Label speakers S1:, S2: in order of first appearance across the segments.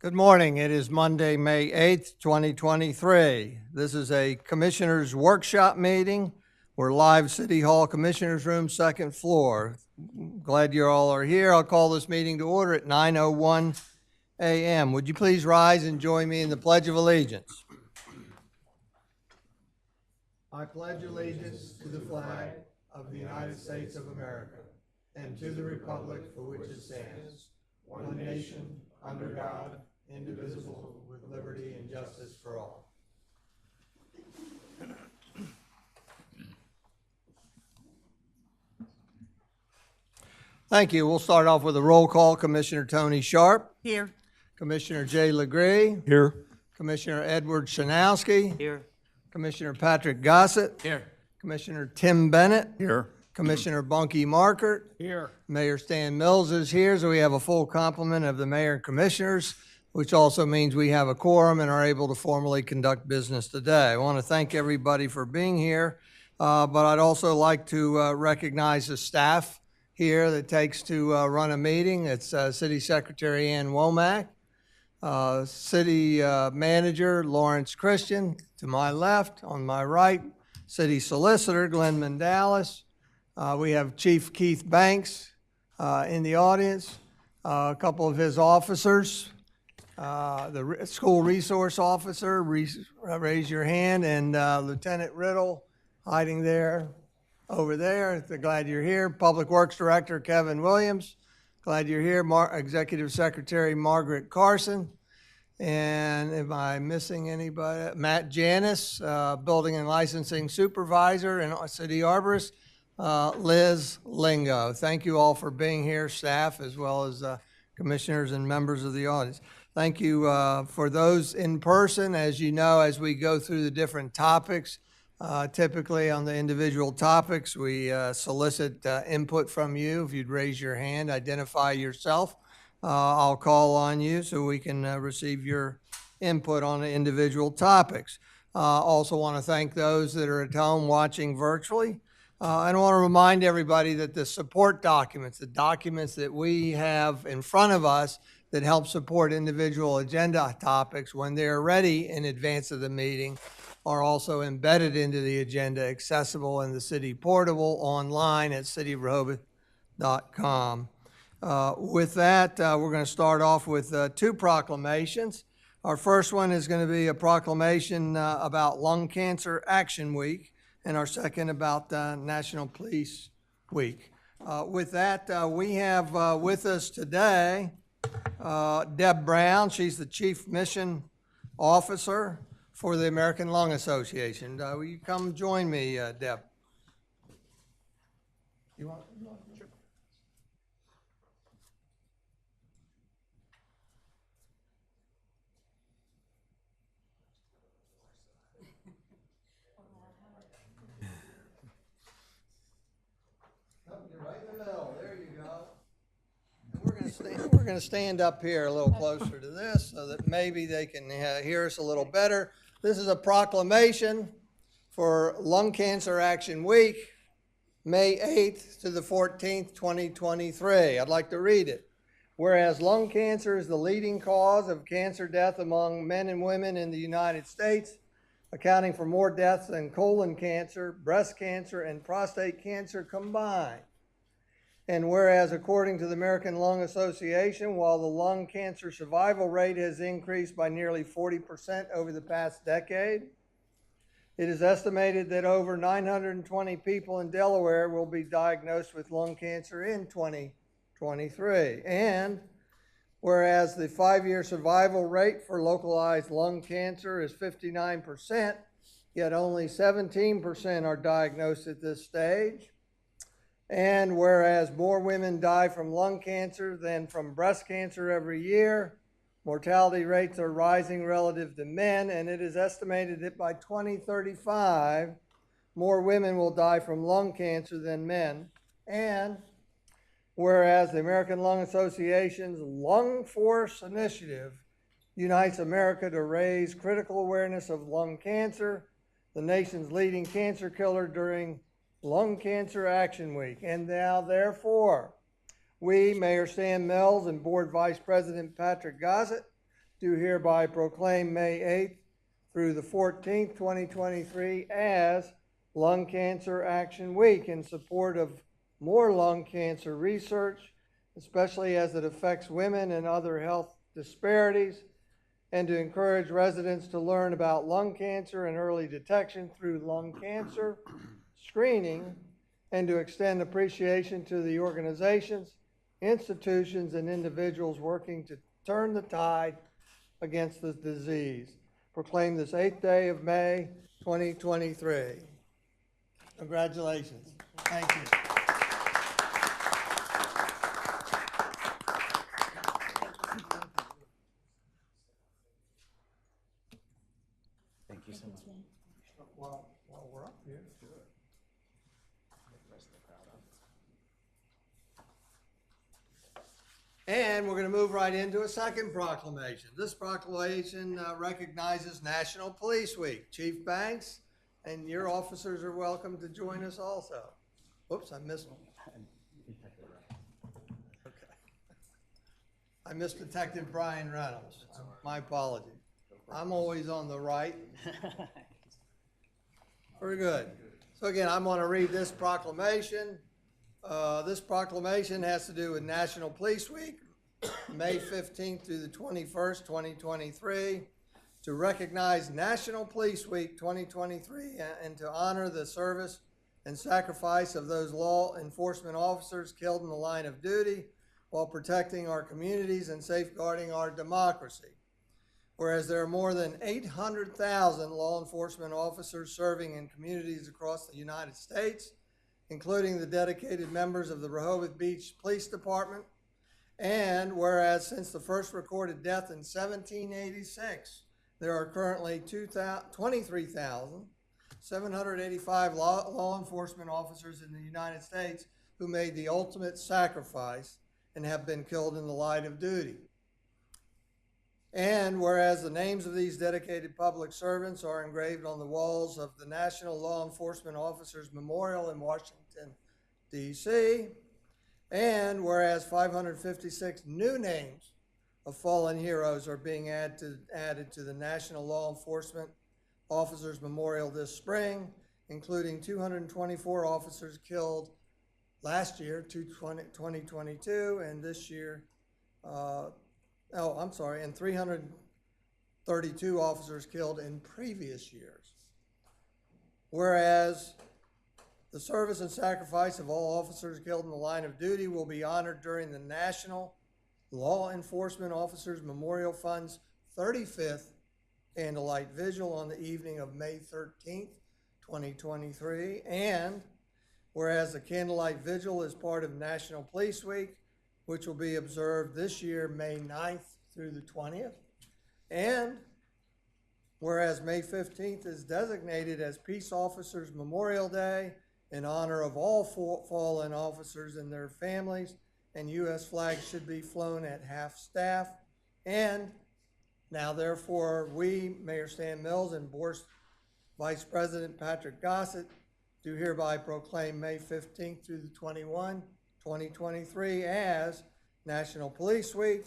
S1: Good morning. It is Monday, May 8th, 2023. This is a Commissioners' Workshop meeting. We're live City Hall Commissioners Room, second floor. Glad you all are here. I'll call this meeting to order at 9:01 a.m. Would you please rise and join me in the Pledge of Allegiance? I pledge allegiance to the flag of the United States of America and to the republic for which it stands, one nation, under God, indivisible, with liberty and justice for all. Thank you. We'll start off with a roll call. Commissioner Tony Sharp.
S2: Here.
S1: Commissioner Jay Legree.
S3: Here.
S1: Commissioner Edward Shanowski.
S2: Here.
S1: Commissioner Patrick Gossett.
S2: Here.
S1: Commissioner Tim Bennett.
S3: Here.
S1: Commissioner Bunky Markert.
S3: Here.
S1: Mayor Stan Mills is here, so we have a full complement of the mayor and commissioners, which also means we have a quorum and are able to formally conduct business today. I want to thank everybody for being here, but I'd also like to recognize the staff here that takes to run a meeting. It's City Secretary Ann Womack, City Manager Lawrence Christian to my left, on my right, City Solicitor Glenn Mandalis. We have Chief Keith Banks in the audience, a couple of his officers, the school resource officer, raise your hand, and Lieutenant Riddle hiding there, over there. Glad you're here. Public Works Director Kevin Williams, glad you're here. Executive Secretary Margaret Carson. And am I missing anybody? Matt Janis, Building and Licensing Supervisor and City Arborist. Liz Lingo. Thank you all for being here, staff, as well as commissioners and members of the audience. Thank you for those in person. As you know, as we go through the different topics, typically on the individual topics, we solicit input from you. If you'd raise your hand, identify yourself, I'll call on you so we can receive your input on the individual topics. Also want to thank those that are at home watching virtually. I want to remind everybody that the support documents, the documents that we have in front of us that help support individual agenda topics when they're ready in advance of the meeting, are also embedded into the agenda, accessible in the city portable online at cityrehoboth.com. With that, we're going to start off with two proclamations. Our first one is going to be a proclamation about Lung Cancer Action Week, and our second about National Police Week. With that, we have with us today Deb Brown. She's the Chief Mission Officer for the American Lung Association. Will you come join me, Deb? You want? Sure. We're going to stand up here a little closer to this so that maybe they can hear us a little better. This is a proclamation for Lung Cancer Action Week, May 8th to the 14th, 2023. I'd like to read it. Whereas lung cancer is the leading cause of cancer death among men and women in the United States, accounting for more deaths than colon cancer, breast cancer, and prostate cancer combined. And whereas, according to the American Lung Association, while the lung cancer survival rate has increased by nearly 40% over the past decade, it is estimated that over 920 people in Delaware will be diagnosed with lung cancer in 2023. And whereas the 5-year survival rate for localized lung cancer is 59%, yet only 17% are diagnosed at this stage. And whereas more women die from lung cancer than from breast cancer every year, mortality rates are rising relative to men, and it is estimated that by 2035, more women will die from lung cancer than men. And whereas the American Lung Association's Lung Force Initiative unites America to raise critical awareness of lung cancer, the nation's leading cancer killer during Lung Cancer Action Week. And now, therefore, we, Mayor Stan Mills and Board Vice President Patrick Gossett, do hereby proclaim May 8th through the 14th, 2023 as Lung Cancer Action Week in support of more lung cancer research, especially as it affects women and other health disparities, and to encourage residents to learn about lung cancer and early detection through lung cancer screening, and to extend appreciation to the organizations, institutions, and individuals working to turn the tide against the disease. Proclaim this 8th day of May, 2023. Congratulations. Thank you.
S2: Thank you so much.
S1: While we're up here. And we're going to move right into a second proclamation. This proclamation recognizes National Police Week. Chief Banks and your officers are welcome to join us also. Whoops, I missed one. Okay. I missed Detective Brian Reynolds. My apologies. I'm always on the right. Very good. So again, I'm going to read this proclamation. This proclamation has to do with National Police Week, May 15th through the 21st, 2023, to recognize National Police Week 2023 and to honor the service and sacrifice of those law enforcement officers killed in the line of duty while protecting our communities and safeguarding our democracy. Whereas there are more than 800,000 law enforcement officers serving in communities across the United States, including the dedicated members of the Rehoboth Beach Police Department. And whereas since the first recorded death in 1786, there are currently 23,785 law enforcement officers in the United States who made the ultimate sacrifice and have been killed in the line of duty. And whereas the names of these dedicated public servants are engraved on the walls of the National Law Enforcement Officers Memorial in Washington, D.C., and whereas 556 new names of fallen heroes are being added to the National Law Enforcement Officers Memorial this spring, including 224 officers killed last year, 2022, and this year, and 332 officers killed in previous years. Whereas the service and sacrifice of all officers killed in the line of duty will be honored during the National Law Enforcement Officers Memorial Fund's 35th Candlelight Vigil on the evening of May 13th, 2023. And whereas the Candlelight Vigil is part of National Police Week, which will be observed this year, May 9th through the 20th. And whereas May 15th is designated as Peace Officers Memorial Day in honor of all fallen officers and their families, and U.S. flags should be flown at half staff. And now therefore, we, Mayor Stan Mills and Board Vice President Patrick Gossett, do hereby proclaim May 15th through the 21st, 2023 as National Police Week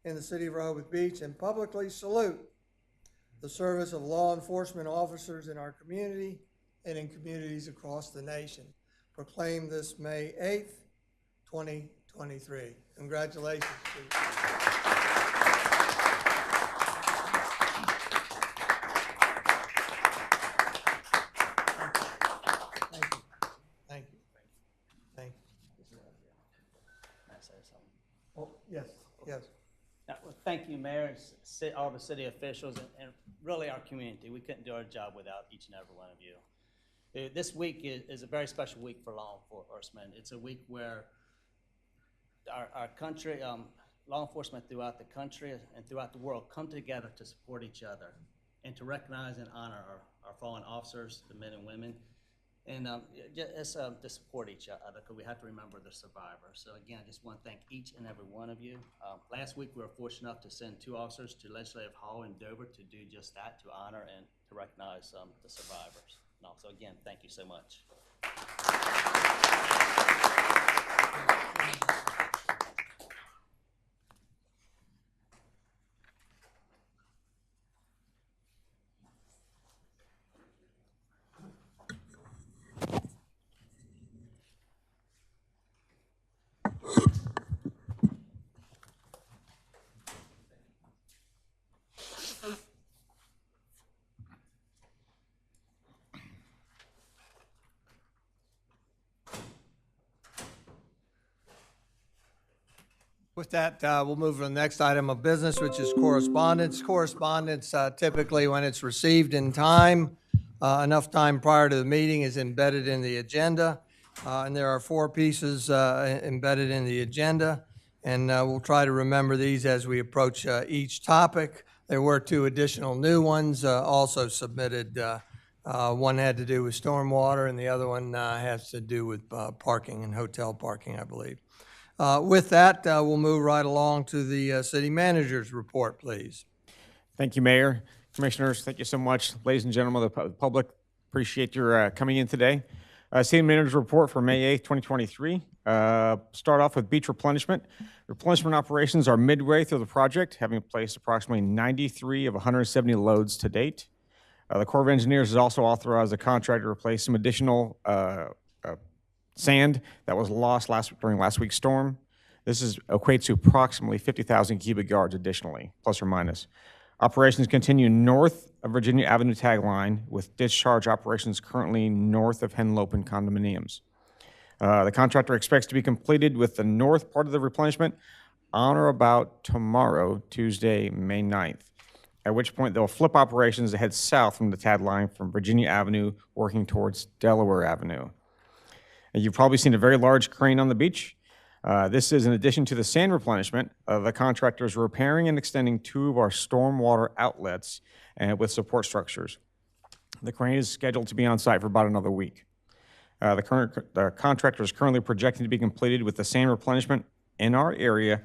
S1: in the city of Rehoboth Beach, and publicly salute the service of law enforcement officers in our community and in communities across the nation. Proclaim this May 8th, 2023. Congratulations. Oh, yes, yes.
S2: Well, thank you, Mayor, and all the city officials, and really our community. We couldn't do our job without each and every one of you. This week is a very special week for law enforcement. It's a week where our country, law enforcement throughout the country and throughout the world come together to support each other and to recognize and honor our fallen officers, the men and women, and just to support each other, because we have to remember the survivors. So again, I just want to thank each and every one of you. Last week, we were fortunate enough to send 2 officers to Legislative Hall in Dover to do just that, to honor and to recognize the survivors. And also, again, thank you so much.
S1: With that, we'll move to the next item of business, which is correspondence. Correspondence, typically when it's received in time, enough time prior to the meeting, is embedded in the agenda. And there are 4 pieces embedded in the agenda. And we'll try to remember these as we approach each topic. There were 2 additional new ones also submitted. One had to do with stormwater, and the other one has to do with parking and hotel parking, I believe. With that, we'll move right along to the city manager's report, please.
S3: Thank you, Mayor. Commissioners, thank you so much. Ladies and gentlemen of the public, appreciate your coming in today. City manager's report for May 8th, 2023. Start off with beach replenishment. Replenishment operations are midway through the project, having placed approximately 93 of 170 loads to date. The Corps of Engineers has also authorized a contractor to replace some additional sand that was lost during last week's storm. This equates to approximately 50,000 cubic yards additionally, plus or minus. Operations continue north of Virginia Avenue tagline, with discharge operations currently north of Henlopen condominiums. The contractor expects to be completed with the north part of the replenishment on or about tomorrow, Tuesday, May 9th, at which point they'll flip operations to head south from the tagline from Virginia Avenue, working towards Delaware Avenue. You've probably seen a very large crane on the beach. This is in addition to the sand replenishment. The contractor is repairing and extending 2 of our stormwater outlets with support structures. The crane is scheduled to be on site for about another week. The contractor is currently projecting to be completed with the sand replenishment in our area,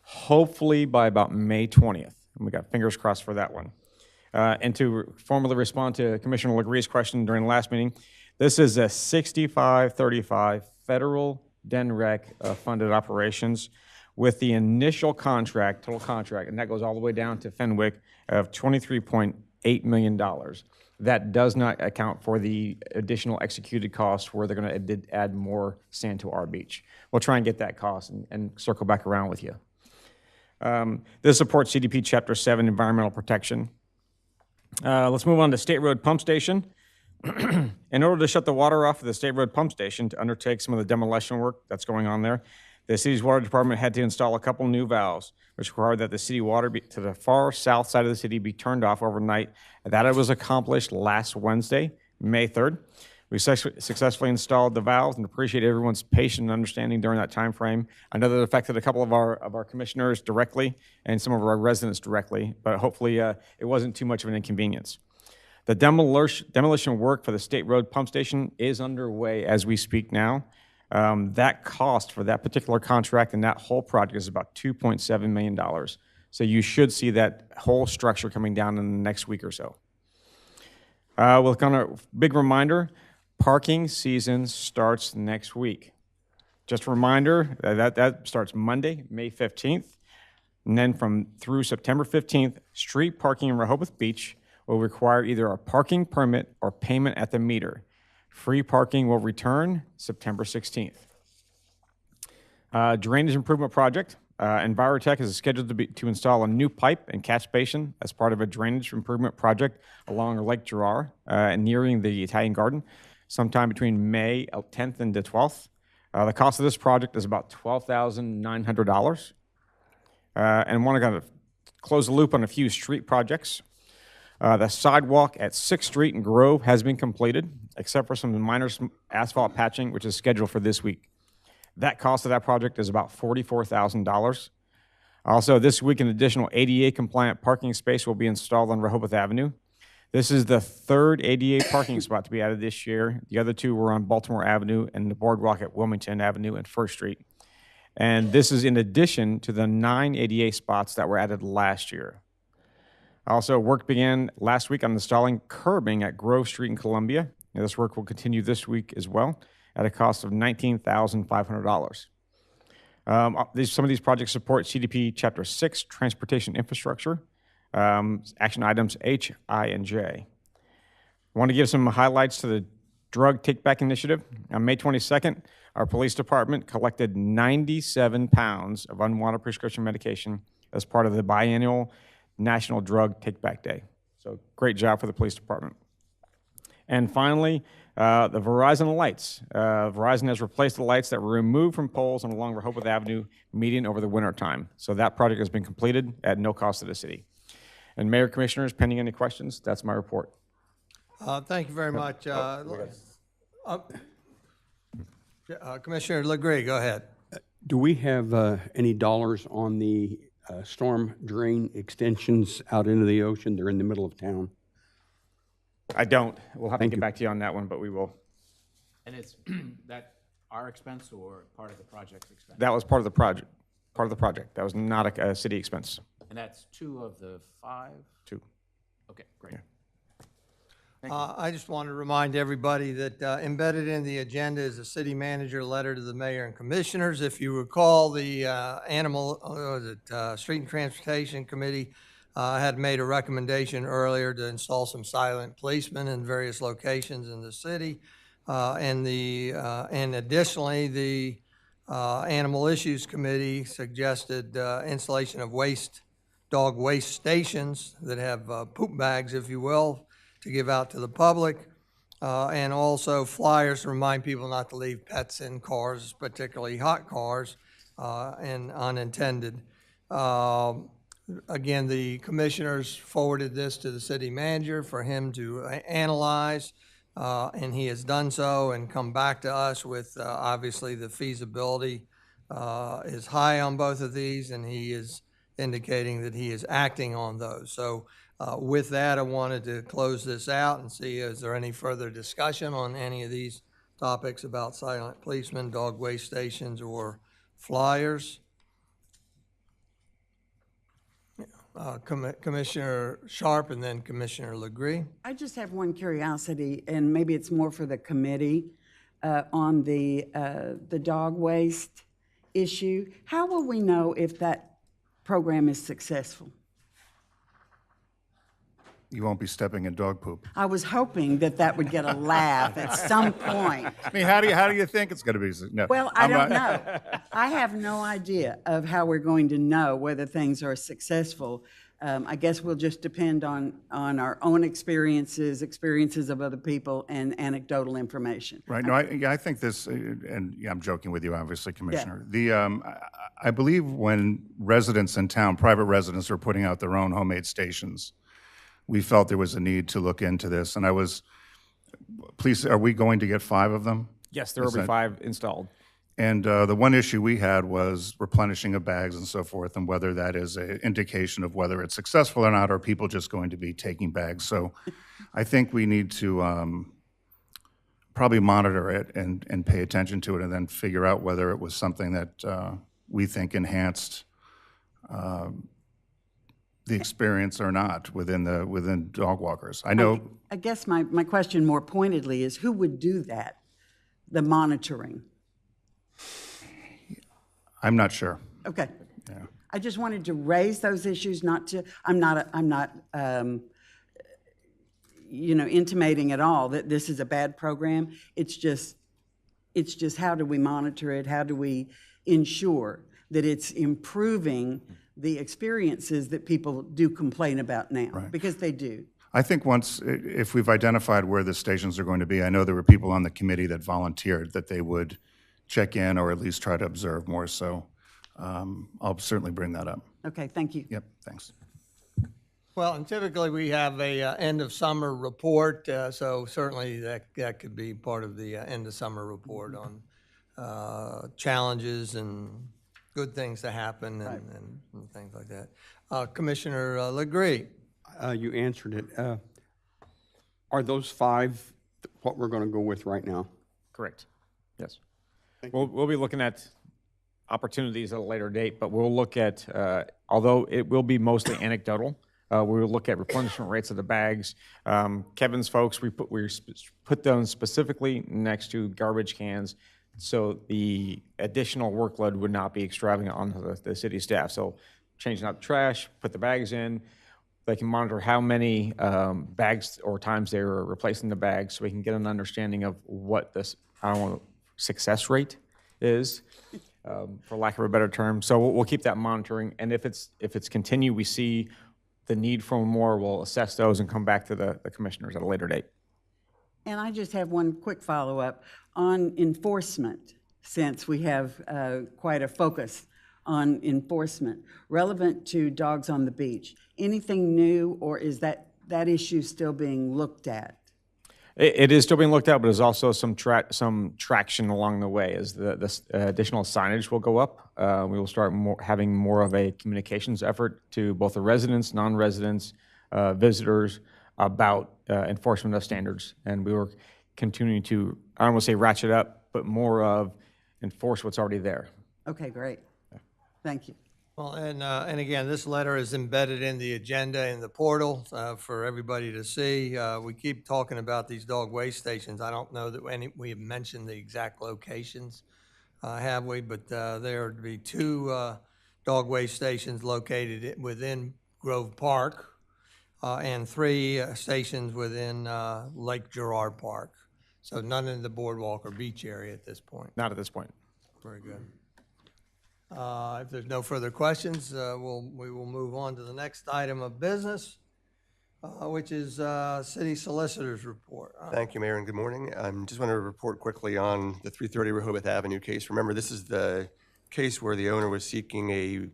S3: hopefully by about May 20th. And we got fingers crossed for that one. And to formally respond to Commissioner LeGree's question during the last meeting, this is a 65-35 federal DENREC funded operations with the initial contract, total contract, and that goes all the way down to Fenwick, of $23.8 million. That does not account for the additional executed costs where they're going to add more sand to our beach. We'll try and get that cost and circle back around with you. This supports CDP Chapter 7 environmental protection. Let's move on to State Road Pump Station. In order to shut the water off of the State Road Pump Station to undertake some of the demolition work that's going on there, the city's water department had to install a couple new valves, which required that the city water to the far south side of the city be turned off overnight. That was accomplished last Wednesday, May 3rd. We successfully installed the valves and appreciate everyone's patience and understanding during that time frame. I know that it affected a couple of our commissioners directly and some of our residents directly, but hopefully it wasn't too much of an inconvenience. The demolition work for the State Road Pump Station is underway as we speak now. That cost for that particular contract and that whole project is about $2.7 million. So you should see that whole structure coming down in the next week or so. With kind of big reminder, parking season starts next week. Just a reminder that starts Monday, May 15th, and then through September 15th, street parking in Rehoboth Beach will require either a parking permit or payment at the meter. Free parking will return September 16th. Drainage improvement project. Envirotech is scheduled to install a new pipe and catch basin as part of a drainage improvement project along Lake Gerard nearing the Italian Garden sometime between May 10th and the 12th. The cost of this project is about $12,900. And want to kind of close the loop on a few street projects. The sidewalk at 6th Street and Grove has been completed, except for some minor asphalt patching, which is scheduled for this week. That cost of that project is about $44,000. Also, this week, an additional ADA-compliant parking space will be installed on Rehoboth Avenue. This is the 3rd ADA parking spot to be added this year. The other 2 were on Baltimore Avenue and the boardwalk at Wilmington Avenue and 1st Street. And this is in addition to the 9 ADA spots that were added last year. Also, work began last week on installing curbing at Grove Street in Columbia. And this work will continue this week as well at a cost of $19,500. Some of these projects support CDP Chapter 6, Transportation Infrastructure, action items H, I, and J. I want to give some highlights to the Drug Take-Back Initiative. On May 22nd, our police department collected 97 pounds of unwanted prescription medication as part of the biannual National Drug Take-Back Day. So great job for the police department. And finally, the Verizon lights. Verizon has replaced the lights that were removed from poles on along Rehoboth Avenue median over the winter time. So that project has been completed at no cost to the city. And Mayor, Commissioners, pending any questions, that's my report.
S1: Thank you very much. Commissioner Legree, go ahead.
S4: Do we have any dollars on the storm drain extensions out into the ocean? They're in the middle of town.
S3: I don't. We'll have to
S4: Thank
S3: get
S4: you.
S3: back to you on that one, but we will.
S5: And it's that our expense or part of the project's expense?
S3: That was part of the project. That was not a city expense.
S5: And that's 2 of the 5?
S3: 2.
S5: Okay, great.
S1: I just want to remind everybody that embedded in the agenda is a city manager letter to the mayor and commissioners. If you recall, the Street and Transportation Committee had made a recommendation earlier to install some silent policemen in various locations in the city. And additionally, the Animal Issues Committee suggested installation of dog waste stations that have poop bags, if you will, to give out to the public, and also flyers to remind people not to leave pets in cars, particularly hot cars, and unintended. Again, the commissioners forwarded this to the city manager for him to analyze, and he has done so and come back to us with, obviously, the feasibility is high on both of these, and he is indicating that he is acting on those. So with that, I wanted to close this out and see, is there any further discussion on any of these topics about silent policemen, dog waste stations, or flyers? Commissioner Sharp and then Commissioner Legree.
S6: I just have one curiosity, and maybe it's more for the committee, on the dog waste issue. How will we know if that program is successful?
S7: You won't be stepping in dog poop.
S6: I was hoping that would get a laugh at some point.
S7: I mean, how do you think it's going to be? No.
S6: Well, I don't know. I have no idea of how we're going to know whether things are successful. I guess we'll just depend on our own experiences of other people, and anecdotal information.
S7: Right. No, I think this, and yeah, I'm joking with you, obviously, Commissioner. I believe when residents in town, private residents, are putting out their own homemade stations, we felt there was a need to look into this. And please, are we going to get 5 of them?
S3: Yes, there will be 5 installed.
S7: And the one issue we had was replenishing of bags and so forth, and whether that is an indication of whether it's successful or not, or are people just going to be taking bags. So I think we need to probably monitor it and pay attention to it, and then figure out whether it was something that we think enhanced the experience or not within dog walkers. I know.
S6: I guess my question more pointedly is, who would do that, the monitoring?
S7: I'm not sure.
S6: Okay.
S7: Yeah.
S6: I just wanted to raise those issues, I'm not intimating at all that this is a bad program. It's just how do we monitor it? How do we ensure that it's improving the experiences that people do complain about now?
S7: Right.
S6: Because they do.
S7: I think if we've identified where the stations are going to be, I know there were people on the committee that volunteered that they would check in or at least try to observe more. So I'll certainly bring that up.
S6: Okay, thank you.
S7: Yep, thanks.
S1: Well, and typically we have a end of summer report, so certainly that could be part of the end of summer report on challenges and good things to happen and things like that. Commissioner Legree.
S4: You answered it. Are those 5 what we're going to go with right now?
S3: Correct. Yes. We'll be looking at opportunities at a later date, but we'll look at, although it will be mostly anecdotal, we'll look at replenishment rates of the bags. Kevin's folks, we put those specifically next to garbage cans, so the additional workload would not be extravagant on the city staff. So changing out the trash, put the bags in. They can monitor how many bags or times they're replacing the bags, so we can get an understanding of what this, success rate is, for lack of a better term. So we'll keep that monitoring, and if it's continued, we see the need for more, we'll assess those and come back to the commissioners at a later date.
S6: And I just have one quick follow-up on enforcement, since we have quite a focus on enforcement relevant to dogs on the beach. Anything new, or is that issue still being looked at?
S3: It is still being looked at, but there's also some traction along the way as the additional signage will go up. We will start having more of a communications effort to both the residents, non-residents, visitors about enforcement of standards. And we were continuing to, I don't want to say ratchet up, but more of enforce what's already there.
S6: Okay, great. Thank you.
S1: Well, and again, this letter is embedded in the agenda in the portal for everybody to see. We keep talking about these dog waste stations. I don't know that we have mentioned the exact locations, have we? But there are to be 2 dog waste stations located within Grove Park and 3 stations within Lake Gerard Park. So none in the boardwalk or beach area at this point.
S3: Not at this point.
S1: Very good. If there's no further questions, we will move on to the next item of business, which is City Solicitor's report.
S8: Thank you, Mayor, and good morning. Just want to report quickly on the 330 Rehoboth Avenue case. Remember, this is the case where the owner was seeking a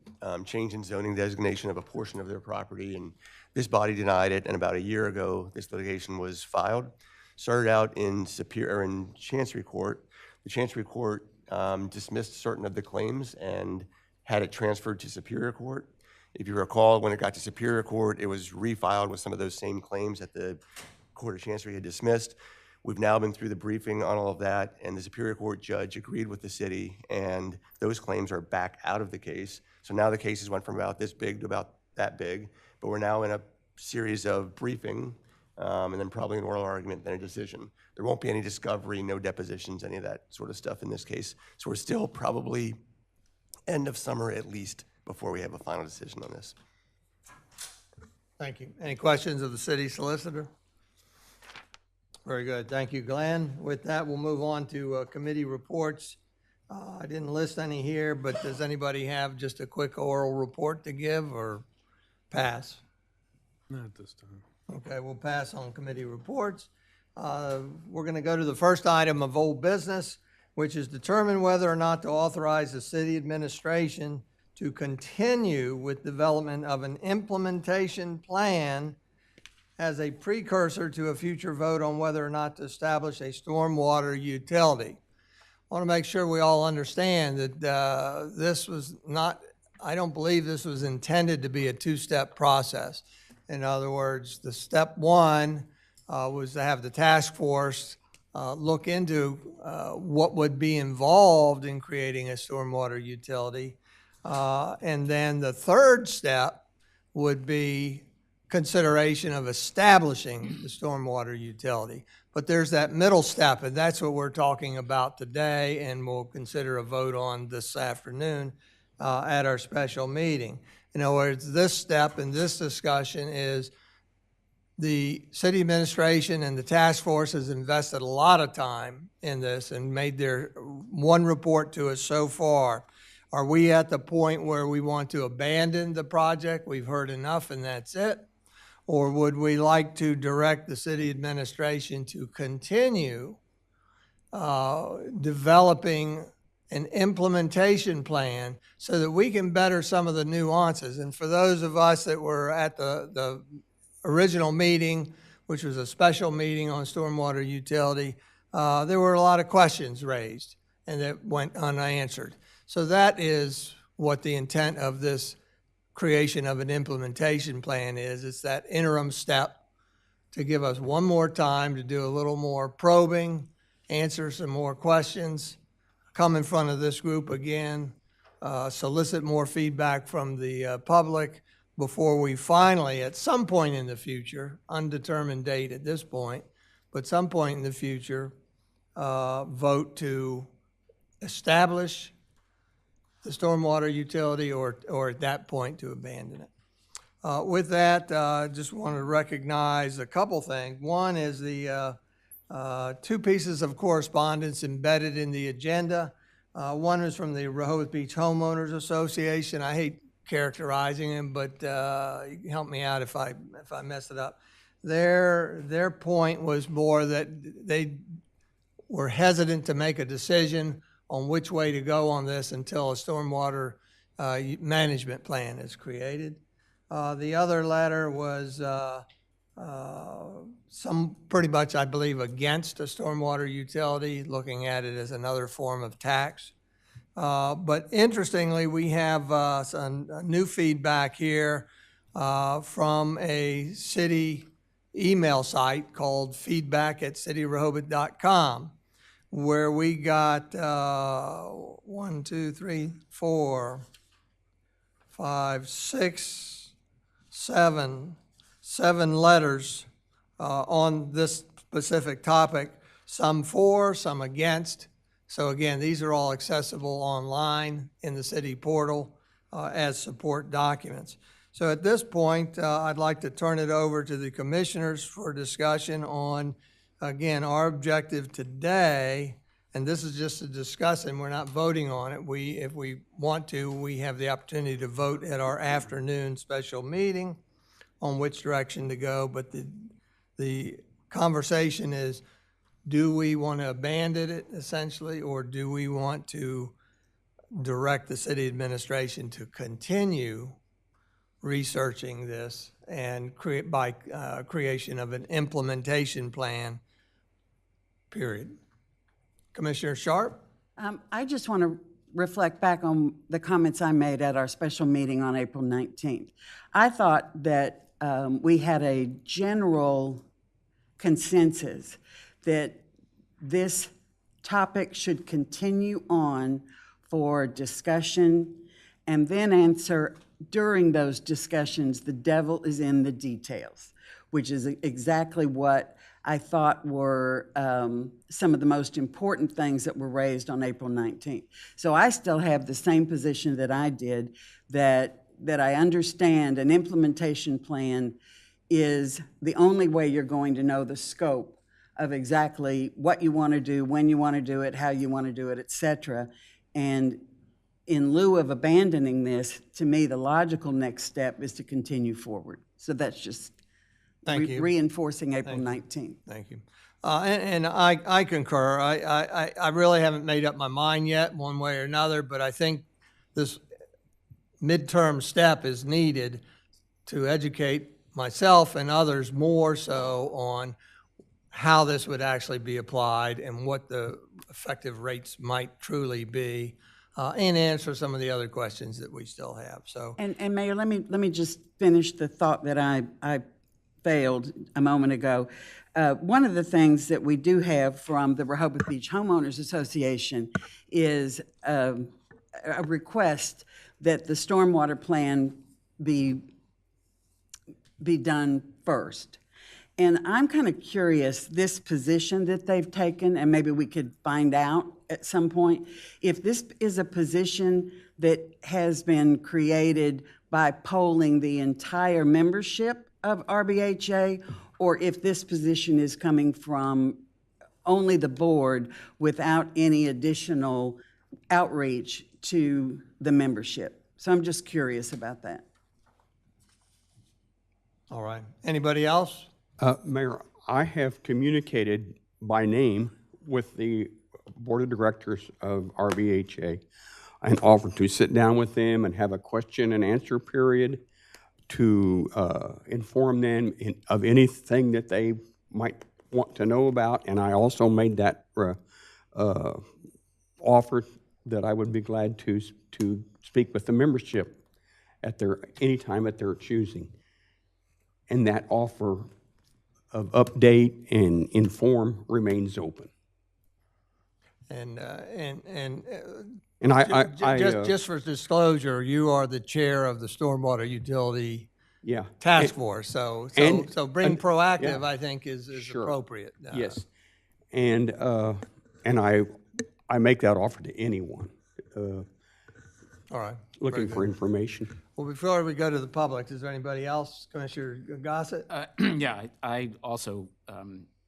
S8: change in zoning designation of a portion of their property, and this body denied it, and about a year ago, this litigation was filed. Started out in Chancery Court. The Chancery Court dismissed certain of the claims and had it transferred to Superior Court. If you recall, when it got to Superior Court, it was refiled with some of those same claims that the Court of Chancery had dismissed. We've now been through the briefing on all of that, and the Superior Court judge agreed with the city, and those claims are back out of the case. So now the cases went from about this big to about that big, but we're now in a series of briefing, and then probably an oral argument, then a decision. There won't be any discovery, no depositions, any of that sort of stuff in this case. So we're still probably end of summer at least before we have a final decision on this.
S1: Thank you. Any questions of the city solicitor? Very good. Thank you, Glenn. With that, we'll move on to committee reports. I didn't list any here, but does anybody have just a quick oral report to give or pass?
S9: Not this time.
S1: Okay, we'll pass on committee reports. We're going to go to the first item of old business, which is determine whether or not to authorize the city administration to continue with development of an implementation plan as a precursor to a future vote on whether or not to establish a stormwater utility. I want to make sure we all understand that this was not, I don't believe this was intended to be a 2-step process. In other words, the step 1 was to have the task force look into what would be involved in creating a stormwater utility. And then the 3rd step would be consideration of establishing the stormwater utility. But there's that middle step, and that's what we're talking about today, and we'll consider a vote on this afternoon at our special meeting. In other words, this step in this discussion is the city administration and the task force has invested a lot of time in this and made their one report to us so far. Are we at the point where we want to abandon the project? We've heard enough and that's it? Or would we like to direct the city administration to continue developing an implementation plan so that we can better some of the nuances? And for those of us that were at the original meeting, which was a special meeting on stormwater utility, there were a lot of questions raised and that went unanswered. So that is what the intent of this creation of an implementation plan is. It's that interim step to give us one more time to do a little more probing, answer some more questions, come in front of this group again, solicit more feedback from the public before we finally, at some point in the future, undetermined date at this point, but some point in the future, vote to establish the stormwater utility or at that point to abandon it. With that, I just want to recognize a couple things. One is the 2 pieces of correspondence embedded in the agenda. One is from the Rehoboth Beach Homeowners Association. I hate characterizing them, but you can help me out if I mess it up. their point was more that they were hesitant to make a decision on which way to go on this until a stormwater management plan is created. The other letter was some pretty much, I believe, against a stormwater utility, looking at it as another form of tax. But interestingly, we have some new feedback here from a city email site called feedback@cityrehoboth.com, where we got 1, 2, 3, 4, 5, 6, 7 letters on this specific topic, some for, some against. So again, these are all accessible online in the city portal as support documents. So at this point, I'd like to turn it over to the commissioners for discussion on, again, our objective today, and this is just a discussion, we're not voting on it. If we want to, we have the opportunity to vote at our afternoon special meeting on which direction to go, but the conversation is, do we want to abandon it essentially, or do we want to direct the city administration to continue researching this and create by creation of an implementation plan, period. Commissioner Sharp?
S6: I just want to reflect back on the comments I made at our special meeting on April 19th. I thought that we had a general consensus that this topic should continue on for discussion and then answer during those discussions. The devil is in the details, which is exactly what I thought were some of the most important things that were raised on April 19th. So I still have the same position that I did, that I understand an implementation plan is the only way you're going to know the scope of exactly what you want to do, when you want to do it, how you want to do it, et cetera. And in lieu of abandoning this, to me, the logical next step is to continue forward. So that's just
S1: Thank you.
S6: reinforcing April 19th.
S1: Thank you. And I concur. I really haven't made up my mind yet, one way or another, but I think this midterm step is needed to educate myself and others more so on how this would actually be applied and what the effective rates might truly be, and answer some of the other questions that we still have. So,
S6: And Mayor, let me just finish the thought that I failed a moment ago. One of the things that we do have from the Rehoboth Beach Homeowners Association is a request that the stormwater plan be done first. And I'm kind of curious, this position that they've taken, and maybe we could find out at some point, if this is a position that has been created by polling the entire membership of RBHA, or if this position is coming from only the board without any additional outreach to the membership. So I'm just curious about that.
S1: all right. Anybody else?
S4: Mayor, I have communicated by name with the Board of Directors of RBHA and offered to sit down with them and have a question and answer period to inform them of anything that they might want to know about. And I also made that offer that I would be glad to speak with the membership at any time at their choosing. And that offer of update and inform remains open.
S1: And
S4: I
S1: just for disclosure, you are the chair of the Stormwater Utility
S4: yeah.
S1: Task Force. So being proactive, I think, is
S4: Sure.
S1: appropriate.
S4: Yes, and I make that offer to anyone
S1: All right.
S4: looking for information.
S1: Well, before we go to the public, is there anybody else? Commissioner Gossett?
S5: Yeah, I also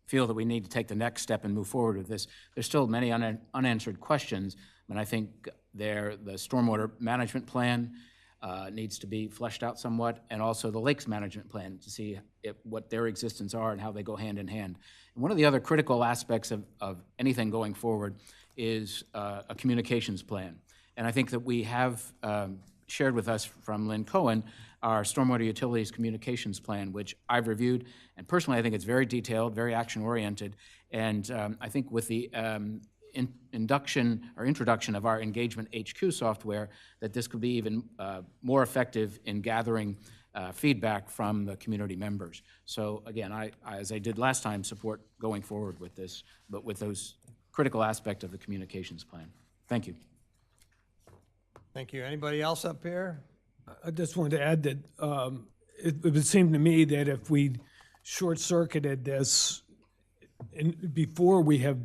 S5: feel that we need to take the next step and move forward with this. There's still many unanswered questions, and I think the stormwater management plan needs to be fleshed out somewhat, and also the lakes management plan to see what their existence are and how they go hand in hand. And one of the other critical aspects of anything going forward is a communications plan. And I think that we have shared with us from Lynn Cohen our stormwater utilities communications plan, which I've reviewed, and personally I think it's very detailed, very action-oriented, and I think with the introduction of our Engagement HQ software, that this could be even more effective in gathering feedback from the community members. So again, I, as I did last time, support going forward with this, but with those critical aspects of the communications plan. Thank you.
S1: Thank you. Anybody else up here?
S9: I just wanted to add that it would seem to me that if we short-circuited this before we have,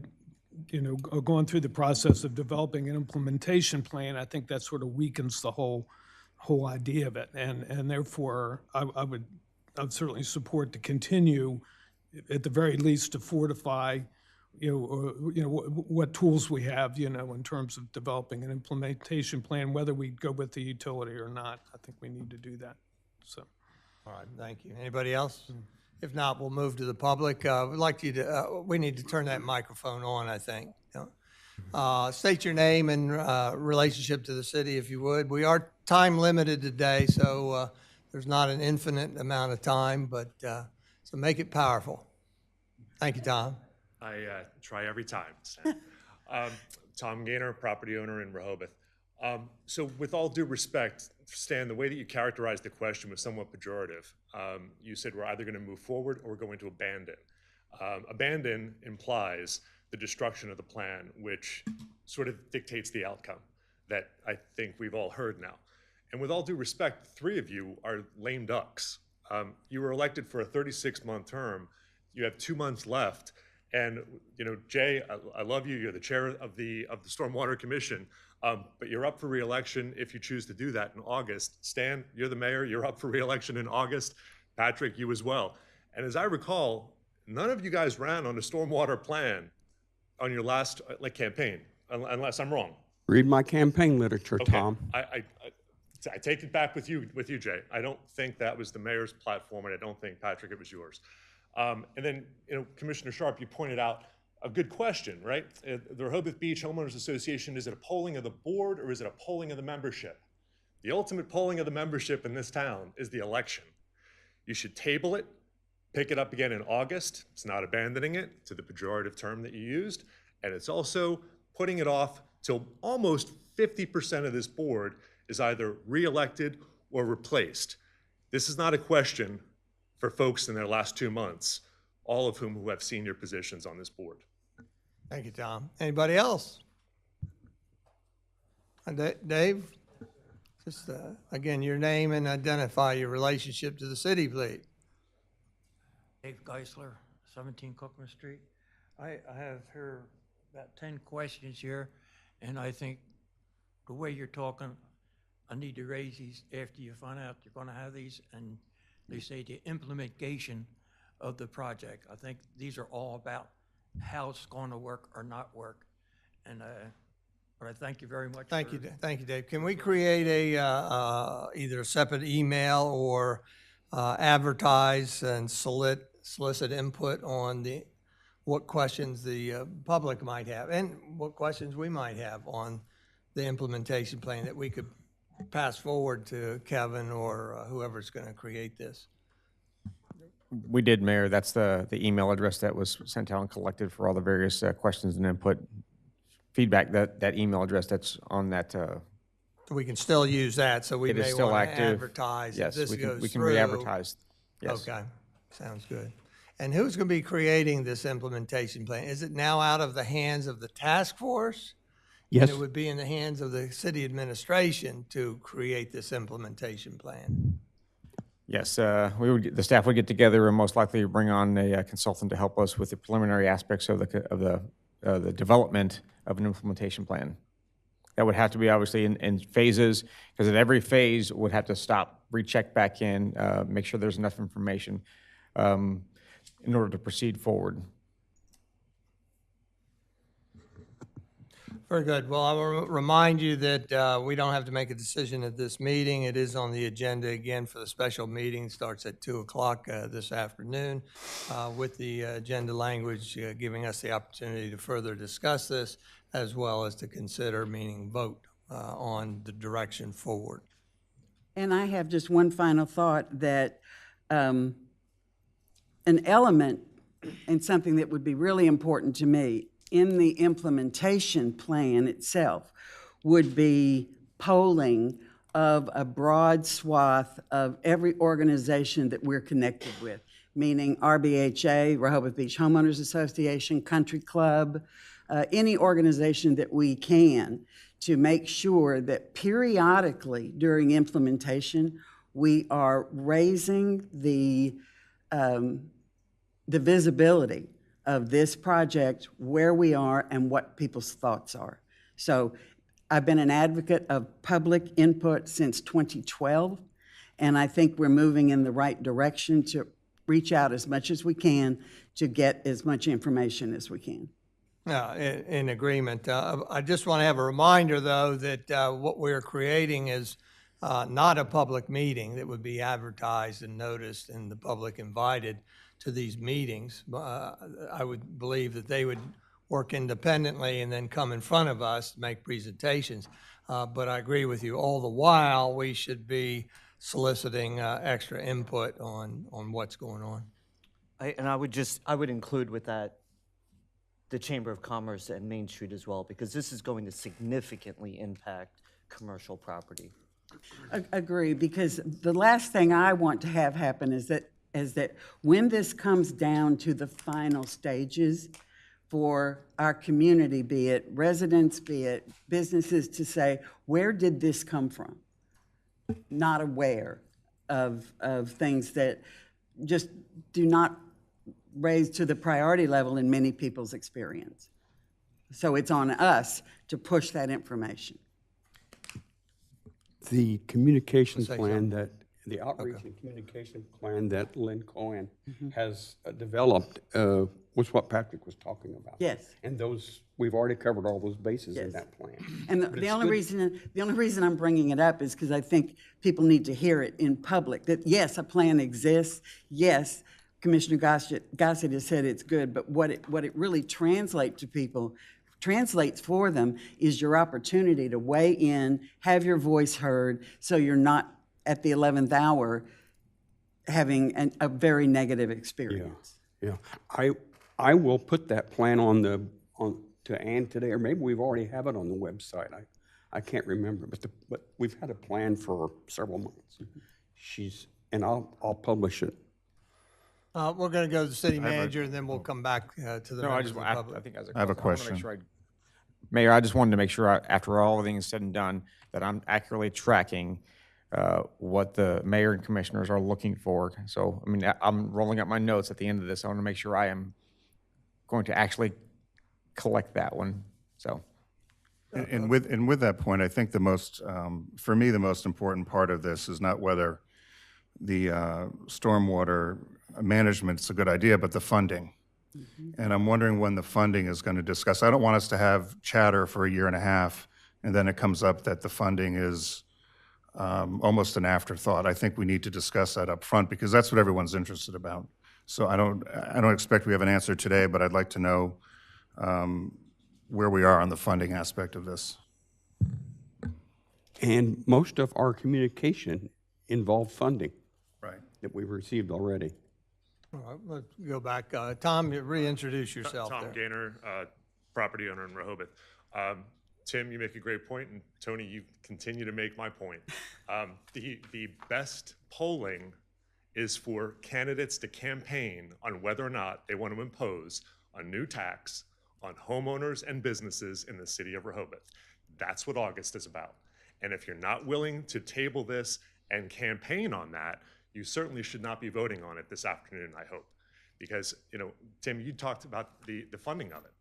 S9: gone through the process of developing an implementation plan, I think that sort of weakens the whole idea of it. And therefore, I would certainly support to continue, at the very least, to fortify what tools we have, in terms of developing an implementation plan, whether we go with the utility or not. I think we need to do that, so.
S1: All right, thank you. Anybody else? If not, we'll move to the public. We'd like you to, we need to turn that microphone on, I think. State your name and relationship to the city, if you would. We are time limited today, so there's not an infinite amount of time, but so make it powerful. Thank you, Tom.
S10: I try every time, Stan. Tom Gaynor, property owner in Rehoboth. So with all due respect, Stan, the way that you characterized the question was somewhat pejorative. You said we're either going to move forward or we're going to abandon. Abandon implies the destruction of the plan, which sort of dictates the outcome that I think we've all heard now. And with all due respect, 3 of you are lame ducks. You were elected for a 36-month term. You have 2 months left. And Jay, I love you. You're the chair of the Stormwater Commission, but you're up for re-election if you choose to do that in August. Stan, you're the mayor. You're up for re-election in August. Patrick, you as well. And as I recall, none of you guys ran on a stormwater plan on your last campaign, unless I'm wrong.
S4: Read my campaign literature,
S10: Okay.
S4: Tom.
S10: I take it back with you, Jay. I don't think that was the mayor's platform, and I don't think, Patrick, it was yours. And then, Commissioner Sharp, you pointed out a good question, right? The Rehoboth Beach Homeowners Association, is it a polling of the board or is it a polling of the membership? The ultimate polling of the membership in this town is the election. You should table it, pick it up again in August. It's not abandoning it, to the pejorative term that you used. And it's also putting it off till almost 50% of this board is either re-elected or replaced. This is not a question for folks in their last 2 months, all of whom who have senior positions on this board.
S1: Thank you, Tom. Anybody else? Dave? Just, again, your name and identify your relationship to the city, please.
S11: Dave Geisler, 17 Cookman Street. I have here about 10 questions here, and I think the way you're talking, I need to raise these after you find out you're going to have these, and they say the implementation of the project. I think these are all about how it's going to work or not work. And but I thank you very much.
S1: Thank you, Dave. Can we create a either a separate email or advertise and solicit input on what questions the public might have and what questions we might have on the implementation plan that we could pass forward to Kevin or whoever's going to create this?
S3: We did, Mayor. That's the email address that was sent out and collected for all the various questions and input feedback. That email address that's on that.
S1: So we can still use that. So we
S3: It is
S1: may
S3: still
S1: want to
S3: active.
S1: advertise.
S3: Yes,
S1: if this
S3: we can
S1: goes
S3: re-advertise. Yes.
S1: Okay, sounds good. And who's going to be creating this implementation plan? Is it now out of the hands of the task force?
S4: Yes.
S1: And it would be in the hands of the city administration to create this implementation plan?
S3: Yes, the staff would get together and most likely bring on a consultant to help us with the preliminary aspects of the development of an implementation plan. That would have to be obviously in phases, because at every phase would have to stop, recheck back in, make sure there's enough information in order to proceed forward.
S1: Very good. Well, I will remind you that we don't have to make a decision at this meeting. It is on the agenda again for the special meeting. Starts at 2 o'clock this afternoon with the agenda language giving us the opportunity to further discuss this as well as to consider, meaning vote on the direction forward.
S6: And I have just one final thought that an element and something that would be really important to me in the implementation plan itself would be polling of a broad swath of every organization that we're connected with, meaning RBHA, Rehoboth Beach Homeowners Association, Country Club, any organization that we can, to make sure that periodically during implementation, we are raising the visibility of this project, where we are, and what people's thoughts are. So I've been an advocate of public input since 2012, and I think we're moving in the right direction to reach out as much as we can to get as much information as we can.
S1: Yeah, in agreement. I just want to have a reminder, though, that what we're creating is not a public meeting that would be advertised and noticed and the public invited to these meetings. I would believe that they would work independently and then come in front of us to make presentations. But I agree with you. All the while, we should be soliciting extra input on what's going on.
S12: I would include with that the Chamber of Commerce and Main Street as well, because this is going to significantly impact commercial property.
S6: Agree, because the last thing I want to have happen is that when this comes down to the final stages for our community, be it residents, be it businesses, to say, where did this come from? Not aware of things that just do not raise to the priority level in many people's experience. So it's on us to push that information.
S4: The communication plan that, the outreach and communication plan that Lynn Cohen has developed was what Patrick was talking about.
S6: Yes.
S4: And those, we've already covered all those bases in
S6: Yes.
S4: that plan.
S6: And the only reason I'm bringing it up is because I think people need to hear it in public, that yes, a plan exists. Yes, Commissioner Gossett has said it's good, but what it really translates for them is your opportunity to weigh in, have your voice heard, so you're not at the 11th hour having a very negative experience.
S4: Yeah. I will put that plan to Ann today, or maybe we've already have it on the website. I can't remember, but we've had a plan for several months. And I'll publish it.
S1: We're going to go to the city manager, and then we'll come back to the
S3: No,
S1: members of the public.
S3: I think as
S7: I have a
S3: wanna make
S7: question.
S3: sure Mayor, I just wanted to make sure, after all of things said and done, that I'm accurately tracking what the mayor and commissioners are looking for. So, I mean, I'm rolling up my notes at the end of this. I want to make sure I am going to actually collect that one, so.
S7: And with that point, I think for me, the most important part of this is not whether the stormwater management's a good idea, but the funding. And I'm wondering when the funding is going to discuss. I don't want us to have chatter for a year and a half, and then it comes up that the funding is almost an afterthought. I think we need to discuss that up front, because that's what everyone's interested about. So I don't expect we have an answer today, but I'd like to know where we are on the funding aspect of this.
S4: And most of our communication involved funding
S7: Right.
S4: that we've received already.
S1: All right, let's go back. Tom, reintroduce yourself
S10: Tom
S1: there.
S10: Gaynor, property owner in Rehoboth. Tim, you make a great point, and Tony, you continue to make my point. The best polling is for candidates to campaign on whether or not they want to impose a new tax on homeowners and businesses in the city of Rehoboth. That's what August is about. And if you're not willing to table this and campaign on that, you certainly should not be voting on it this afternoon, I hope. Because, Tim, you talked about the funding of it.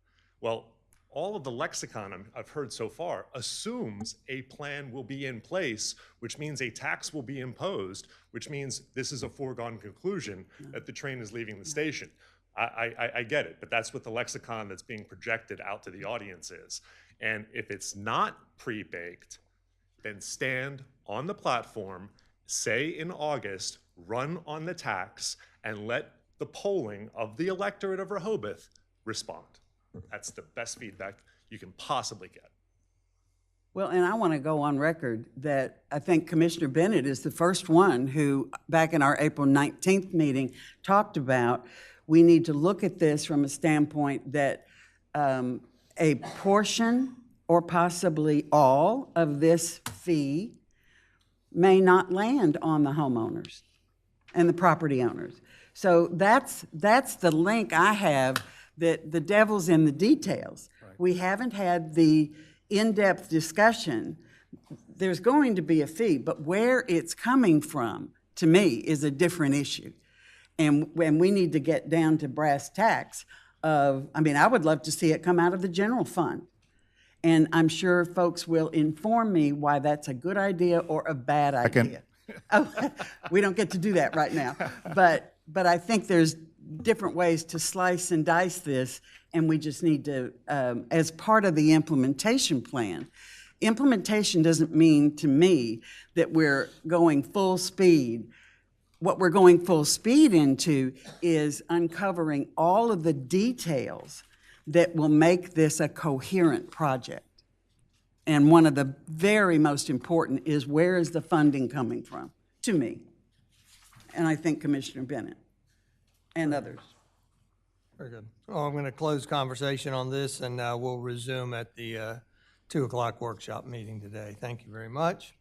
S10: Well, all of the lexicon I've heard so far assumes a plan will be in place, which means a tax will be imposed, which means this is a foregone conclusion that the train is leaving the station. I get it, but that's what the lexicon that's being projected out to the audience is. And if it's not pre-baked, then stand on the platform, say in August, run on the tax, and let the polling of the electorate of Rehoboth respond. That's the best feedback you can possibly get.
S6: Well, and I want to go on record that I think Commissioner Bennett is the first one who, back in our April 19th meeting, talked about we need to look at this from a standpoint that a portion or possibly all of this fee may not land on the homeowners and the property owners. So that's the link I have, that the devil's in the details. Right. We haven't had the in-depth discussion. There's going to be a fee, but where it's coming from, to me, is a different issue. And we need to get down to brass tacks of, I mean, I would love to see it come out of the general fund. And I'm sure folks will inform me why that's a good idea or a bad idea. Oh, we don't get to do that right now. But I think there's different ways to slice and dice this, and we just need to, as part of the implementation plan. Implementation doesn't mean to me that we're going full speed. What we're going full speed into is uncovering all of the details that will make this a coherent project. And one of the very most important is, where is the funding coming from, to me? And I think Commissioner Bennett and others.
S1: Very good. Well, I'm going to close conversation on this, and we'll resume at the 2 o'clock workshop meeting today. Thank you very much.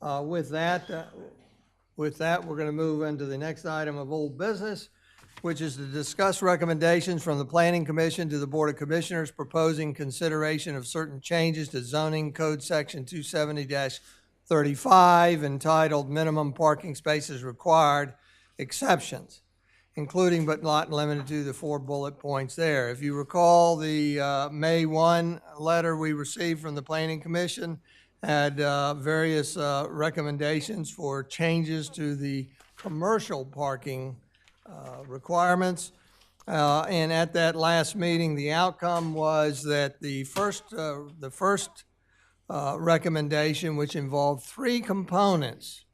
S1: With that, we're going to move into the next item of old business, which is to discuss recommendations from the Planning Commission to the Board of Commissioners proposing consideration of certain changes to zoning code section 270-35 entitled Minimum Parking Spaces Required Exceptions, including but not limited to the 4 bullet points there. If you recall, the May 1 letter we received from the Planning Commission had various recommendations for changes to the commercial parking requirements. And at that last meeting, the outcome was that the first recommendation, which involved 3 components,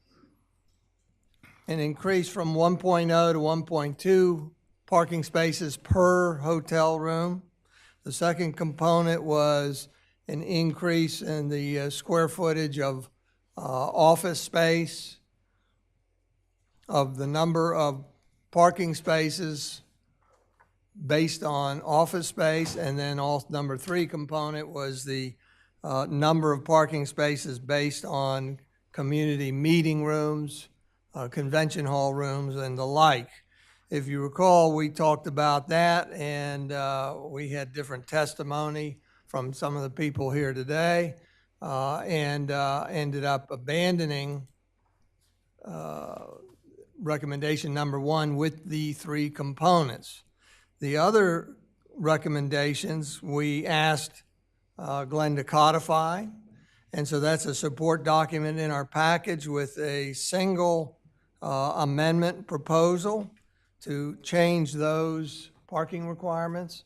S1: an increase from 1.0 to 1.2 parking spaces per hotel room. The second component was an increase in the square footage of office space, of the number of parking spaces based on office space, and then number 3 component was the number of parking spaces based on community meeting rooms, convention hall rooms, and the like. If you recall, we talked about that, and we had different testimony from some of the people here today, and ended up abandoning recommendation number 1 with the 3 components. The other recommendations we asked Glenn to codify, and so that's a support document in our package with a single amendment proposal to change those parking requirements.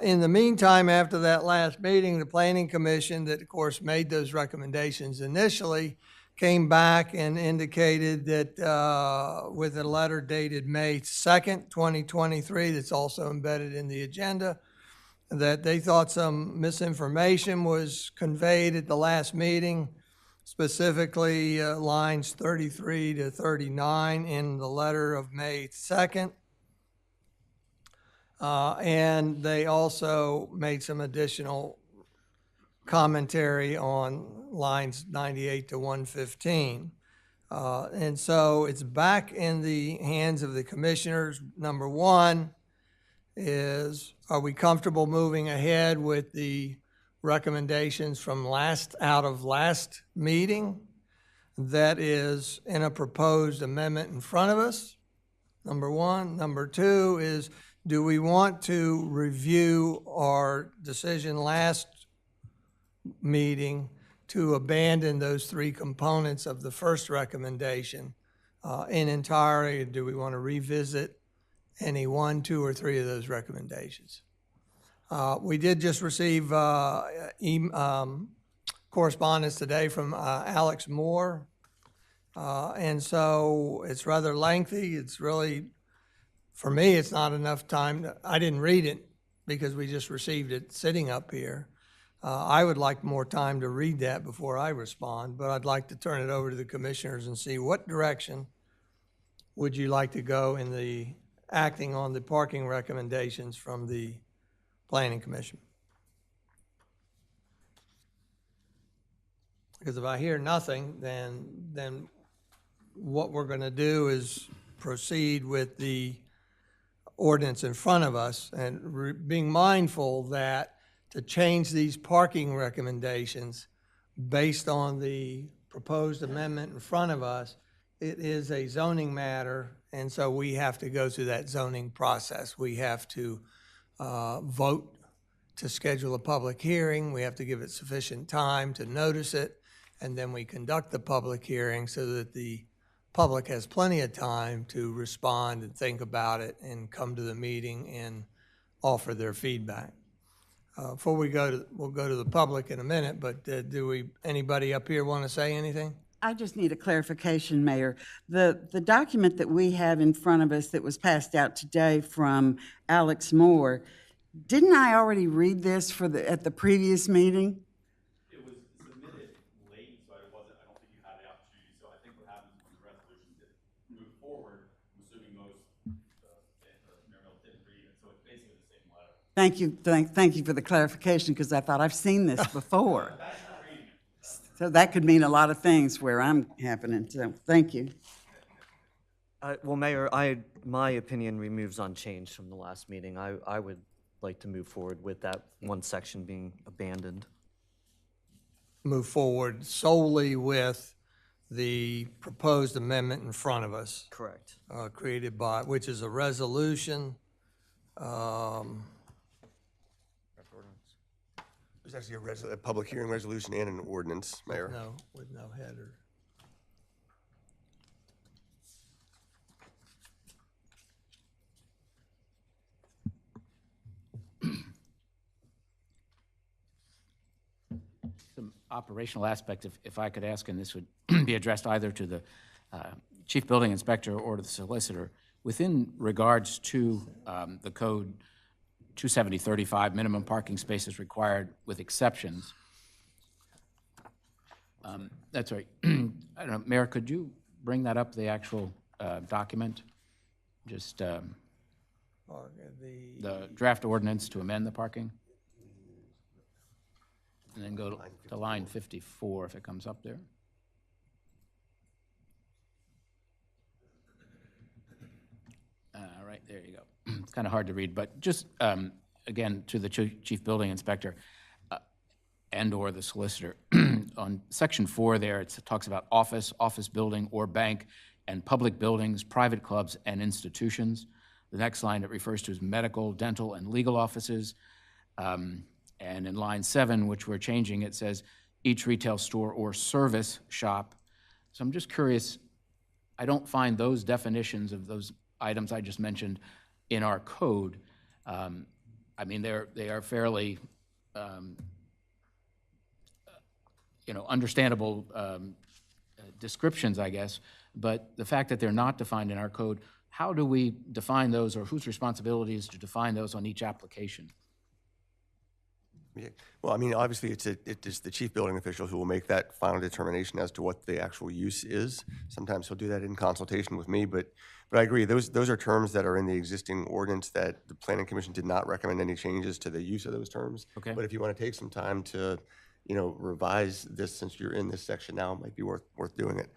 S1: In the meantime, after that last meeting, the Planning Commission, that of course made those recommendations initially, came back and indicated that with a letter dated May 2nd, 2023, that's also embedded in the agenda, that they thought some misinformation was conveyed at the last meeting, specifically lines 33 to 39 in the letter of May 2nd. And they also made some additional commentary on lines 98 to 115. And so it's back in the hands of the commissioners. Number 1 is, are we comfortable moving ahead with the recommendations from last meeting that is in a proposed amendment in front of us? Number 1. Number 2 is, do we want to review our decision last meeting to abandon those 3 components of the first recommendation in entirety? Do we want to revisit any one, two, or three of those recommendations. We did just receive correspondence today from Alex Moore. And so it's rather lengthy. It's really, for me, it's not enough time. I didn't read it because we just received it sitting up here. I would like more time to read that before I respond, but I'd like to turn it over to the commissioners and see what direction would you like to go in the acting on the parking recommendations from the Planning Commission. Because if I hear nothing, then what we're going to do is proceed with the ordinance in front of us and being mindful that to change these parking recommendations based on the proposed amendment in front of us, it is a zoning matter, and so we have to go through that zoning process. We have to vote to schedule a public hearing. We have to give it sufficient time to notice it, and then we conduct the public hearing so that the public has plenty of time to respond and think about it and come to the meeting and offer their feedback. Before we'll go to the public in a minute, but anybody up here want to say anything?
S6: I just need a clarification, Mayor. The document that we have in front of us that was passed out today from Alex Moore, didn't I already read this at the previous meeting?
S13: It was submitted late, so I don't think you had the opportunity. So I think what happens when the resolution move forward, I'm assuming most Mayor Mill didn't read it, so it's basically the same letter.
S6: Thank you, thank you for the clarification, because I thought I've seen this before. So that could mean a lot of things where I'm happening, so thank you.
S12: Well, Mayor, my opinion removes unchanged from the last meeting. I would like to move forward with that one section being abandoned.
S1: Move forward solely with the proposed amendment in front of us.
S12: Correct.
S1: Created by, which is a resolution.
S8: There's actually a public hearing resolution and an ordinance, Mayor.
S1: No, with no header.
S5: Some operational aspects, if I could ask, and this would be addressed either to the Chief Building Inspector or to the Solicitor, within regards to the code 270-35, minimum parking spaces required with exceptions. That's right. I don't know, Mayor, could you bring that up, the actual document? Just the draft ordinance to amend the parking? And then go to line 54 if it comes up there. Right, there you go. It's kind of hard to read, but just, again, to the Chief Building Inspector and/or the Solicitor, on Section 4 there, it talks about office building or bank, and public buildings, private clubs, and institutions. The next line it refers to as medical, dental, and legal offices. And in line 7, which we're changing, it says each retail store or service shop. So I'm just curious, I don't find those definitions of those items I just mentioned in our code. I mean, they are fairly, understandable descriptions, I guess. But the fact that they're not defined in our code, how do we define those, or whose responsibility is to define those on each application?
S8: Yeah. Well, I mean, obviously, it is the chief building official who will make that final determination as to what the actual use is. Sometimes he'll do that in consultation with me, but I agree. Those are terms that are in the existing ordinance that the Planning Commission did not recommend any changes to the use of those terms.
S5: Okay.
S8: But if you want to take some time to, revise this, since you're in this section now, it might be worth doing it.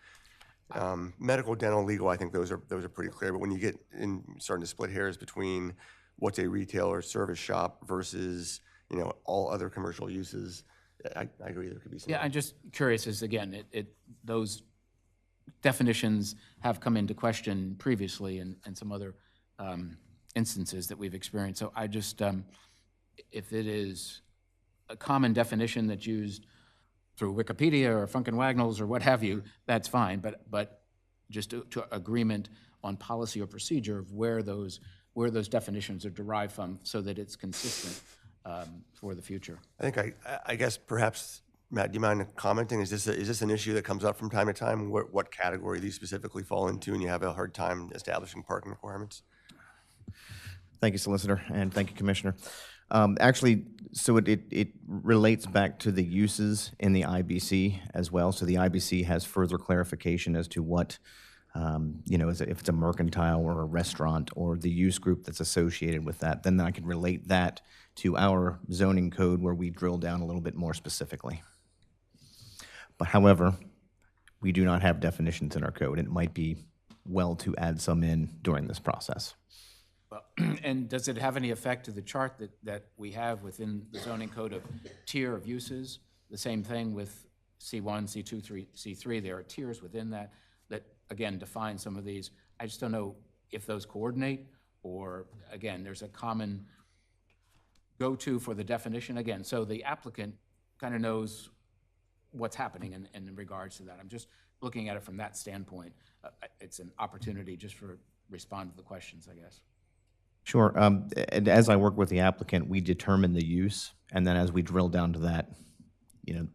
S8: Medical, dental, legal, I think those are pretty clear. But when you get in starting to split hairs between what's a retail or service shop versus all other commercial uses, I agree there could be some.
S5: Yeah, I'm just curious, as again, those definitions have come into question previously in some other instances that we've experienced. So I just, if it is a common definition that's used through Wikipedia or Funkin' or what have you, that's fine. But just to agreement on policy or procedure of where those where those definitions are derived from so that it's consistent for the future.
S8: I think I guess perhaps, Matt, do you mind commenting? Is this an issue that comes up from time to time? What category these specifically fall into, and you have a hard time establishing parking requirements?
S14: Thank you, Solicitor, and thank you, Commissioner. Actually, so it relates back to the uses in the IBC as well. So the IBC has further clarification as to what, if it's a mercantile or a restaurant or the use group that's associated with that. Then I can relate that to our zoning code where we drill down a little bit more specifically. But however, we do not have definitions in our code. It might be well to add some in during this process.
S5: Well, and does it have any effect to the chart that we have within the zoning code of tier of uses? The same thing with C1, C2, C3. There are tiers within that again, define some of these. I just don't know if those coordinate or, again, there's a common go-to for the definition. Again, so the applicant kind of knows what's happening in regards to that. I'm just looking at it from that standpoint. It's an opportunity just for respond to the questions, I guess.
S14: Sure. And as I work with the applicant, we determine the use, and then as we drill down to that,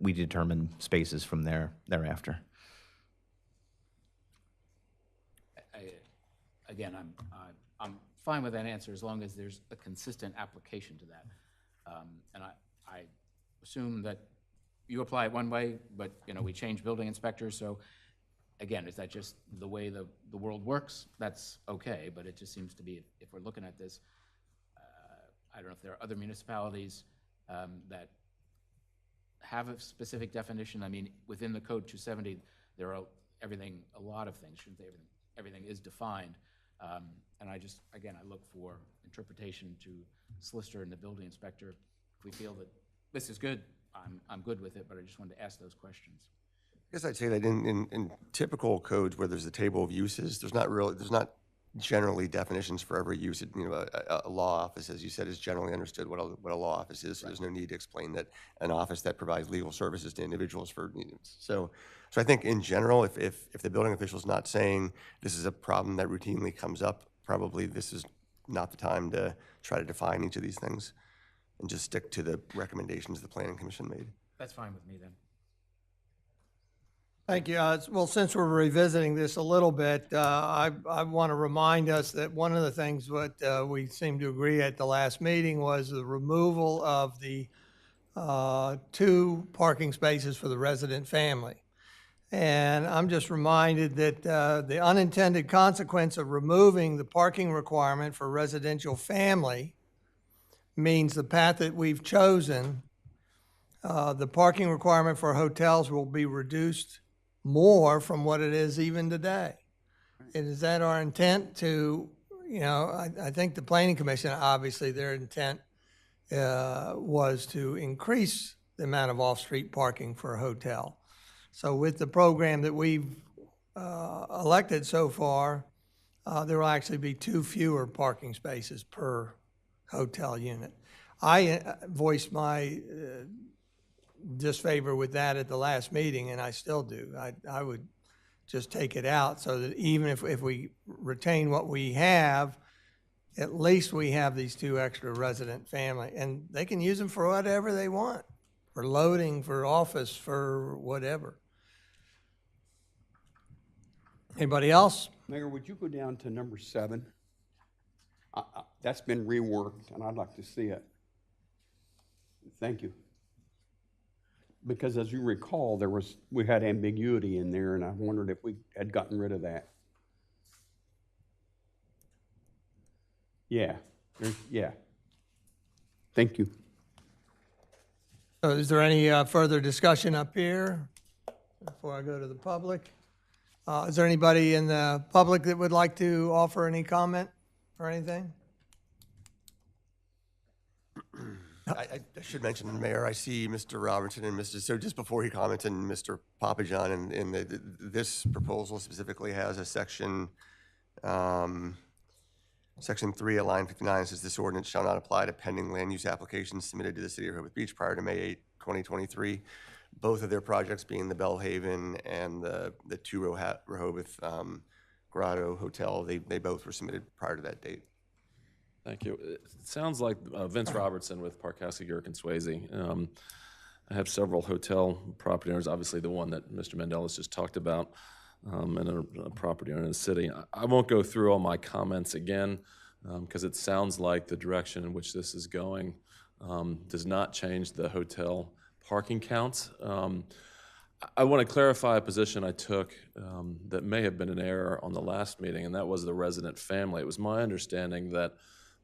S14: we determine spaces from thereafter.
S5: Again, I'm fine with that answer as long as there's a consistent application to that. And I assume that you apply it one way, but we change building inspectors. So again, is that just the way the world works? That's okay, but it just seems to be, if we're looking at this, I don't know if there are other municipalities that have a specific definition. I mean, within the code 270, there are a lot of things, shouldn't say everything is defined. And I just, again, I look for interpretation to solicitor and the building inspector. If we feel that this is good, I'm good with it, but I just wanted to ask those questions.
S8: I guess I'd say that in typical codes where there's a table of uses, there's not generally definitions for every use. A law office, as you said, is generally understood what a law office is. So there's no need to explain that an office that provides legal services to individuals for. So I think in general, if the building official is not saying this is a problem that routinely comes up, probably this is not the time to try to define each of these things, and just stick to the recommendations the Planning Commission made.
S5: That's fine with me then.
S1: Thank you. Well, since we're revisiting this a little bit, I want to remind us that one of the things that we seemed to agree at the last meeting was the removal of the 2 parking spaces for the resident family. And I'm just reminded that the unintended consequence of removing the parking requirement for residential family means the path that we've chosen, the parking requirement for hotels will be reduced more from what it is even today. And is that our intent to, I think the Planning Commission, obviously their intent was to increase the amount of off-street parking for a hotel. So with the program that we've elected so far, there will actually be 2 fewer parking spaces per hotel unit. I voiced my disfavor with that at the last meeting, and I still do. I would just take it out so that even if we retain what we have, at least we have these 2 extra resident family, and they can use them for whatever they want, for loading, for office, for whatever. Anybody else?
S4: Mayor, would you go down to number 7? That's been reworked, and I'd like to see it. Thank you. Because as you recall, we had ambiguity in there, and I wondered if we had gotten rid of that. Yeah. Thank you.
S1: So is there any further discussion up here before I go to the public? Is there anybody in the public that would like to offer any comment or anything?
S8: I should mention, Mayor, I see Mr. Robertson and so just before he commented, Mr. Papajohn, and this proposal specifically has a section 3 at line 59 says this ordinance shall not apply to pending land use applications submitted to the City of Rehoboth Beach prior to May 8, 2023. Both of their projects being the Bellhaven and the 2 Rehoboth Grotto Hotel, they both were submitted prior to that date.
S15: Thank you. It sounds like Vince Robertson with Parkowski, Yerk, and Swayze. I have several hotel property owners, obviously the one that Mr. Mandela's just talked about, and a property owner in the city. I won't go through all my comments again, because it sounds like the direction in which this is going does not change the hotel parking counts. I want to clarify a position I took that may have been an error on the last meeting, and that was the resident family. It was my understanding that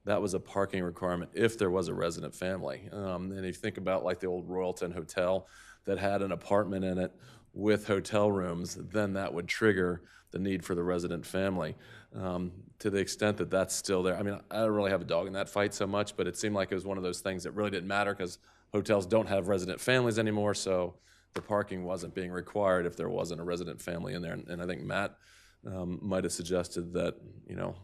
S15: that was a parking requirement if there was a resident family. And if you think about like the old Royalton Hotel that had an apartment in it with hotel rooms, then that would trigger the need for the resident family. To the extent that that's still there, I mean, I don't really have a dog in that fight so much, but it seemed like it was one of those things that really didn't matter because hotels don't have resident families anymore, so the parking wasn't being required if there wasn't a resident family in there. And I think Matt might have suggested that, you know,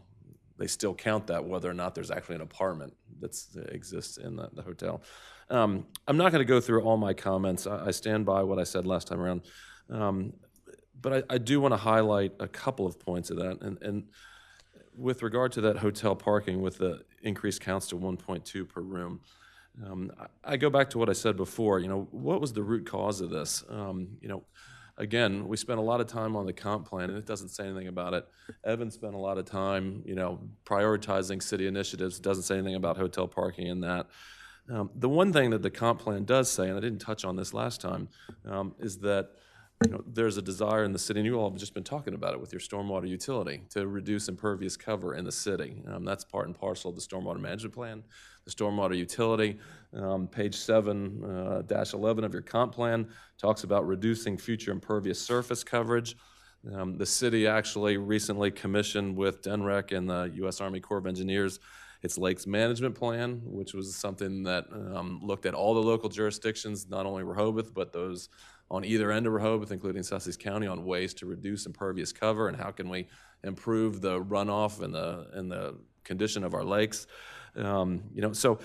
S15: they still count that whether or not there's actually an apartment that exists in the hotel. I'm not going to go through all my comments. I stand by what I said last time around. But I do want to highlight a couple of points of that. And with regard to that hotel parking with the increased counts to 1.2 per room, I go back to what I said before. You know, what was the root cause of this? You know, again, we spent a lot of time on the comp plan, and it doesn't say anything about it. Evan spent a lot of time, you know, prioritizing city initiatives. Doesn't say anything about hotel parking in that. The one thing that the comp plan does say, and I didn't touch on this last time, is that, you know, there's a desire in the city, and you all have just been talking about it with your stormwater utility, to reduce impervious cover in the city. That's part and parcel of the stormwater management plan. The stormwater utility, page 7-11 of your comp plan, talks about reducing future impervious surface coverage. The city actually recently commissioned with DENREC and the U.S. Army Corps of Engineers its lakes management plan, which was something that looked at all the local jurisdictions, not only Rehoboth, but those on either end of Rehoboth, including Sussex County, on ways to reduce impervious cover and how can we improve the runoff and the condition of our lakes. You know, so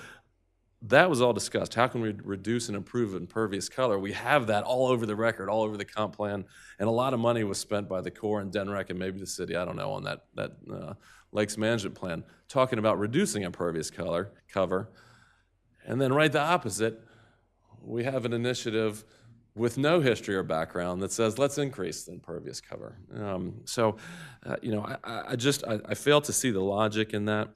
S15: that was all discussed. How can we reduce and improve impervious cover? We have that all over the record, all over the comp plan, and a lot of money was spent by the Corps and DENREC and maybe the city, I don't know, on that lakes management plan, talking about reducing impervious cover. And then right the opposite, we have an initiative with no history or background that says, let's increase the impervious cover. You know, I fail to see the logic in that.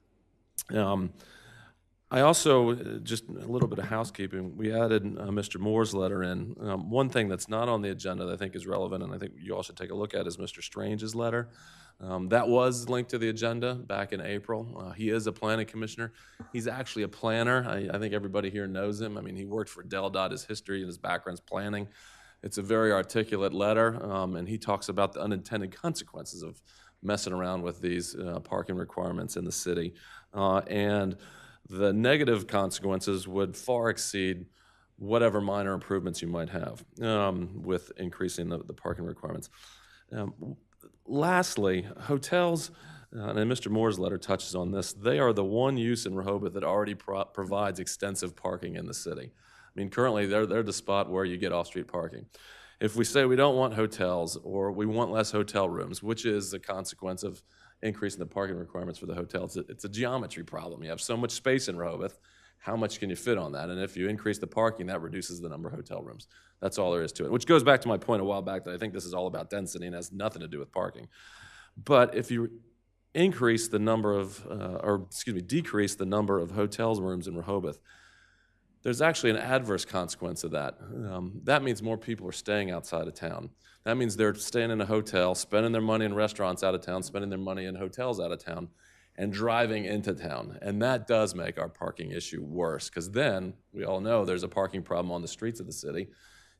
S15: I also, just a little bit of housekeeping, we added Mr. Moore's letter in. One thing that's not on the agenda that I think is relevant, and I think you all should take a look at, is Mr. Strange's letter. That was linked to the agenda back in April. He is a planning commissioner. He's actually a planner. I think everybody here knows him. I mean, he worked for DelDOT. His history and his background's planning. It's a very articulate letter, and he talks about the unintended consequences of messing around with these parking requirements in the city. And the negative consequences would far exceed whatever minor improvements you might have with increasing the parking requirements. Lastly, hotels, and Mr. Moore's letter touches on this, they are the one use in Rehoboth that already provides extensive parking in the city. I mean, currently they're the spot where you get off-street parking. If we say we don't want hotels or we want less hotel rooms, which is the consequence of increasing the parking requirements for the hotels, it's a geometry problem. You have so much space in Rehoboth, how much can you fit on that? And if you increase the parking, that reduces the number of hotel rooms. That's all there is to it, which goes back to my point a while back that I think this is all about density and has nothing to do with parking. But if you increase the number of, decrease the number of hotels rooms in Rehoboth, there's actually an adverse consequence of that. That means more people are staying outside of town. That means they're staying in a hotel, spending their money in restaurants out of town, spending their money in hotels out of town, and driving into town. And that does make our parking issue worse, because then we all know there's a parking problem on the streets of the city.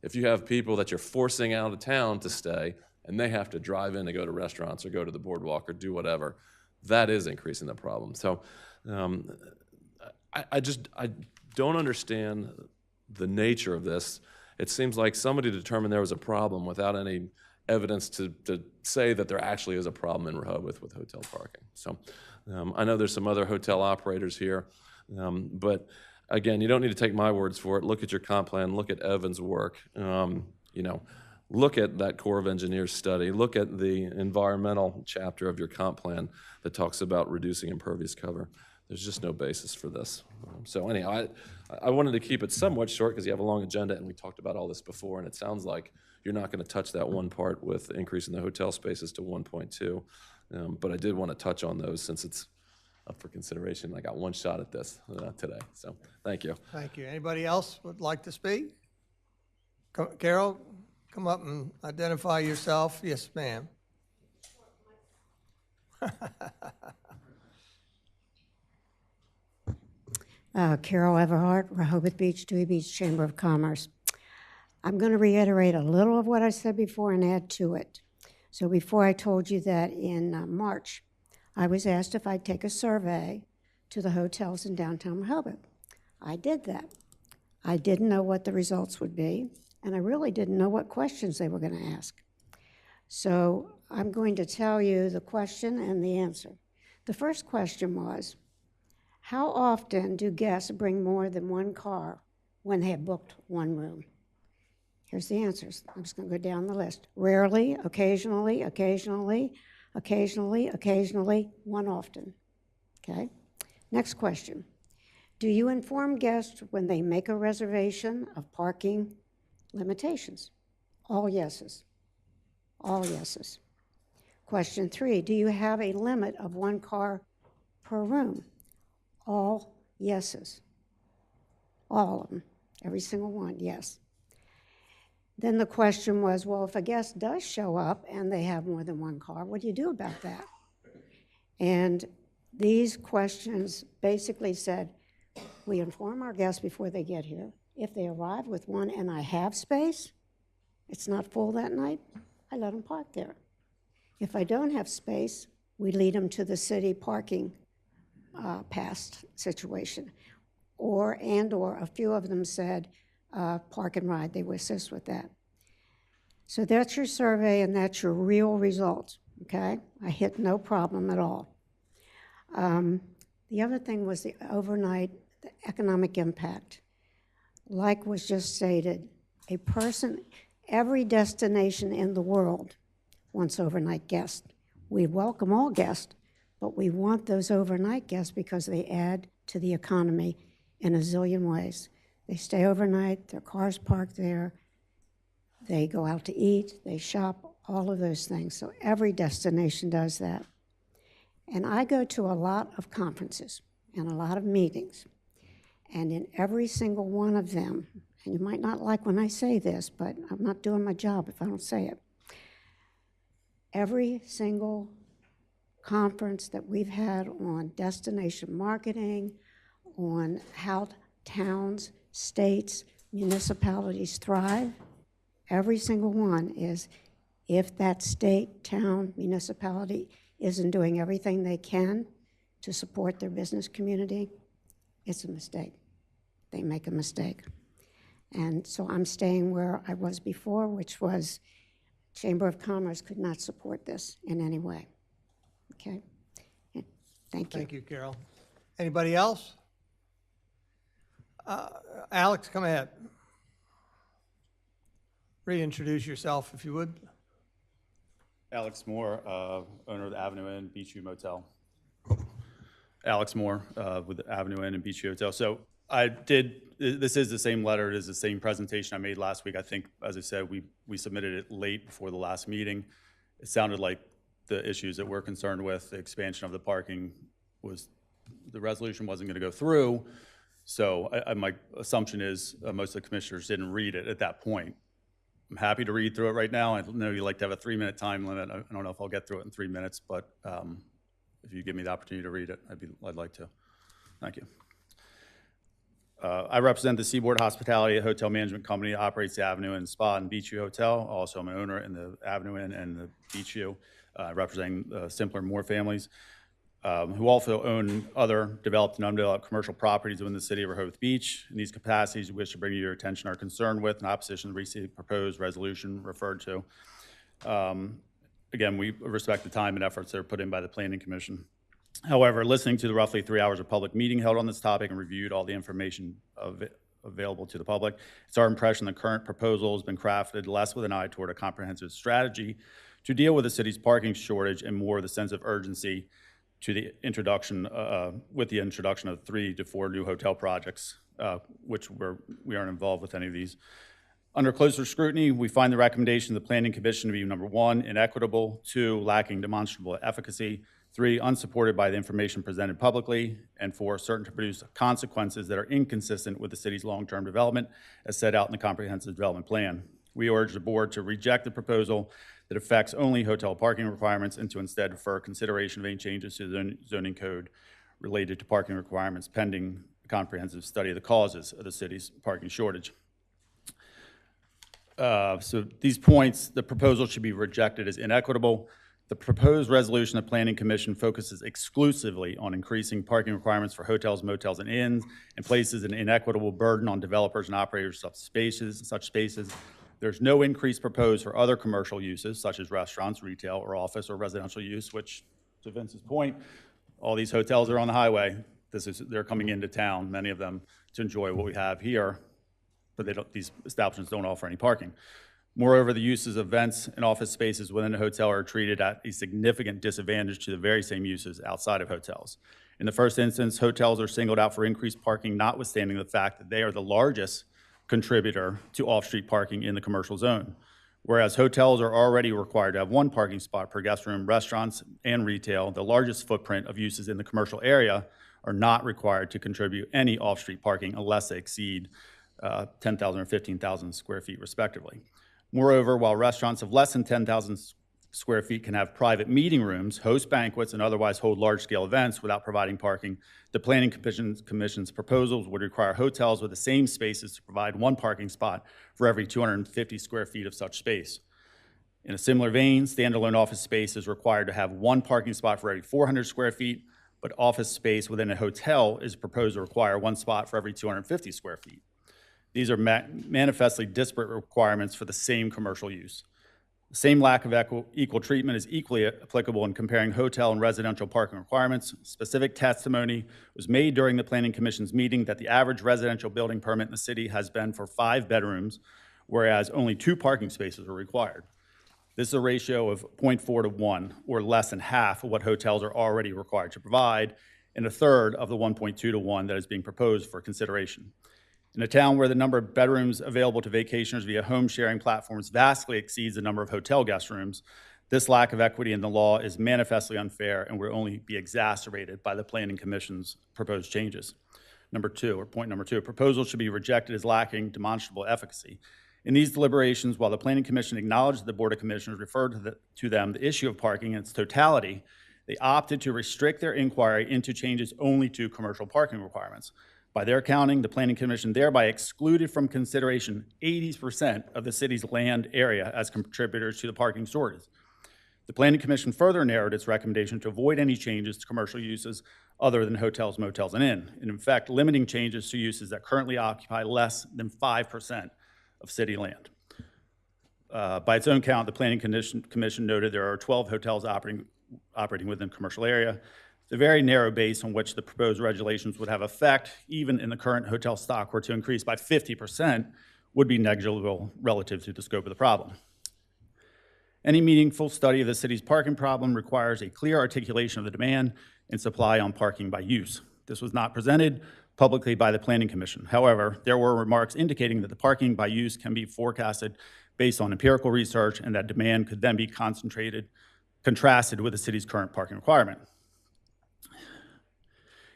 S15: If you have people that you're forcing out of town to stay, and they have to drive in to go to restaurants or go to the boardwalk or do whatever, that is increasing the problem. So I don't understand the nature of this. It seems like somebody determined there was a problem without any evidence to say that there actually is a problem in Rehoboth with hotel parking. So I know there's some other hotel operators here, but again, you don't need to take my words for it. Look at your comp plan, look at Evan's work, you know, look at that Corps of Engineers study, look at the environmental chapter of your comp plan that talks about reducing impervious cover. There's just no basis for this. So anyhow, I wanted to keep it somewhat short because you have a long agenda and we talked about all this before, and it sounds like you're not going to touch that one part with increasing the hotel spaces to 1.2. But I did want to touch on those since it's up for consideration. I got one shot at this today. So thank you.
S1: Thank you. Anybody else would like to speak? Carol, come up and identify yourself. Yes, ma'am.
S16: Carol Everhart, Rehoboth Beach, Dewey Beach Chamber of Commerce. I'm going to reiterate a little of what I said before and add to it. So before I told you that in March, I was asked if I'd take a survey to the hotels in downtown Rehoboth. I did that. I didn't know what the results would be, and I really didn't know what questions they were going to ask. So I'm going to tell you the question and the answer. The first question was, how often do guests bring more than one car when they have booked one room? Here's the answers. I'm just going to go down the list. Rarely, occasionally, occasionally, occasionally, occasionally, one often. Okay? Next question. Do you inform guests when they make a reservation of parking limitations? All yeses. All yeses. Question 3, do you have a limit of one car per room? All yeses. All of them. Every single one, yes. Then the question was, well, if a guest does show up and they have more than one car, what do you do about that? And these questions basically said, we inform our guests before they get here. If they arrive with one and I have space, it's not full that night, I let them park there. If I don't have space, we lead them to the city parking pass situation. Or a few of them said, park and ride, they would assist with that. So that's your survey and that's your real results, okay? I hit no problem at all. The other thing was the overnight, the economic impact. Like was just stated, every destination in the world wants overnight guests. We welcome all guests, but we want those overnight guests because they add to the economy in a zillion ways. They stay overnight, their cars parked there, they go out to eat, they shop, all of those things. So every destination does that. And I go to a lot of conferences and a lot of meetings. And in every single one of them, and you might not like when I say this, but I'm not doing my job if I don't say it. Every single conference that we've had on destination marketing, on how towns, states, municipalities thrive, every single one is if that state, town, municipality isn't doing everything they can to support their business community, it's a mistake. They make a mistake. And so I'm staying where I was before, which was Chamber of Commerce could not support this in any way. Okay? Thank you.
S1: Thank you, Carol. Anybody else? Alex, come ahead. Reintroduce yourself, if you would.
S17: Alex Moore, owner of the Avenue Inn Beachview Motel. Alex Moore with the Avenue Inn and Beachview Hotel. So this is the same letter, it is the same presentation I made last week. I think, as I said, we submitted it late before the last meeting. It sounded like the issues that we're concerned with, the expansion of the parking, the resolution wasn't going to go through. So my assumption is most of the commissioners didn't read it at that point. I'm happy to read through it right now. I know you like to have a 3-minute time limit. I don't know if I'll get through it in 3 minutes, but if you give me the opportunity to read it, I'd like to. Thank you. I represent the Seaboard Hospitality, a hotel management company that operates the Avenue Inn Spa and Beachview Hotel. Also, I'm an owner in the Avenue Inn and the Beachview, representing Simpler Moore families, who also own other developed and undeveloped commercial properties within the city of Rehoboth Beach. In these capacities, we wish to bring you your attention, our concern with, in opposition to the recently proposed resolution referred to. Again, we respect the time and efforts that are put in by the Planning Commission. However, listening to the roughly 3 hours of public meeting held on this topic and reviewed all the information available to the public, it's our impression the current proposal has been crafted less with an eye toward a comprehensive strategy to deal with the city's parking shortage and more with a sense of urgency to the introduction, with the introduction of 3 to 4 new hotel projects, which we aren't involved with any of these. Under closer scrutiny, we find the recommendation of the Planning Commission to be number 1, inequitable, 2, lacking demonstrable efficacy, 3, unsupported by the information presented publicly, and 4, certain to produce consequences that are inconsistent with the city's long-term development as set out in the Comprehensive Development Plan. We urge the board to reject the proposal that affects only hotel parking requirements and to instead defer consideration of any changes to the zoning code related to parking requirements pending a comprehensive study of the causes of the city's parking shortage. So these points, the proposal should be rejected as inequitable. The proposed resolution of Planning Commission focuses exclusively on increasing parking requirements for hotels, motels, and inns, and places an inequitable burden on developers and operators of such spaces. There's no increase proposed for other commercial uses, such as restaurants, retail, or office, or residential use, which, to Vince's point, all these hotels are on the highway. They're coming into town, many of them, to enjoy what we have here, but these establishments don't offer any parking. Moreover, the uses of events and office spaces within a hotel are treated at a significant disadvantage to the very same uses outside of hotels. In the first instance, hotels are singled out for increased parking, notwithstanding the fact that they are the largest contributor to off-street parking in the commercial zone. Whereas hotels are already required to have 1 parking spot per guest room, restaurants and retail, the largest footprint of uses in the commercial area, are not required to contribute any off-street parking unless they exceed 10,000 or 15,000 square feet respectively. Moreover, while restaurants of less than 10,000 square feet can have private meeting rooms, host banquets, and otherwise hold large-scale events without providing parking, the Planning Commission's proposals would require hotels with the same spaces to provide 1 parking spot for every 250 square feet of such space. In a similar vein, standalone office space is required to have 1 parking spot for every 400 square feet, but office space within a hotel is proposed to require 1 spot for every 250 square feet. These are manifestly disparate requirements for the same commercial use. The same lack of equal treatment is equally applicable in comparing hotel and residential parking requirements. Specific testimony was made during the Planning Commission's meeting that the average residential building permit in the city has been for 5 bedrooms, whereas only 2 parking spaces are required. This is a ratio of 0.4 to 1, or less than half of what hotels are already required to provide, and a third of the 1.2 to 1 that is being proposed for consideration. In a town where the number of bedrooms available to vacationers via home sharing platforms vastly exceeds the number of hotel guest rooms, this lack of equity in the law is manifestly unfair and will only be exacerbated by the Planning Commission's proposed changes. Point number 2, proposals should be rejected as lacking demonstrable efficacy. In these deliberations, while the Planning Commission acknowledged that the Board of Commissioners referred to them the issue of parking in its totality, they opted to restrict their inquiry into changes only to commercial parking requirements. By their counting, the Planning Commission thereby excluded from consideration 80% of the city's land area as contributors to the parking shortage. The Planning Commission further narrowed its recommendation to avoid any changes to commercial uses other than hotels, motels, and inns, and in fact, limiting changes to uses that currently occupy less than 5% of city land. By its own count, the Planning Commission noted there are 12 hotels operating within the commercial area. The very narrow base on which the proposed regulations would have effect, even in the current hotel stock, were to increase by 50%, would be negligible relative to the scope of the problem. Any meaningful study of the city's parking problem requires a clear articulation of the demand and supply on parking by use. This was not presented publicly by the Planning Commission. However, there were remarks indicating that the parking by use can be forecasted based on empirical research and that demand could then be contrasted with the city's current parking requirement.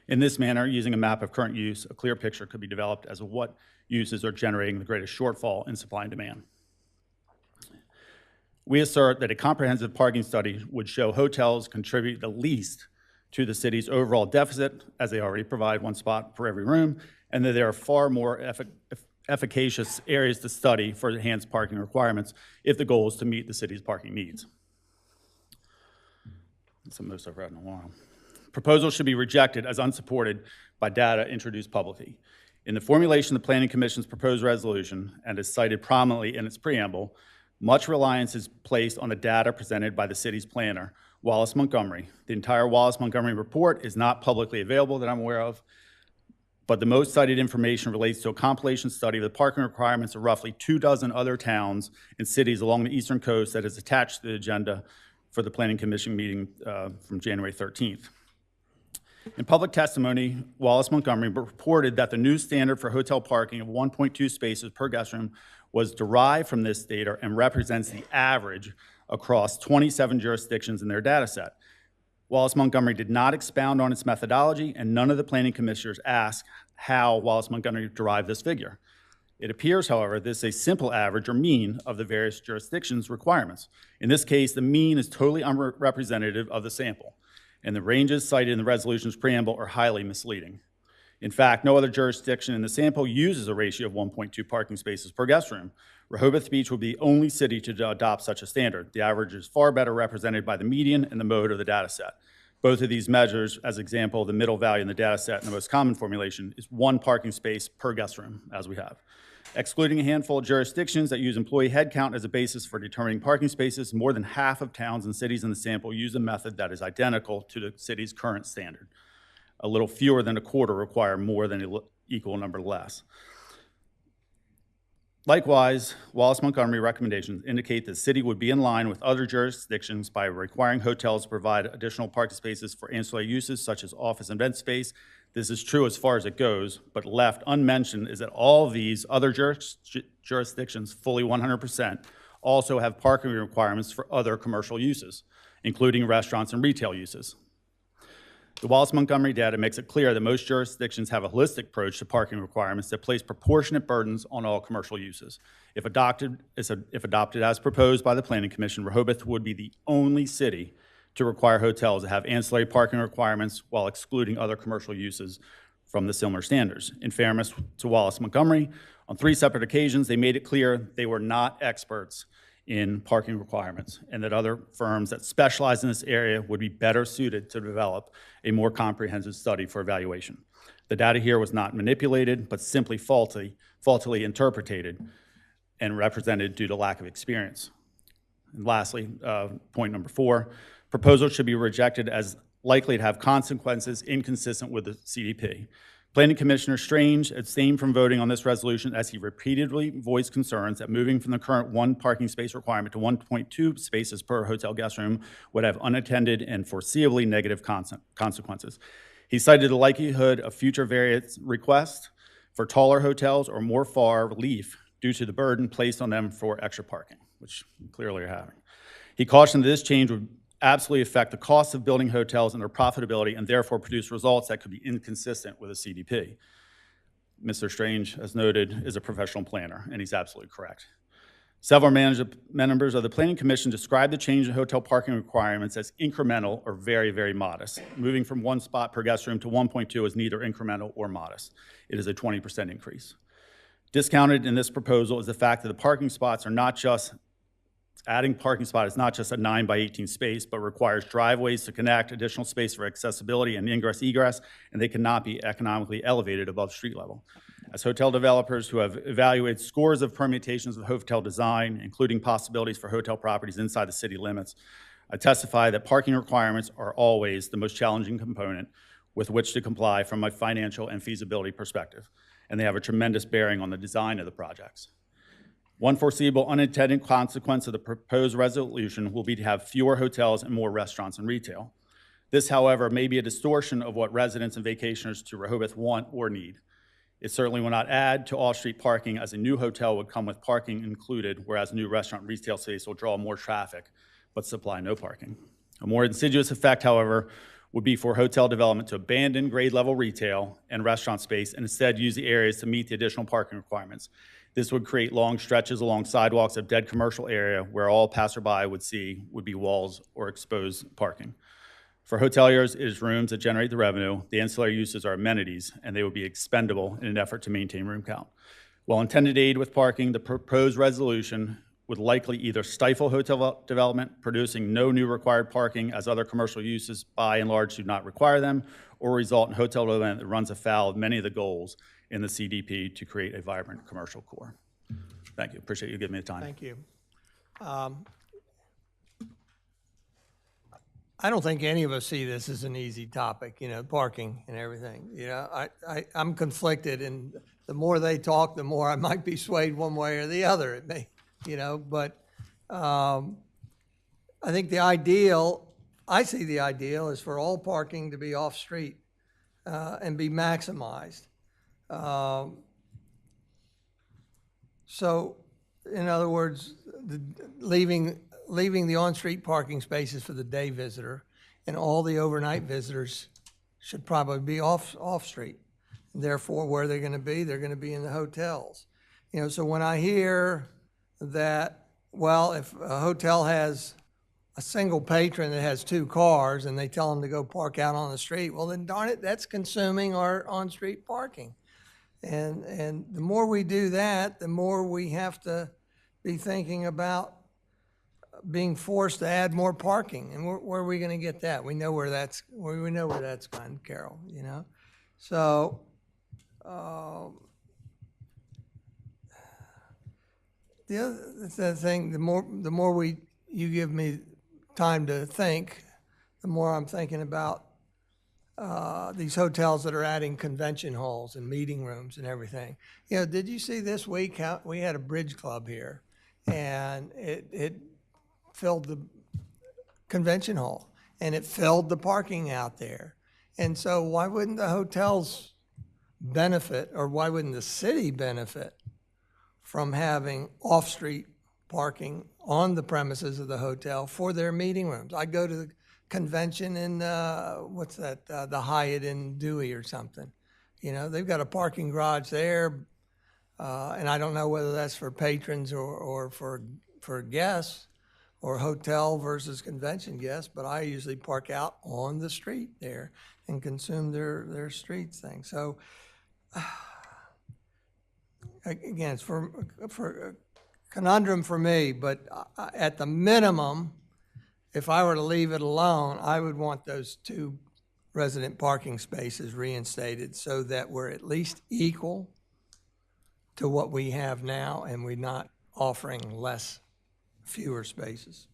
S17: In this manner, using a map of current use, a clear picture could be developed as to what uses are generating the greatest shortfall in supply and demand. We assert that a comprehensive parking study would show hotels contribute the least to the city's overall deficit, as they already provide 1 spot for every room, and that there are far more efficacious areas to study for enhanced parking requirements if the goal is to meet the city's parking needs. That's the most I've read in a while. Proposals should be rejected as unsupported by data introduced publicly. In the formulation of the Planning Commission's proposed resolution, and as cited prominently in its preamble, much reliance is placed on the data presented by the city's planner, Wallace Montgomery. The entire Wallace Montgomery report is not publicly available that I'm aware of, but the most cited information relates to a compilation study of the parking requirements of roughly 24 other towns and cities along the eastern coast that is attached to the agenda for the Planning Commission meeting from January 13th. In public testimony, Wallace Montgomery reported that the new standard for hotel parking of 1.2 spaces per guest room was derived from this data and represents the average across 27 jurisdictions in their data set. Wallace Montgomery did not expound on its methodology, and none of the planning commissioners asked how Wallace Montgomery derived this figure. It appears, however, this is a simple average or mean of the various jurisdictions' requirements. In this case, the mean is totally unrepresentative of the sample, and the ranges cited in the resolution's preamble are highly misleading. In fact, no other jurisdiction in the sample uses a ratio of 1.2 parking spaces per guest room. Rehoboth Beach will be the only city to adopt such a standard. The average is far better represented by the median and the mode of the data set. Both of these measures, as example, the middle value in the data set and the most common formulation is 1 parking space per guest room, as we have. Excluding a handful of jurisdictions that use employee headcount as a basis for determining parking spaces, more than half of towns and cities in the sample use a method that is identical to the city's current standard. A little fewer than a quarter require more than an equal number less. Likewise, Wallace Montgomery recommendations indicate the city would be in line with other jurisdictions by requiring hotels to provide additional parking spaces for ancillary uses such as office and event space. This is true as far as it goes, but left unmentioned is that all of these other jurisdictions, fully 100%, also have parking requirements for other commercial uses, including restaurants and retail uses. The Wallace Montgomery data makes it clear that most jurisdictions have a holistic approach to parking requirements that place proportionate burdens on all commercial uses. If adopted as proposed by the Planning Commission, Rehoboth would be the only city to require hotels to have ancillary parking requirements while excluding other commercial uses from the similar standards. In fairness to Wallace Montgomery, on 3 separate occasions, they made it clear they were not experts in parking requirements, and that other firms that specialize in this area would be better suited to develop a more comprehensive study for evaluation. The data here was not manipulated, but simply faultily interpreted and represented due to lack of experience. And lastly, point number 4, proposals should be rejected as likely to have consequences inconsistent with the CDP. Planning Commissioner Strange abstained from voting on this resolution as he repeatedly voiced concerns that moving from the current 1 parking space requirement to 1.2 spaces per hotel guest room would have unintended and foreseeably negative consequences. He cited the likelihood of future variance requests for taller hotels or more FAR relief due to the burden placed on them for extra parking, which clearly are having. He cautioned that this change would absolutely affect the cost of building hotels and their profitability, and therefore produce results that could be inconsistent with a CDP. Mr. Strange, as noted, is a professional planner, and he's absolutely correct. Several members of the Planning Commission described the change in hotel parking requirements as incremental or very, very modest. Moving from 1 spot per guest room to 1.2 is neither incremental or modest. It is a 20% increase. Discounted in this proposal is the fact that the parking spots are not just adding parking spot is not just a 9 by 18 space, but requires driveways to connect, additional space for accessibility and ingress egress, and they cannot be economically elevated above street level. As hotel developers who have evaluated scores of permutations of hotel design, including possibilities for hotel properties inside the city limits, I testify that parking requirements are always the most challenging component with which to comply from a financial and feasibility perspective, and they have a tremendous bearing on the design of the projects. One foreseeable unintended consequence of the proposed resolution will be to have fewer hotels and more restaurants and retail. This, however, may be a distortion of what residents and vacationers to Rehoboth want or need. It certainly will not add to off-street parking, as a new hotel would come with parking included, whereas a new restaurant and retail space will draw more traffic but supply no parking. A more insidious effect, however, would be for hotel development to abandon grade-level retail and restaurant space and instead use the areas to meet the additional parking requirements. This would create long stretches along sidewalks of dead commercial area where all passerby would see would be walls or exposed parking. For hoteliers, it is rooms that generate the revenue. The ancillary uses are amenities, and they would be expendable in an effort to maintain room count. While intended to aid with parking, the proposed resolution would likely either stifle hotel development, producing no new required parking as other commercial uses by and large do not require them, or result in hotel development that runs afoul of many of the goals in the CDP to create a vibrant commercial core. Thank you. Appreciate you giving me the time.
S1: Thank you. I don't think any of us see this as an easy topic, parking and everything. I'm conflicted, and the more they talk, the more I might be swayed one way or the other. It may, but I think I see the ideal is for all parking to be off-street. and be maximized. So, in other words, leaving the on-street parking spaces for the day visitor, and all the overnight visitors should probably be off-street. Therefore, where they're going to be in the hotels. You know, so when I hear that, well, if a hotel has a single patron that has 2 cars and they tell them to go park out on the street, well, then darn it, that's consuming our on-street parking. And the more we do that, the more we have to be thinking about being forced to add more parking. And where are we going to get that? We know where that's gone, Carol, you know? So, the other thing, the more you give me time to think, the more I'm thinking about these hotels that are adding convention halls and meeting rooms and everything. You know, did you see this week how we had a bridge club here, and it filled the convention hall and it filled the parking out there. And so why wouldn't the hotels benefit, or why wouldn't the city benefit from having off-street parking on the premises of the hotel for their meeting rooms? I go to the convention in, the Hyatt in Dewey or something. You know, they've got a parking garage there, and I don't know whether that's for patrons or for guests, or hotel versus convention guests, but I usually park out on the street there and consume their street thing. So, again, it's for a conundrum for me, but at the minimum, if I were to leave it alone, I would want those 2 resident parking spaces reinstated so that we're at least equal to what we have now, and we're not offering fewer spaces.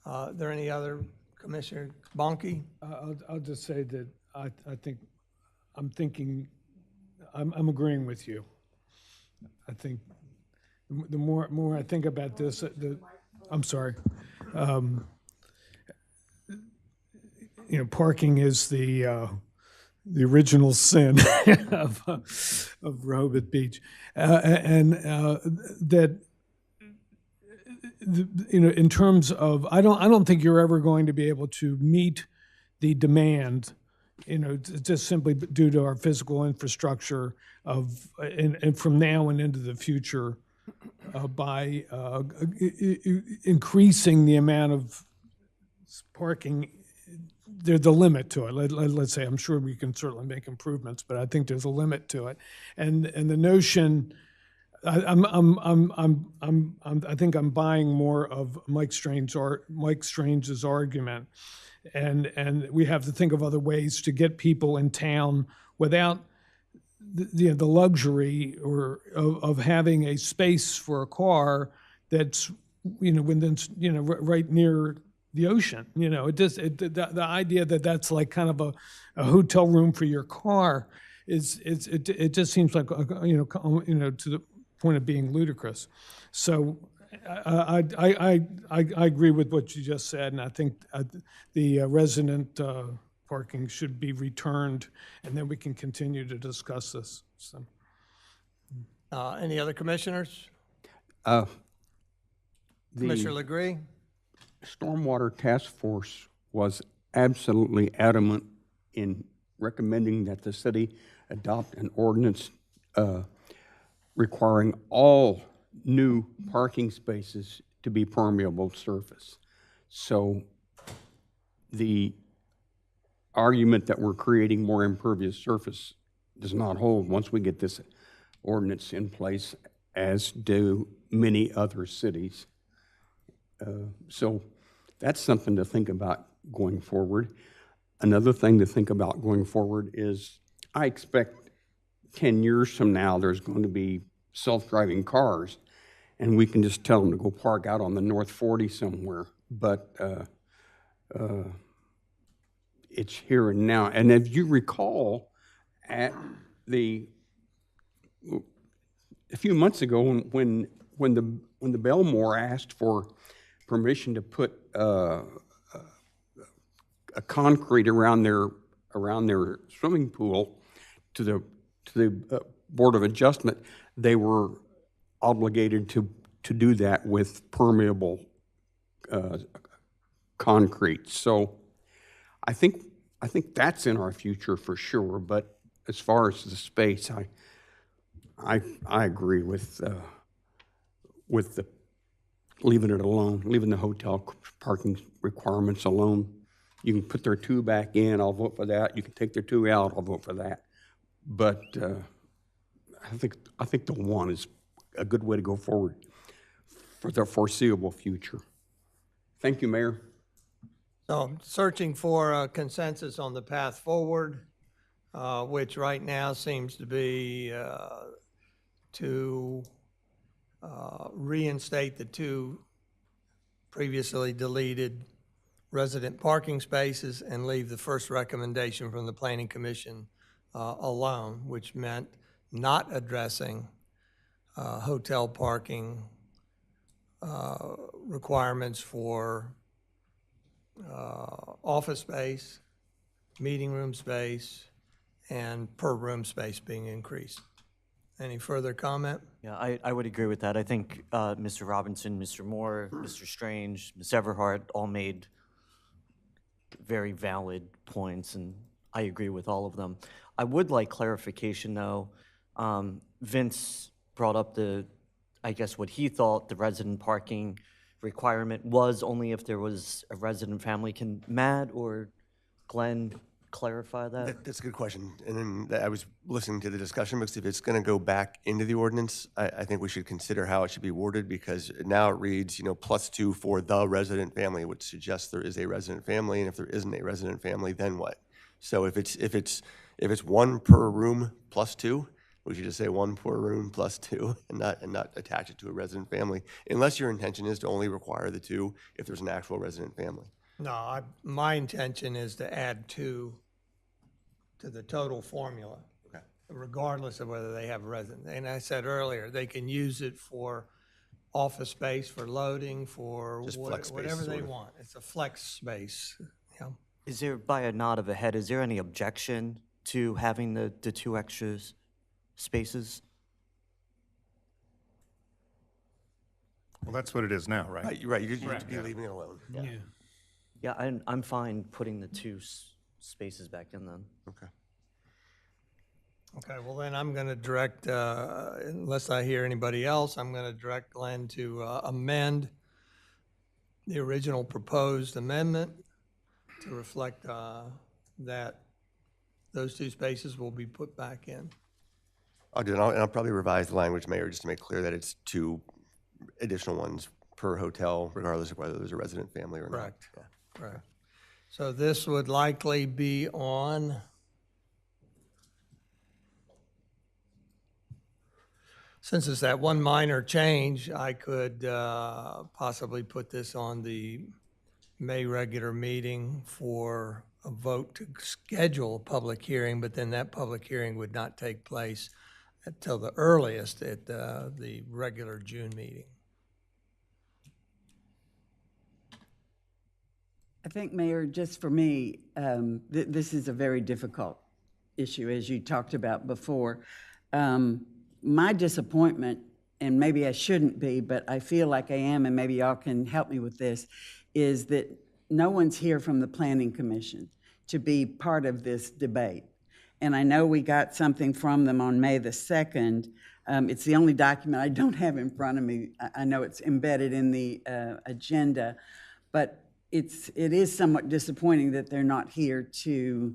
S1: Are there any other, Commissioner Bonke?
S9: I'll just say that I think, I'm agreeing with you. I think the more I think about this, I'm sorry. You know, parking is the original sin of Rehoboth Beach, and that, you know, in terms of, I don't think you're ever going to be able to meet the demand, you know, just simply due to our physical infrastructure and from now and into the future, by increasing the amount of parking. There's a limit to it. Let's say, I'm sure we can certainly make improvements, but I think there's a limit to it. And the notion, I think I'm buying more of Mike Strange's argument, and we have to think of other ways to get people in town without the luxury of having a space for a car that's, you know, right near the ocean. You know, the idea that that's like kind of a hotel room for your car it just seems like to the point of being ludicrous. So I agree with what you just said, and I think the resident parking should be returned, and then we can continue to discuss this. So.
S1: Any other commissioners? Commissioner Legree?
S4: Stormwater Task Force was absolutely adamant in recommending that the city adopt an ordinance requiring all new parking spaces to be permeable surface. So the argument that we're creating more impervious surface does not hold once we get this ordinance in place, as do many other cities. So that's something to think about going forward. Another thing to think about going forward is I expect 10 years from now there's going to be self-driving cars, and we can just tell them to go park out on the North 40 somewhere. But it's here and now. And if you recall, a few months ago when the Belmore asked for permission to put a concrete around their around their swimming pool to the Board of Adjustment, they were obligated to do that with permeable concrete. So I think that's in our future for sure. But as far as the space, I agree with the leaving it alone, leaving the hotel parking requirements alone. You can put their 2 back in, I'll vote for that. You can take their 2 out, I'll vote for that. But I think the 1 is a good way to go forward for the foreseeable future. Thank you, Mayor.
S1: So I'm searching for a consensus on the path forward, which right now seems to be to reinstate the 2 previously deleted resident parking spaces and leave the first recommendation from the Planning Commission alone, which meant not addressing hotel parking requirements for office space, meeting room space, and per room space being increased. Any further comment?
S12: Yeah, I would agree with that. I think Mr. Robinson, Mr. Moore, Mr. Strange, Ms. Everhart all made very valid points, and I agree with all of them. I would like clarification, though. Vince brought up I guess what he thought the resident parking requirement was only if there was a resident family. Can Matt or Glenn clarify that?
S8: That's a good question. And then I was listening to the discussion because if it's going to go back into the ordinance, I think we should consider how it should be worded because now it reads, +2 for the resident family, which suggests there is a resident family. And if there isn't a resident family, then what? So if it's 1 per room +2, we should just say 1 per room +2 and not attach it to a resident family, unless your intention is to only require the 2 if there's an actual resident family.
S1: No, my intention is to add 2 to the total formula,
S8: Okay.
S1: regardless of whether they have a resident. And I said earlier, they can use it for office space, for loading, for
S8: Just flex space,
S1: whatever they
S8: sort of.
S1: want. It's a flex space. Yeah.
S12: Is there, by a nod of the head, is there any objection to having the 2 extra spaces?
S7: Well, that's what it is now, right?
S8: Right, you're right. You're leaving it alone.
S9: Yeah.
S12: Yeah, I'm fine putting the 2 spaces back in then.
S8: Okay.
S1: Okay, well then I'm going to direct, unless I hear anybody else, I'm going to direct Glenn to amend the original proposed amendment to reflect that those 2 spaces will be put back in.
S8: I'll do it. And I'll probably revise the language, Mayor, just to make clear that it's 2 additional ones per hotel, regardless of whether there's a resident family or not.
S1: Correct.
S8: Yeah.
S1: Right. So this would likely be on, since it's that one minor change, I could possibly put this on the May regular meeting for a vote to schedule a public hearing, but then that public hearing would not take place until the earliest at the regular June meeting.
S6: I think, Mayor, just for me, this is a very difficult issue, as you talked about before. My disappointment, and maybe I shouldn't be, but I feel like I am, and maybe y'all can help me with this, is that no one's here from the Planning Commission to be part of this debate. And I know we got something from them on May the 2nd. It's the only document I don't have in front of me. I know it's embedded in the agenda, but it is somewhat disappointing that they're not here to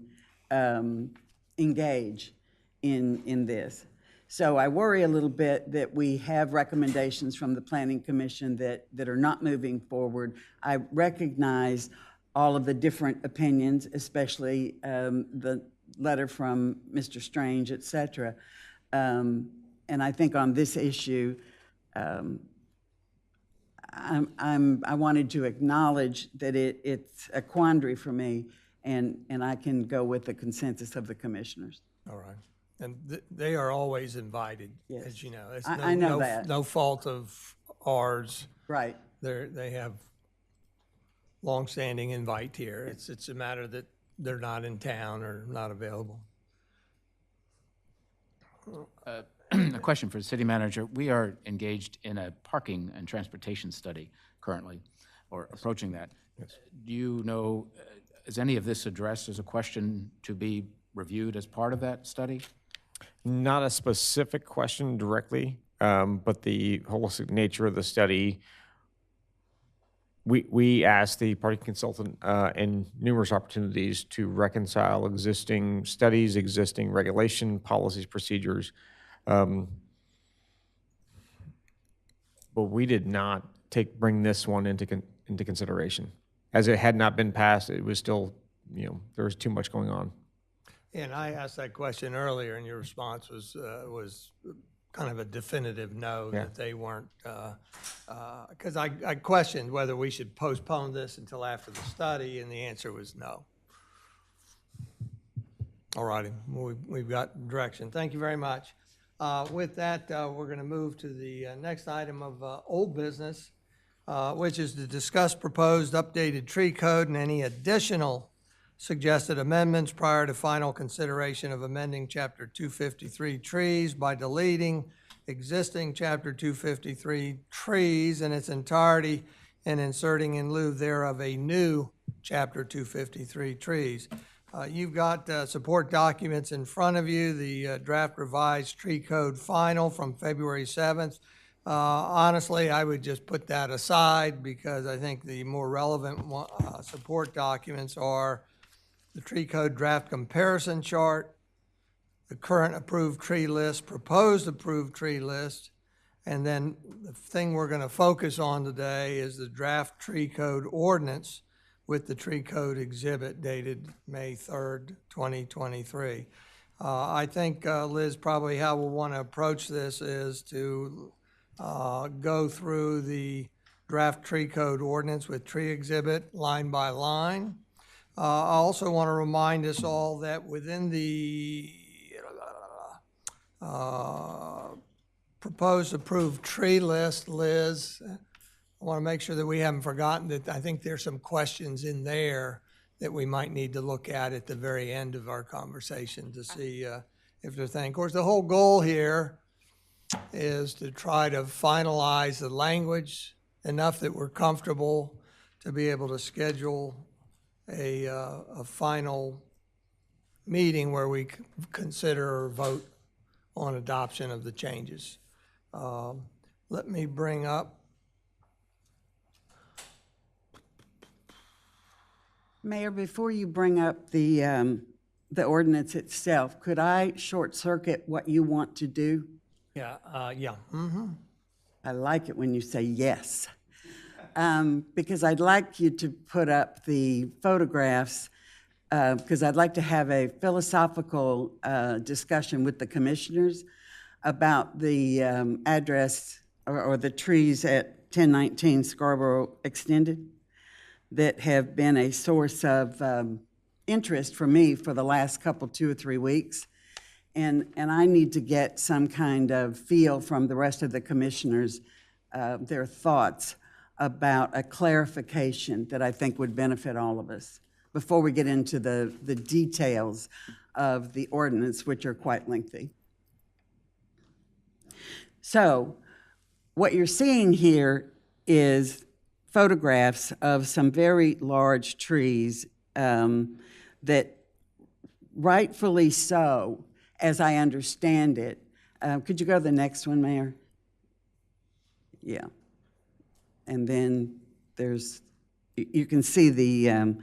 S6: engage in this. So I worry a little bit that we have recommendations from the Planning Commission that are not moving forward. I recognize all of the different opinions, especially the letter from Mr. Strange, et cetera. And I think on this issue, I wanted to acknowledge that it's a quandary for me, and I can go with the consensus of the commissioners.
S1: All right. And they are always invited,
S6: Yes.
S1: as you know. It's
S6: I know that.
S1: No fault of ours.
S6: Right.
S1: They have longstanding invite here. It's a matter that they're not in town or not available.
S5: A question for the city manager. We are engaged in a parking and transportation study currently, or approaching that. Do you know, is any of this addressed as a question to be reviewed as part of that study?
S3: Not a specific question directly, but the holistic nature of the study. We asked the parking consultant in numerous opportunities to reconcile existing studies, existing regulation, policies, procedures. But we did not bring this one into consideration. As it had not been passed, it was still, there was too much going on.
S1: And I asked that question earlier, and your response was kind of a definitive no, that they weren't, because I questioned whether we should postpone this until after the study, and the answer was no. All righty, we've got direction. Thank you very much. With that, we're going to move to the next item of old business, which is to discuss proposed updated tree code and any additional suggested amendments prior to final consideration of amending Chapter 253 trees by deleting existing Chapter 253 trees in its entirety and inserting in lieu thereof a new Chapter 253 trees. You've got support documents in front of you, the draft revised tree code final from February 7th. Honestly, I would just put that aside because I think the more relevant support documents are the tree code draft comparison chart, the current approved tree list, proposed approved tree list, and then the thing we're going to focus on today is the draft tree code ordinance with the tree code exhibit dated May 3rd, 2023. I think, Liz, probably how we'll want to approach this is to go through the draft tree code ordinance with tree exhibit line by line. I also want to remind us all that within the proposed approved tree list, Liz, I want to make sure that we haven't forgotten that I think there's some questions in there that we might need to look at the very end of our conversation to see if there's things. Of course, the whole goal here is to try to finalize the language enough that we're comfortable to be able to schedule a final meeting where we consider or vote on adoption of the changes. Let me bring up.
S6: Mayor, before you bring up the ordinance itself, could I short circuit what you want to do?
S1: Yeah, yeah. Mm-hmm.
S6: I like it when you say yes. Because I'd like you to put up the photographs, because I'd like to have a philosophical discussion with the commissioners about the address or the trees at 1019 Scarborough Extended that have been a source of interest for me for the last 2 or 3 weeks. And I need to get some kind of feel from the rest of the commissioners, their thoughts about a clarification that I think would benefit all of us before we get into the details of the ordinance, which are quite lengthy. So what you're seeing here is photographs of some very large trees that rightfully so, as I understand it. Could you go to the next one, Mayor? Yeah. And then you can see the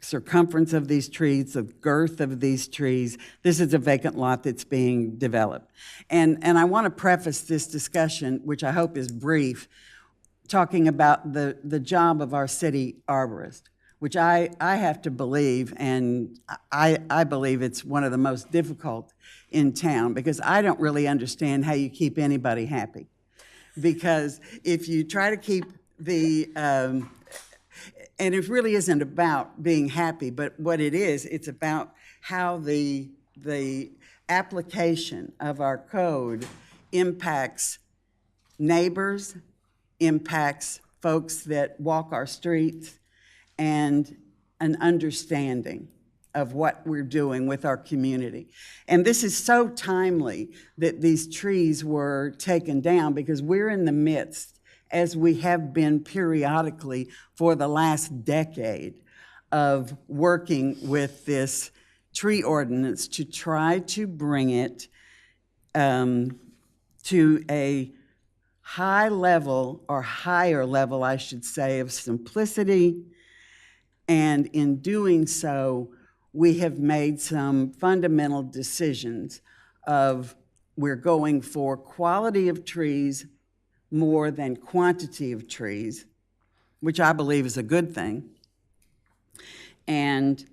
S6: circumference of these trees, the girth of these trees. This is a vacant lot that's being developed. And I want to preface this discussion, which I hope is brief, talking about the job of our city arborist, which I have to believe, and I believe it's one of the most difficult in town, because I don't really understand how you keep anybody happy. Because if you try to keep and it really isn't about being happy, but what it is, it's about how the application of our code impacts neighbors, impacts folks that walk our streets, and an understanding of what we're doing with our community. And this is so timely that these trees were taken down, because we're in the midst, as we have been periodically for the last decade, of working with this tree ordinance to try to bring it to a high level, or higher level, I should say, of simplicity. And in doing so, we have made some fundamental decisions of we're going for quality of trees more than quantity of trees, which I believe is a good thing. And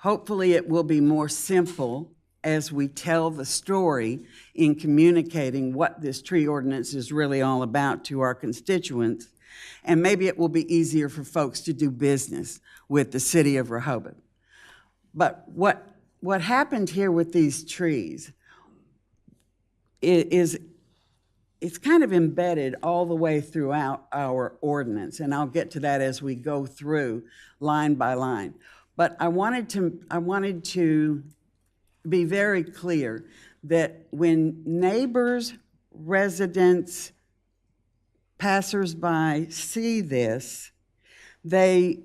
S6: hopefully it will be more simple as we tell the story in communicating what this tree ordinance is really all about to our constituents. And maybe it will be easier for folks to do business with the city of Rehoboth. But what happened here with these trees is it's kind of embedded all the way throughout our ordinance, and I'll get to that as we go through line by line. But I wanted to be very clear that when neighbors, residents, passersby see this, they,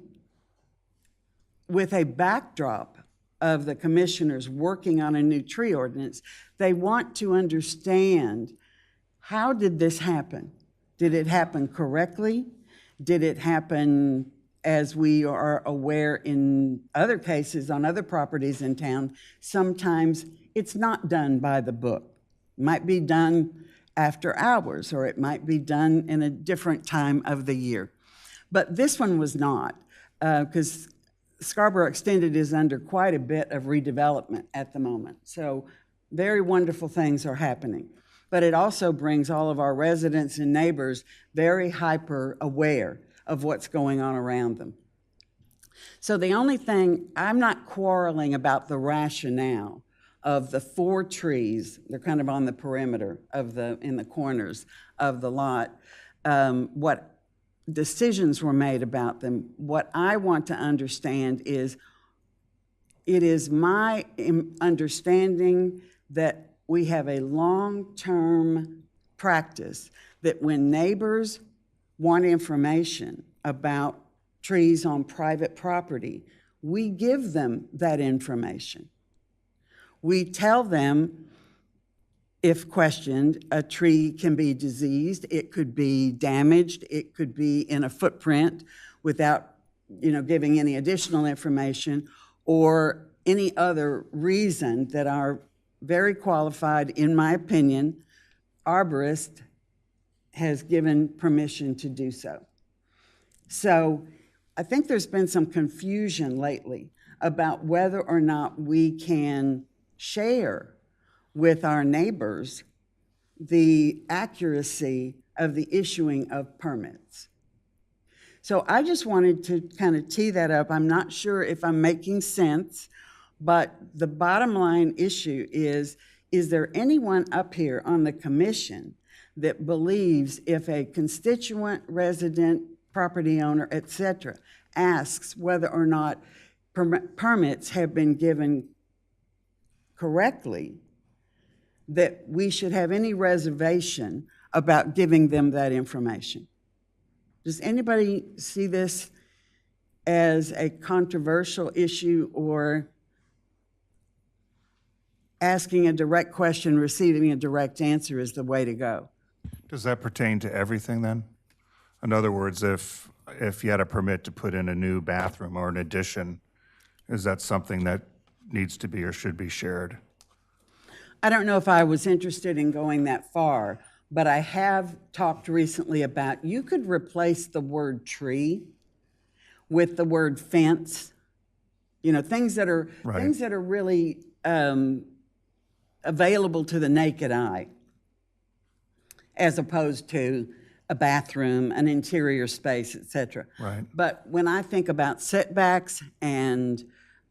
S6: with a backdrop of the commissioners working on a new tree ordinance, they want to understand, how did this happen? Did it happen correctly? Did it happen, as we are aware in other cases on other properties in town, sometimes it's not done by the book. It might be done after hours, or it might be done in a different time of the year. But this one was not, because Scarborough Extended is under quite a bit of redevelopment at the moment. So very wonderful things are happening. But it also brings all of our residents and neighbors very hyper aware of what's going on around them. So the only thing, I'm not quarreling about the rationale of the 4 trees. They're kind of on the perimeter of in the corners of the lot. What decisions were made about them. What I want to understand is, it is my understanding that we have a long-term practice that when neighbors want information about trees on private property, we give them that information. We tell them, if questioned, a tree can be diseased, it could be damaged, it could be in a footprint without, giving any additional information, or any other reason that our very qualified, in my opinion, arborist has given permission to do so. So I think there's been some confusion lately about whether or not we can share with our neighbors the accuracy of the issuing of permits. So I just wanted to kind of tee that up. I'm not sure if I'm making sense, but the bottom line issue is there anyone up here on the commission that believes if a constituent, resident, property owner, et cetera, asks whether or not permits have been given correctly, that we should have any reservation about giving them that information? Does anybody see this as a controversial issue, or asking a direct question, receiving a direct answer is the way to go?
S7: Does that pertain to everything then? In other words, if you had a permit to put in a new bathroom or an addition, is that something that needs to be or should be shared?
S6: I don't know if I was interested in going that far, but I have talked recently about, you could replace the word tree with the word fence. Things that are
S7: Right.
S6: things that are really available to the naked eye, as opposed to a bathroom, an interior space, et cetera.
S7: Right.
S6: But when I think about setbacks and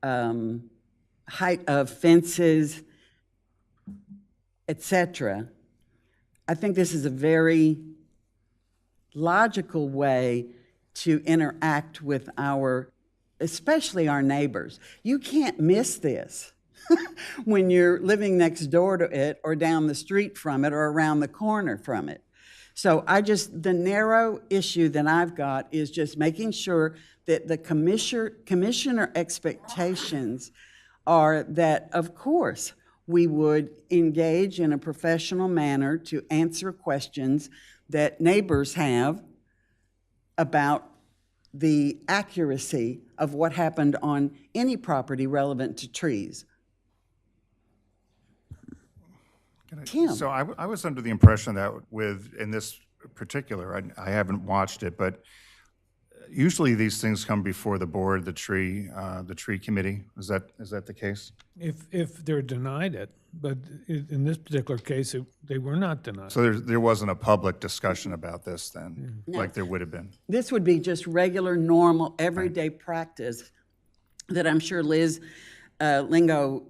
S6: height of fences, et cetera, I think this is a very logical way to interact with our especially our neighbors. You can't miss this when you're living next door to it or down the street from it or around the corner from it. So the narrow issue that I've got is just making sure that the commissioner expectations are that, of course, we would engage in a professional manner to answer questions that neighbors have about the accuracy of what happened on any property relevant to trees. Tim.
S7: So I was under the impression that in this particular, I haven't watched it, but usually these things come before the board, the tree committee. Is that the case?
S9: If they're denied it, but in this particular case, they were not denied.
S7: So there wasn't a public discussion about this then, like there would have been?
S6: This would be just regular, normal, everyday practice that I'm sure Liz Lingo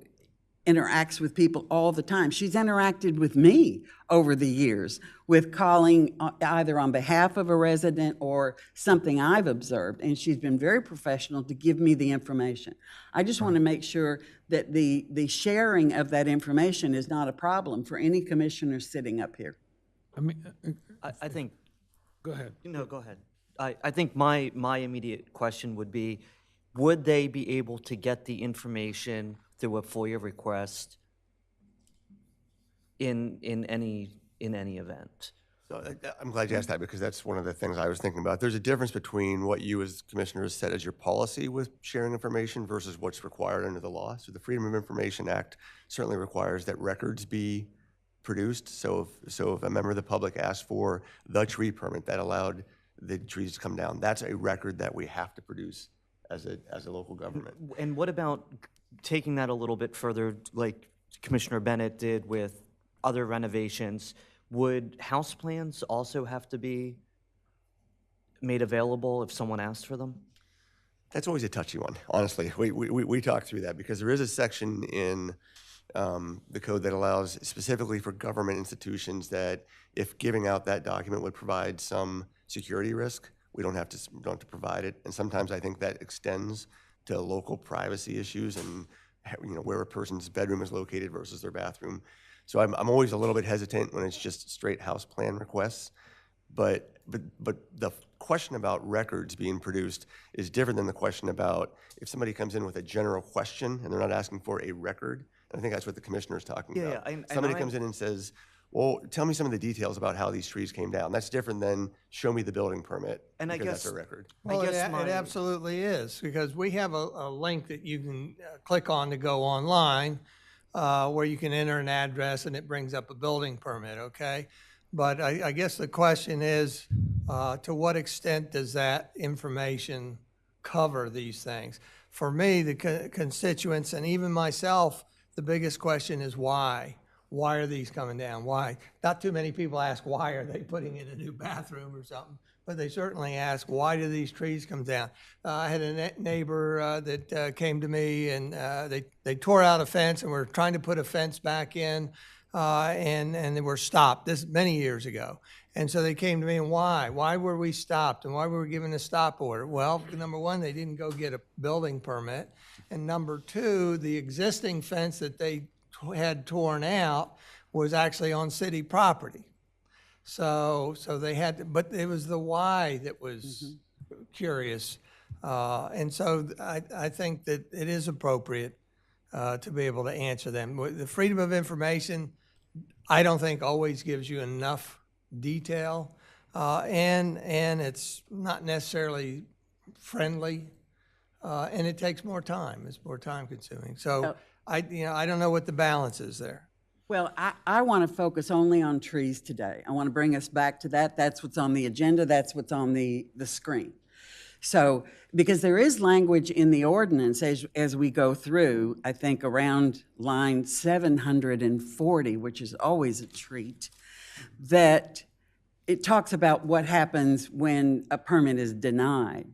S6: interacts with people all the time. She's interacted with me over the years with calling either on behalf of a resident or something I've observed, and she's been very professional to give me the information. I just want to make sure that the sharing of that information is not a problem for any commissioner sitting up here.
S9: I mean,
S12: I think.
S9: Go ahead.
S12: No, go ahead. I think my immediate question would be, would they be able to get the information through a FOIA request in any event?
S8: So I'm glad you asked that, because that's one of the things I was thinking about. There's a difference between what you as commissioners set as your policy with sharing information versus what's required under the law. So the Freedom of Information Act certainly requires that records be produced. So if a member of the public asks for the tree permit that allowed the trees to come down, that's a record that we have to produce as a local government.
S12: And what about taking that a little bit further, like Commissioner Bennett did with other renovations? Would house plans also have to be made available if someone asked for them?
S8: That's always a touchy one, honestly. We talked through that because there is a section in the code that allows specifically for government institutions that if giving out that document would provide some security risk, we don't have to provide it. And sometimes I think that extends to local privacy issues and where a person's bedroom is located versus their bathroom. So I'm always a little bit hesitant when it's just straight house plan requests. But the question about records being produced is different than the question about if somebody comes in with a general question and they're not asking for a record. And I think that's what the commissioner is talking about. Somebody comes in and says, well, tell me some of the details about how these trees came down. That's different than show me the building permit, and I guess that's a record.
S1: Well, it absolutely is, because we have a link that you can click on to go online where you can enter an address and it brings up a building permit, okay? But I guess the question is, to what extent does that information cover these things? For me, the constituents, and even myself, the biggest question is why? Why are these coming down? Why? Not too many people ask, why are they putting in a new bathroom or something? But they certainly ask, why do these trees come down? I had a neighbor that came to me, and they tore out a fence and were trying to put a fence back in, and they were stopped. This many years ago. And so they came to me, and why? Why were we stopped? And why were we given a stop order? Well, number one, they didn't go get a building permit. And number two, the existing fence that they had torn out was actually on city property. So they had to, but it was the why that was curious. And so I think that it is appropriate to be able to answer them. The Freedom of Information, I don't think always gives you enough detail, and it's not necessarily friendly, and it takes more time. It's more time consuming. So I don't know what the balance is there.
S6: Well, I want to focus only on trees today. I want to bring us back to that. That's what's on the agenda. That's what's on the screen. So, because there is language in the ordinance as we go through, I think around line 740, which is always a treat, that it talks about what happens when a permit is denied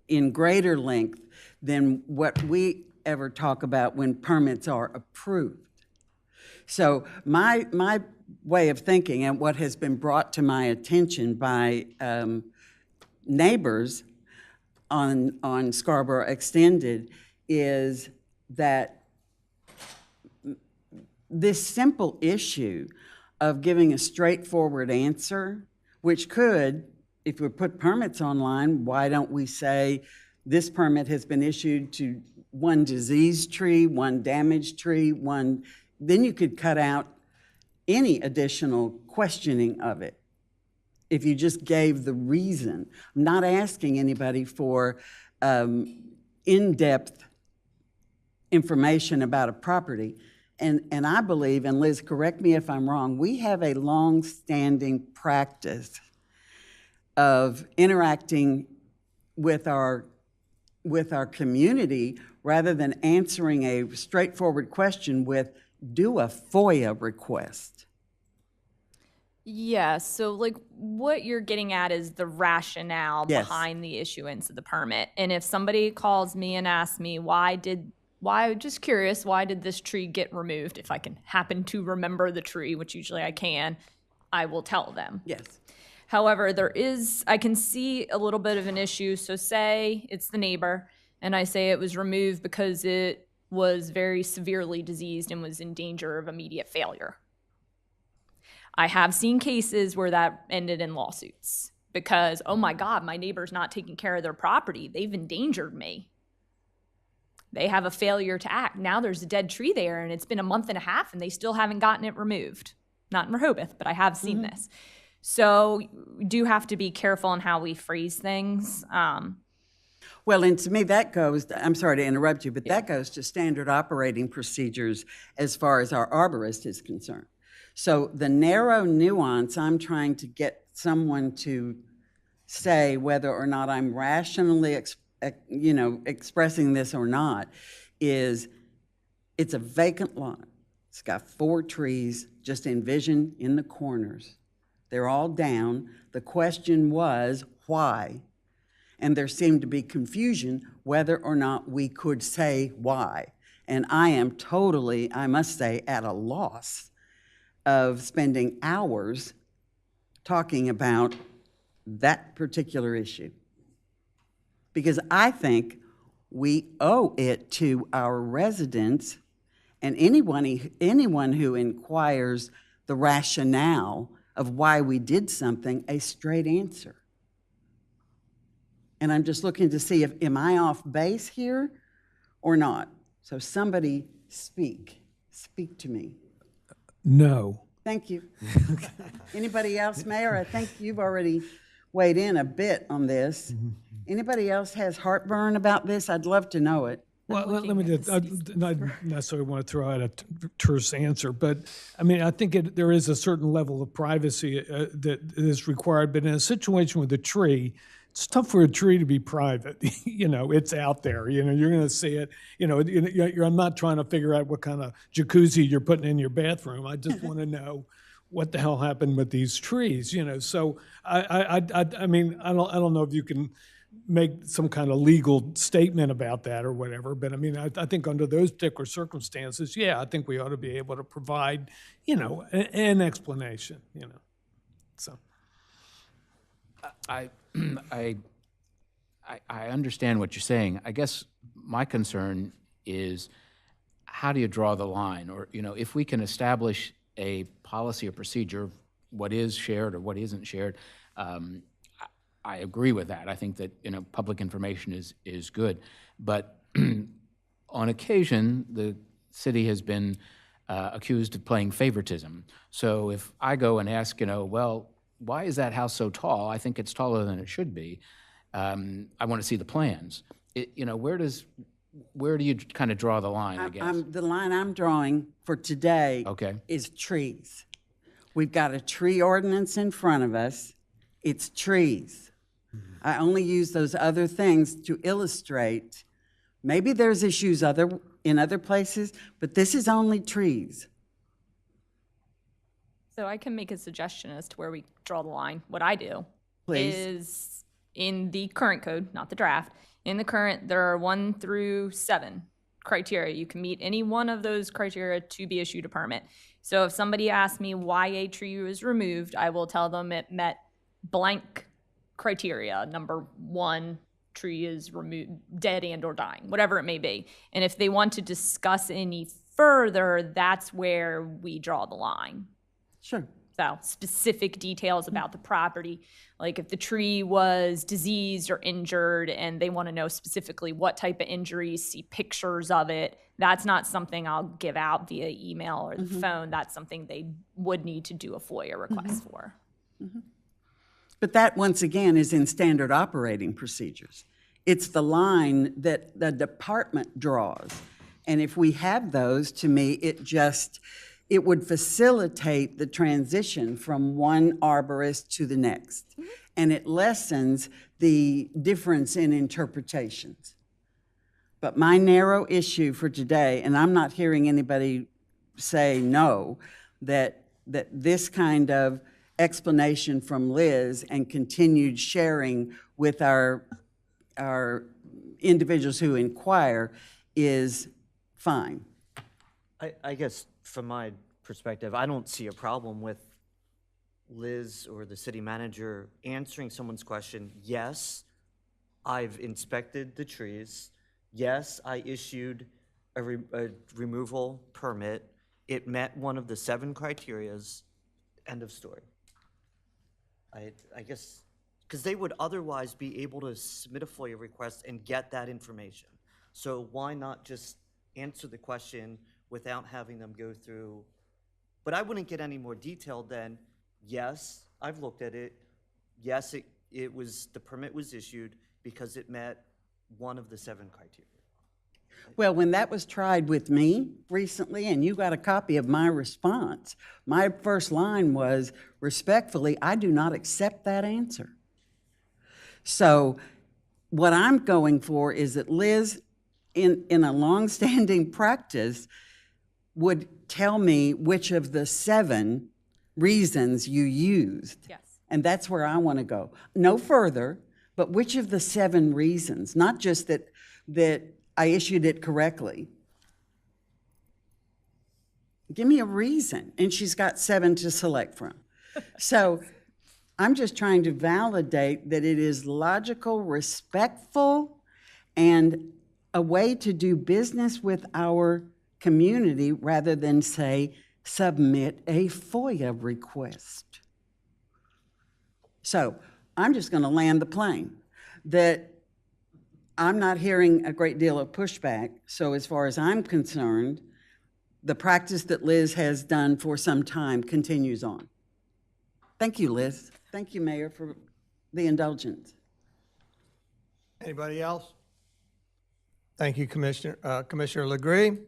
S6: in greater length than what we ever talk about when permits are approved. So my way of thinking, and what has been brought to my attention by neighbors, on Scarborough Extended is that this simple issue of giving a straightforward answer, which could, if we put permits online, why don't we say this permit has been issued to one diseased tree, one damaged tree, then you could cut out any additional questioning of it if you just gave the reason. I'm not asking anybody for in-depth information about a property. And I believe, and Liz, correct me if I'm wrong, we have a long-standing practice of interacting with our community rather than answering a straightforward question with, do a FOIA request.
S18: Yeah, so like what you're getting at is the rationale
S6: Yes.
S18: behind the issuance of the permit. And if somebody calls me and asks me just curious, why did this tree get removed? If I can happen to remember the tree, which usually I can, I will tell them.
S6: Yes.
S18: However, I can see a little bit of an issue. So say it's the neighbor and I say it was removed because it was very severely diseased and was in danger of immediate failure. I have seen cases where that ended in lawsuits because, oh my God, my neighbor's not taking care of their property. They've endangered me. They have a failure to act. Now there's a dead tree there and it's been a month and a half and they still haven't gotten it removed. Not in Rehoboth, but I have seen this. So we do have to be careful in how we phrase things.
S6: Well, and to me, that goes, I'm sorry to interrupt you, but that goes to standard operating procedures as far as our arborist is concerned. So the narrow nuance I'm trying to get someone to say whether or not I'm rationally expressing this or not is it's a vacant lot. It's got 4 trees, just envision in the corners. They're all down. The question was, why? And there seemed to be confusion whether or not we could say why. And I am totally, I must say, at a loss of spending hours talking about that particular issue. Because I think we owe it to our residents and anyone who inquires the rationale of why we did something, a straight answer. And I'm just looking to see am I off base here or not? So somebody speak to me.
S9: No.
S6: Thank you. Anybody else, Mayor? I think you've already weighed in a bit on this. Anybody else has heartburn about this? I'd love to know it.
S9: Well, let me just, I not necessarily want to throw out a terse answer, but I mean, I think there is a certain level of privacy that is required, but in a situation with a tree, it's tough for a tree to be private. It's out there, you're going to see it. I'm not trying to figure out what kind of jacuzzi you're putting in your bathroom. I just want to know what the hell happened with these trees, So I mean, I don't know if you can make some kind of legal statement about that or whatever. But I mean, I think under those particular circumstances, yeah, I think we ought to be able to provide, an explanation, So.
S5: I understand what you're saying. I guess my concern is how do you draw the line? Or, if we can establish a policy or procedure, what is shared or what isn't shared, I agree with that. I think that public information is good, but on occasion the city has been accused of playing favoritism. So if I go and ask, well, why is that house so tall? I think it's taller than it should be. I want to see the plans. Where do you kind of draw the line? I guess
S6: the line I'm drawing for today is trees. We've got a tree ordinance in front of us. It's trees. I only use those other things to illustrate. Maybe there's issues in other places, but this is only trees.
S18: So I can make a suggestion as to where we draw the line. What I do is in the current code, not the draft, in the current, there are 1 through 7 criteria. You can meet any one of those criteria to be issued a permit. So if somebody asks me why a tree was removed, I will tell them it met blank criteria, number 1, tree is removed, dead and or dying, whatever it may be. And if they want to discuss any further, that's where we draw the line.
S6: Sure.
S18: So specific details about the property, like if the tree was diseased or injured and they want to know specifically what type of injuries, see pictures of it, that's not something I'll give out via email or the phone. That's something they would need to do a FOIA request for.
S6: But that, once again, is in standard operating procedures. It's the line that the department draws. And if we have those, to me, it would facilitate the transition from one arborist to the next. And it lessens the difference in interpretations. But my narrow issue for today, and I'm not hearing anybody say no, that this kind of explanation from Liz and continued sharing with our individuals who inquire is fine.
S12: I guess from my perspective, I don't see a problem with Liz or the city manager answering someone's question. Yes, I've inspected the trees. Yes, I issued a removal permit. It met one of the 7 criterias. End of story. I guess, because they would otherwise be able to submit a FOIA request and get that information. So why not just answer the question without having them go through? But I wouldn't get any more detailed than, yes, I've looked at it. Yes, the permit was issued because it met one of the 7 criteria.
S6: Well, when that was tried with me recently, and you got a copy of my response, my first line was, respectfully, I do not accept that answer. So what I'm going for is that Liz, in a longstanding practice, would tell me which of the 7 reasons you used.
S18: Yes.
S6: And that's where I want to go. No further, but which of the 7 reasons, not just that I issued it correctly. Give me a reason. And she's got 7 to select from. So I'm just trying to validate that it is logical, respectful, and a way to do business with our community rather than say, submit a FOIA request. So I'm just going to land the plane that I'm not hearing a great deal of pushback. So as far as I'm concerned, the practice that Liz has done for some time continues on. Thank you, Liz. Thank you, Mayor, for the indulgence.
S1: Anybody else? Thank you, Commissioner. Commissioner Legree?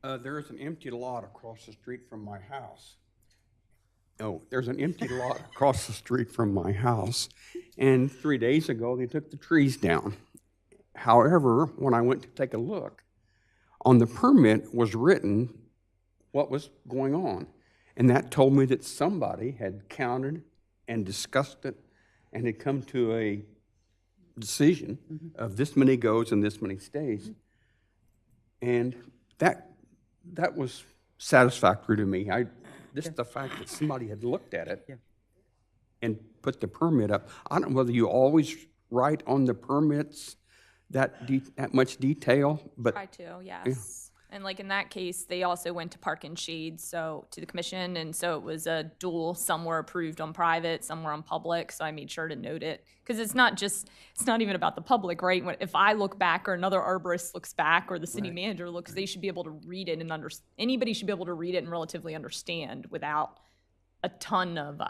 S4: There is an empty lot across the street from my house. Oh, there's an empty lot across the street from my house. And 3 days ago, they took the trees down. However, when I went to take a look, on the permit was written what was going on. And that told me that somebody had counted and discussed it and had come to a decision of this many goes and this many stays. And that was satisfactory to me. Just the fact that somebody had looked at it and put the permit up. I don't know whether you always write on the permits that much detail, but
S18: Try to, yes. And like in that case, they also went to Park and Shade, so to the commission, and so it was a dual. Some were approved on private, some were on public. So I made sure to note it because it's not even about the public, right? If I look back, or another arborist looks back, or the city manager looks, they should be able to read it and anybody should be able to read it and relatively understand without a ton of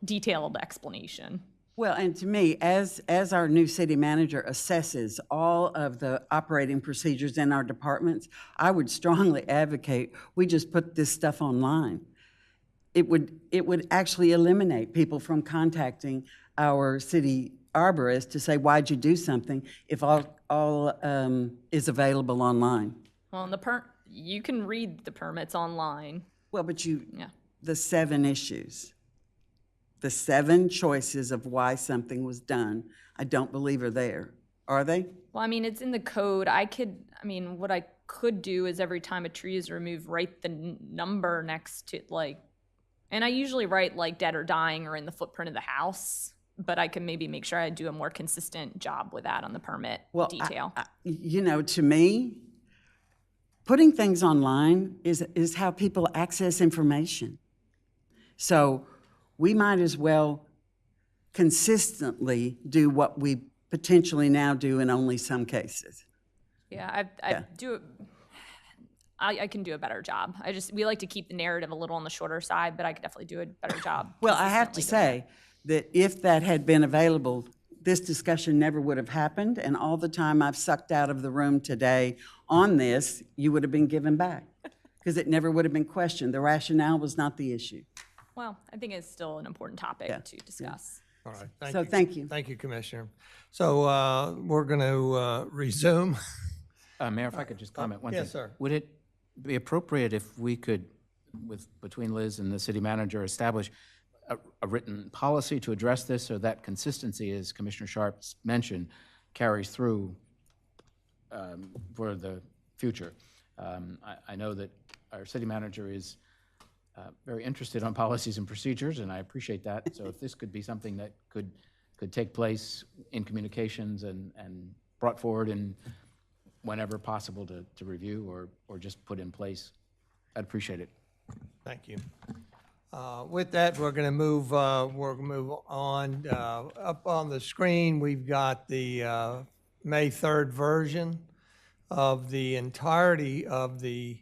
S18: detailed explanation.
S6: Well, and to me, as our new city manager assesses all of the operating procedures in our departments, I would strongly advocate we just put this stuff online. It would actually eliminate people from contacting our city arborist to say, why'd you do something, if all is available online.
S18: Well, you can read the permits online.
S6: Well, but the 7 issues. The 7 choices of why something was done, I don't believe are there. Are they?
S18: Well, I mean, it's in the code. What I could do is every time a tree is removed, write the number next to and I usually write like dead or dying or in the footprint of the house. but I can maybe make sure I do a more consistent job with that on the permit
S6: Well,
S18: detail.
S6: You know, to me, putting things online is how people access information. So we might as well consistently do what we potentially now do in only some cases.
S18: Yeah, I can do a better job. We like to keep the narrative a little on the shorter side, but I could definitely do a better job.
S6: Well, I have to say that if that had been available, this discussion never would have happened, and all the time I've sucked out of the room today on this, you would have been given back, because it never would have been questioned. The rationale was not the issue.
S18: Well, I think it's still an important topic to discuss.
S1: All right, thank
S6: So
S1: you.
S6: thank you.
S1: Thank you, Commissioner. So we're going to resume.
S5: Mayor, if I could just comment one thing.
S1: Yes, sir.
S5: Would it be appropriate if we could, between Liz and the city manager, establish a written policy to address this so that consistency, as Commissioner Sharps mentioned, carries through for the future? I know that our city manager is very interested on policies and procedures, and I appreciate that. So if this could be something that could take place in communications and brought forward in whenever possible to review or just put in place, I'd appreciate it.
S1: Thank you. With that, we're going to move on. Up on the screen, we've got the May 3rd version of the entirety of the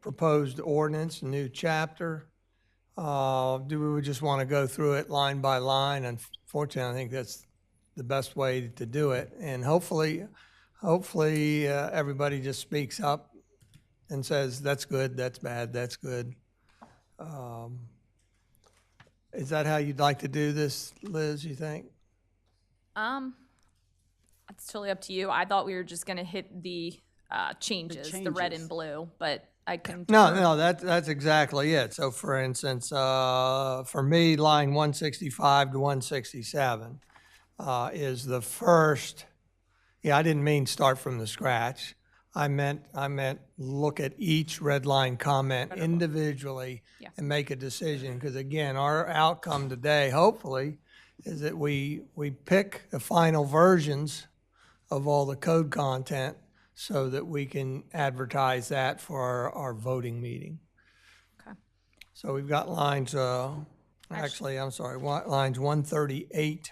S1: proposed ordinance, new chapter. Do we just want to go through it line by line? Unfortunately, I think that's the best way to do it. And hopefully everybody just speaks up and says, that's good, that's bad, that's good. Is that how you'd like to do this, Liz, you think?
S18: It's totally up to you. I thought we were just gonna hit the changes, the red and blue, but I can.
S1: No, that's exactly it. So for instance, for me, line 165 to 167 is the first. Yeah, I didn't mean start from the scratch. I meant look at each red line comment individually and make a decision. Because again, our outcome today, hopefully, is that we pick the final versions of all the code content so that we can advertise that for our voting meeting.
S18: Okay.
S1: So we've got lines, actually, I'm sorry, lines 138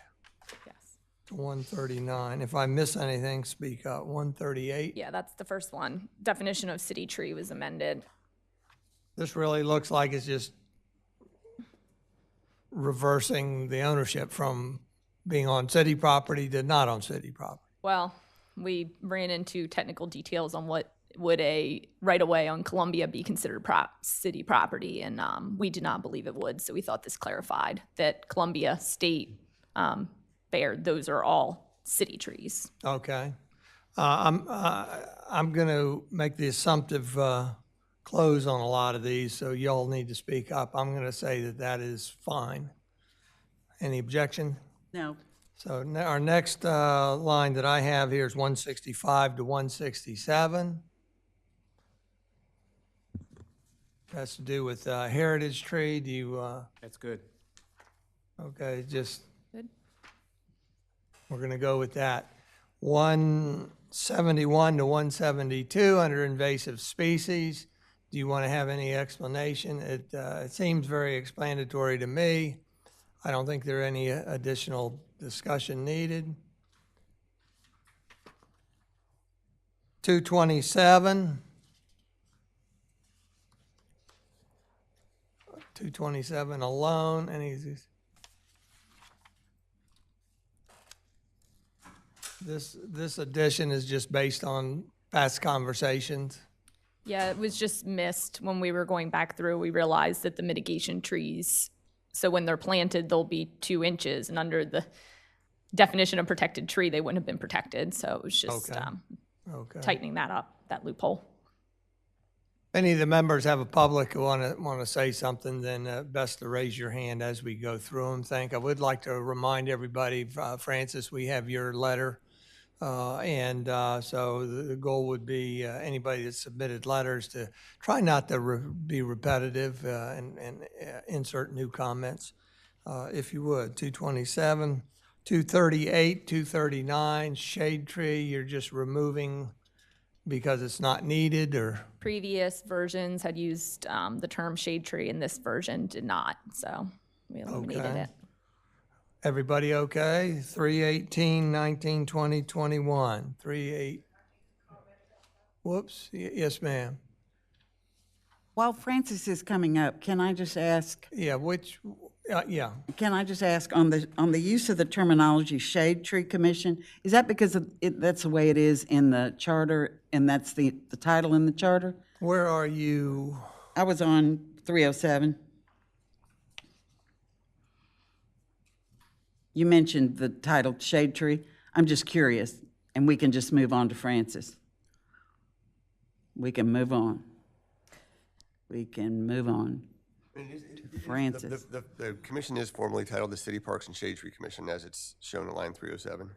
S1: to 139. If I miss anything, speak up. 138.
S18: Yeah, that's the first one. Definition of city tree was amended.
S1: This really looks like it's just reversing the ownership from being on city property to not on city property.
S18: Well, we ran into technical details on what would a right-of-way on Columbia be considered city property, and we did not believe it would, so we thought this clarified that Columbia, State, Baird, those are all city trees.
S1: Okay. I'm going to make the assumptive close on a lot of these, so y'all need to speak up. I'm going to say that is fine. Any objection?
S6: No.
S1: So our next line that I have here is 165 to 167. Has to do with heritage tree. Do you?
S5: That's good.
S1: Okay, just.
S18: Good.
S1: We're going to go with that. 171 to 172 under invasive species. Do you want to have any explanation? It seems very explanatory to me. I don't think there are any additional discussion needed. 227. 227 alone. Any? This addition is just based on past conversations.
S18: Yeah, it was just missed when we were going back through. We realized that the mitigation trees, so when they're planted, they'll be 2 inches, and under the definition of protected tree, they wouldn't have been protected. So it was just tightening that up, that loophole.
S1: If any of the members have a public who want to say something, then best to raise your hand as we go through them. I would like to remind everybody, Francis, we have your letter. So the goal would be anybody that submitted letters to try not to be repetitive and insert new comments. if you would. 227, 238, 239, shade tree, you're just removing because it's not needed, or?
S18: Previous versions had used the term shade tree, and this version did not, so we eliminated
S1: Okay.
S18: it.
S1: Everybody okay? 318, 19, 20, 21. 38. Whoops. Yes, ma'am.
S6: While Francis is coming up, can I just ask,
S1: Yeah, yeah.
S6: can I just ask on the use of the terminology Shade Tree Commission, is that because that's the way it is in the charter and that's the title in the charter?
S1: Where are you?
S6: I was on 307. You mentioned the title Shade Tree. I'm just curious, and we can just move on to Francis. We can move on. We can move on to Francis.
S8: The commission is formally titled the City Parks and Shade Tree Commission, as it's shown in line 307.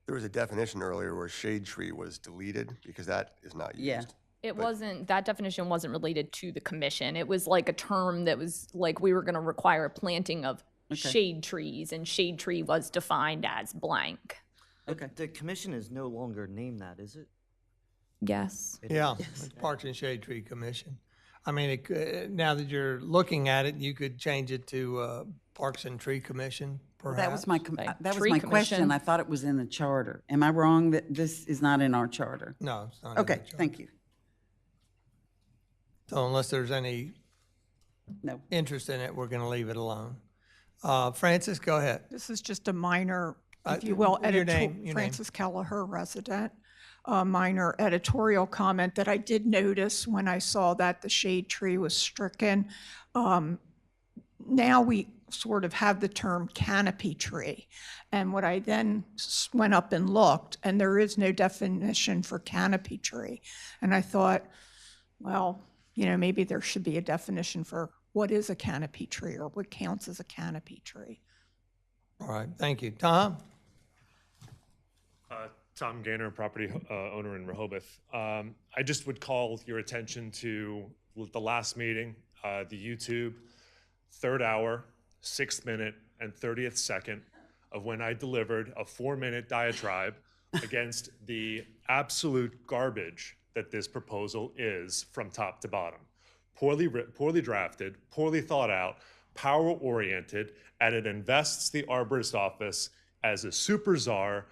S8: There was a definition earlier where shade tree was deleted because that is not used.
S6: Yeah.
S18: It wasn't, that definition wasn't related to the commission. It was like a term that was like, we were gonna require a planting of shade trees, and shade tree was defined as blank.
S6: Okay.
S12: The commission is no longer named that, is it?
S18: Yes.
S1: Yeah, it's Parks and Shade Tree Commission. I mean, now that you're looking at it, you could change it to Parks and Tree Commission, perhaps.
S6: That was my
S18: Tree
S6: question.
S18: Commission.
S6: I thought it was in the charter. Am I wrong that this is not in our charter?
S1: No, it's not. in the
S6: Okay,
S1: charter.
S6: thank you.
S1: So unless there's any
S6: No.
S1: interest in it, we're going to leave it alone. Francis, go ahead.
S19: This is just a minor, if you will,
S1: your
S19: editorial,
S1: name.
S19: Francis Kelleher, resident. A minor editorial comment that I did notice when I saw that the shade tree was stricken. Now we sort of have the term canopy tree. And what I then went up and looked, and there is no definition for canopy tree. And I thought, well, you know, maybe there should be a definition for what is a canopy tree or what counts as a canopy tree.
S1: All right, thank you. Tom?
S10: Tom Gaynor, property owner in Rehoboth. I just would call your attention to the last meeting, the YouTube, 3rd hour, 6th minute, and 30th second of when I delivered a 4-minute diatribe against the absolute garbage that this proposal is from top to bottom. Poorly drafted, poorly thought out, power-oriented, and it invests the arborist office as a super czar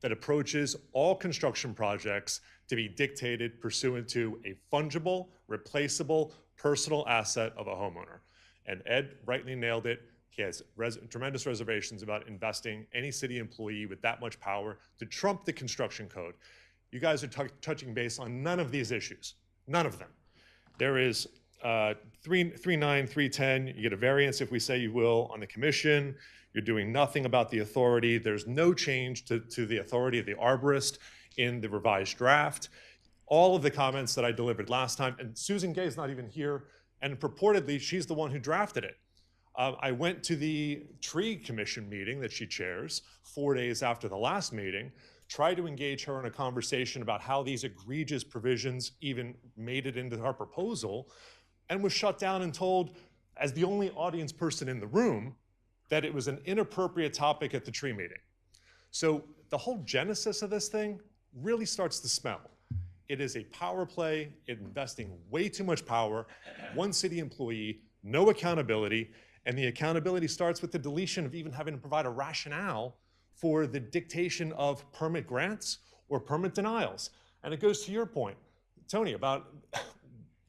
S10: that approaches all construction projects to be dictated pursuant to a fungible, replaceable, personal asset of a homeowner. And Ed rightly nailed it. He has tremendous reservations about investing any city employee with that much power to trump the construction code. You guys are touching base on none of these issues, none of them. There is 3.9, 3.10, you get a variance if we say you will on the commission. You're doing nothing about the authority. There's no change to the authority of the arborist in the revised draft. All of the comments that I delivered last time, and Susan Gay is not even here, and purportedly she's the one who drafted it. I went to the tree commission meeting that she chairs 4 days after the last meeting, tried to engage her in a conversation about how these egregious provisions even made it into our proposal, and was shut down and told, as the only audience person in the room, that it was an inappropriate topic at the tree meeting. So the whole genesis of this thing really starts to smell. It is a power play, investing way too much power, one city employee, no accountability, and the accountability starts with the deletion of even having to provide a rationale for the dictation of permit grants or permit denials. And it goes to your point, Tony, about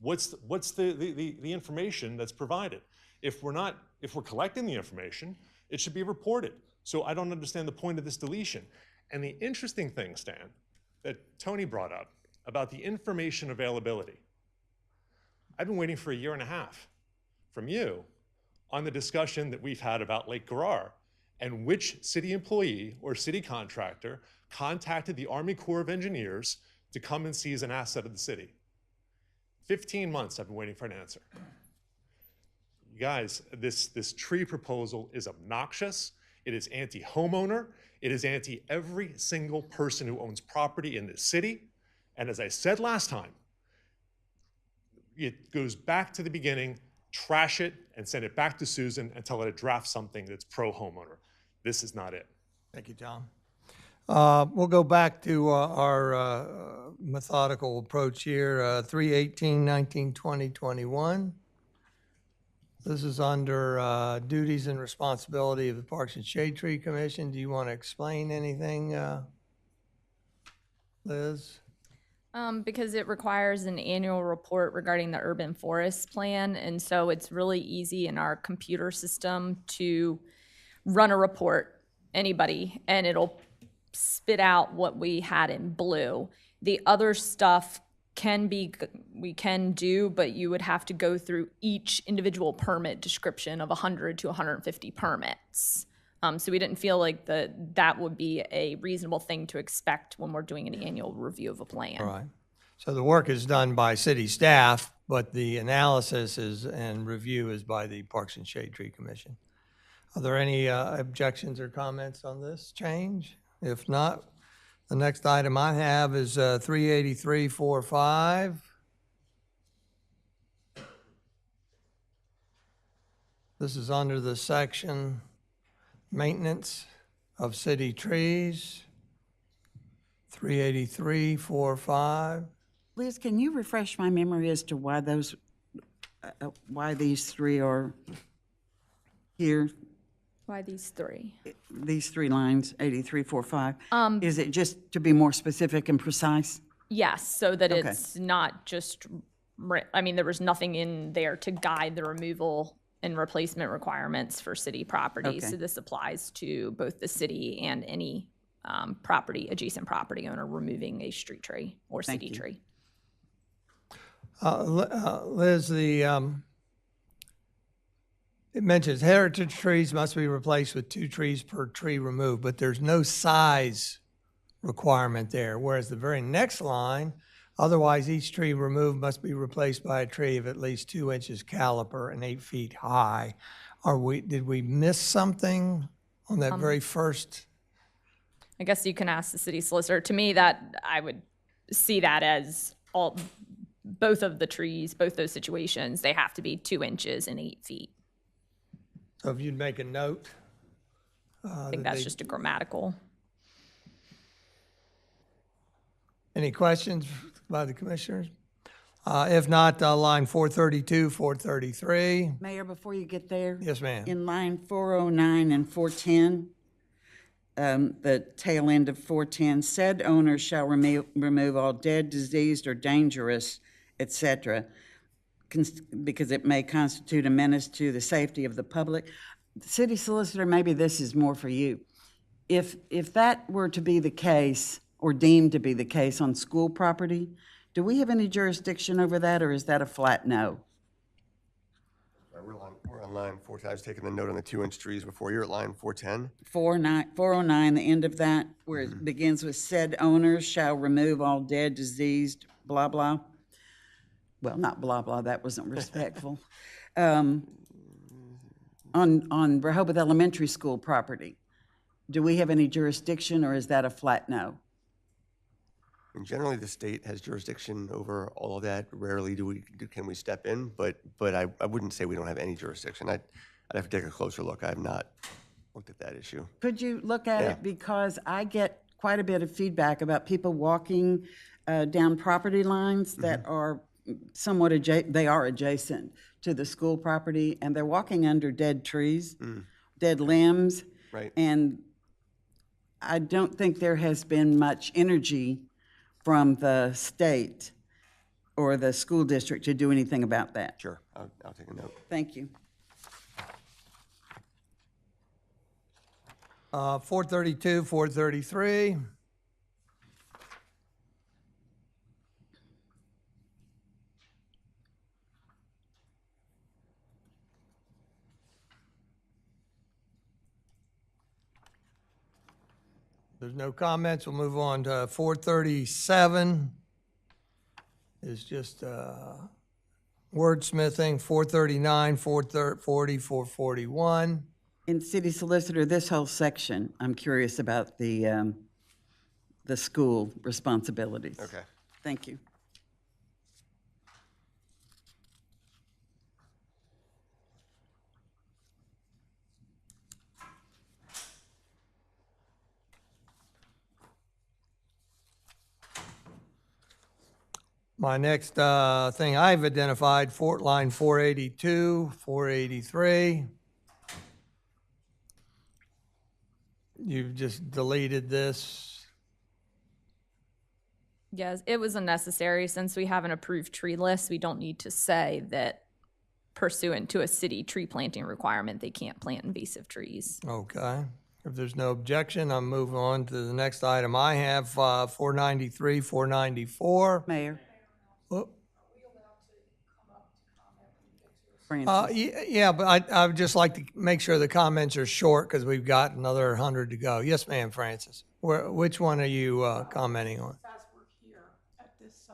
S10: what's the information that's provided. If we're collecting the information, it should be reported. So I don't understand the point of this deletion. And the interesting thing, Stan, that Tony brought up about the information availability. I've been waiting for 1.5 years from you on the discussion that we've had about Lake Garrar and which city employee or city contractor contacted the Army Corps of Engineers to come and seize an asset of the city. 15 months I've been waiting for an answer. You guys, this tree proposal is obnoxious. It is anti-homeowner. It is anti every single person who owns property in this city. And as I said last time, it goes back to the beginning. trash it and send it back to Susan and tell her to draft something that's pro-homeowner. This is not it.
S1: Thank you, Tom. We'll go back to our methodical approach here, 318, 19, 20, 21. This is under duties and responsibility of the Parks and Shade Tree Commission. Do you want to explain anything, Liz?
S18: Because it requires an annual report regarding the urban forest plan, and so it's really easy in our computer system to run a report, anybody, and it'll spit out what we had in blue. The other stuff we can do, but you would have to go through each individual permit description of 100 to 150 permits. So we didn't feel like that would be a reasonable thing to expect when we're doing an annual review of a plan.
S1: Right. So the work is done by city staff, but the analysis and review is by the Parks and Shade Tree Commission. Are there any objections or comments on this change? If not, the next item I have is 383.45. This is under the section maintenance of city trees, 383.45.
S6: Liz, can you refresh my memory as to why why these three are here?
S18: Why these three?
S6: These three lines, 83.45. Is it just to be more specific and precise?
S18: Yes, so that
S6: Okay.
S18: it's not just, there was nothing in there to guide the removal and replacement requirements for city property.
S6: Okay.
S18: So this applies to both the city and any adjacent property owner removing a street tree or
S6: Thank
S18: city
S6: you.
S18: tree.
S1: Liz, it mentions heritage trees must be replaced with 2 trees per tree removed, but there's no size requirement there. Whereas the very next line, otherwise each tree removed must be replaced by a tree of at least 2 inches caliper and 8 feet high. Did we miss something on that very first?
S18: I guess you can ask the city solicitor. To me, that I would see that as both of the trees, both those situations, they have to be 2 inches and 8 feet.
S1: So if you'd make a note.
S18: I think that's just a grammatical.
S1: Any questions by the commissioners? If not, line 432, 433.
S6: Mayor, before you get there.
S1: Yes, ma'am.
S6: In line 409 and 410, the tail end of 410, said owner shall remove all dead, diseased, or dangerous, et cetera, because it may constitute a menace to the safety of the public. City solicitor, maybe this is more for you. If that were to be the case, or deemed to be the case on school property, do we have any jurisdiction over that, or is that a flat no?
S8: We're on line 410. I was taking the note on the 2-inch trees before. You're at line 410?
S6: 409, the end of that, where it begins with said owners shall remove all dead, diseased, blah, blah. Well, not blah, blah, that wasn't respectful. On Rehoboth Elementary School property, do we have any jurisdiction, or is that a flat no?
S8: And generally, the state has jurisdiction over all of that. Rarely can we step in, but I wouldn't say we don't have any jurisdiction. I'd have to take a closer look. I have not looked at that issue.
S6: Could you look at it? Because I get quite a bit of feedback about people walking down property lines that are somewhat adjacent to the school property, and they're walking under dead trees, dead limbs.
S8: Right.
S6: And I don't think there has been much energy from the state or the school district to do anything about that.
S8: Sure, I'll take a note.
S6: Thank you.
S1: 432, 433. There's no comments. We'll move on to 437. Is just wordsmithing. 439, 440, 441.
S6: And City Solicitor, this whole section, I'm curious about the school responsibilities.
S8: Okay.
S6: Thank you.
S1: My next thing I've identified, line 482, 483. You've just deleted this.
S18: Yes, it was unnecessary since we have an approved tree list. We don't need to say that pursuant to a city tree planting requirement, they can't plant invasive trees.
S1: Okay. If there's no objection, I'm moving on to the next item I have, 493, 494.
S6: Mayor.
S1: Whoop.
S6: Francis.
S1: Yeah, but I would just like to make sure the comments are short because we've got another 100 to go. Yes, ma'am, Francis. Which one are you commenting on?
S19: As we're here at this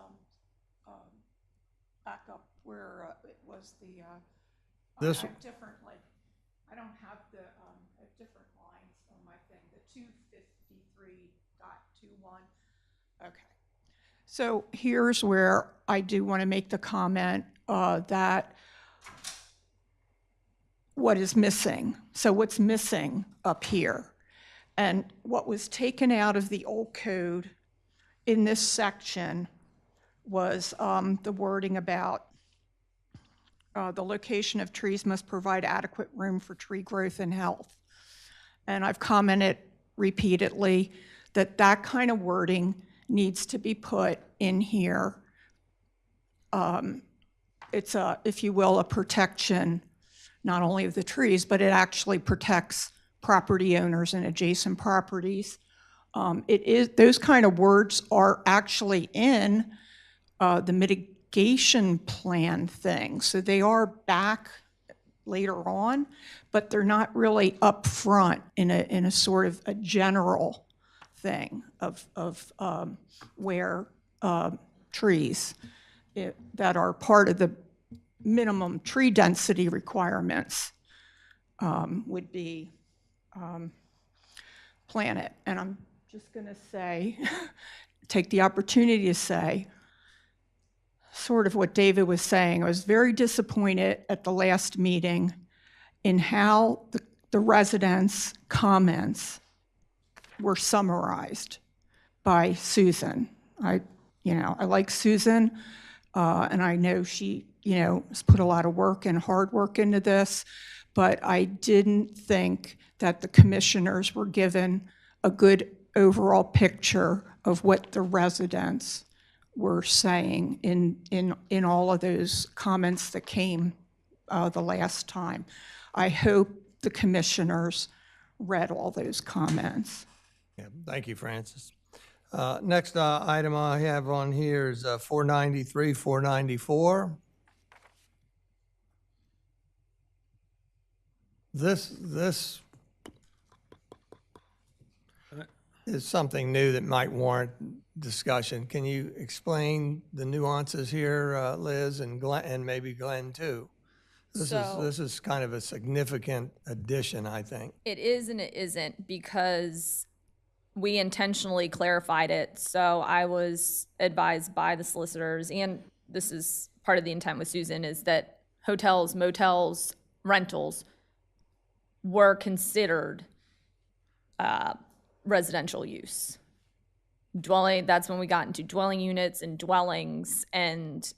S19: backup where it was the,
S1: This-
S19: I have differently. I don't have the different lines on my thing, the 253.21. Okay. So here's where I do want to make the comment that what is missing. So what's missing up here? And what was taken out of the old code in this section was the wording about the location of trees must provide adequate room for tree growth and health. And I've commented repeatedly that that kind of wording needs to be put in here. It's a, if you will, a protection, not only of the trees, but it actually protects property owners and adjacent properties. It is, those kind of words are actually in the mitigation plan thing. So they are back later on, but they're not really up front in a sort of a general thing of where trees that are part of the minimum tree density requirements would be planted. And I'm just going to say, take the opportunity to say, sort of what David was saying. I was very disappointed at the last meeting in how the residents' comments were summarized by Susan. I like Susan, and I know she, has put a lot of work and hard work into this, but I didn't think that the commissioners were given a good overall picture of what the residents were saying in all of those comments that came the last time. I hope the commissioners read all those comments.
S1: Yeah, thank you, Francis. Next item I have on here is 493, 494. This is something new that might warrant discussion. Can you explain the nuances here, Liz, and Glenn, and maybe Glenn too? This is kind of a significant addition, I think.
S18: It is and it isn't, because we intentionally clarified it. So I was advised by the solicitors, and this is part of the intent with Susan, is that hotels, motels, rentals were considered residential use. Dwelling, that's when we got into dwelling units and dwellings, and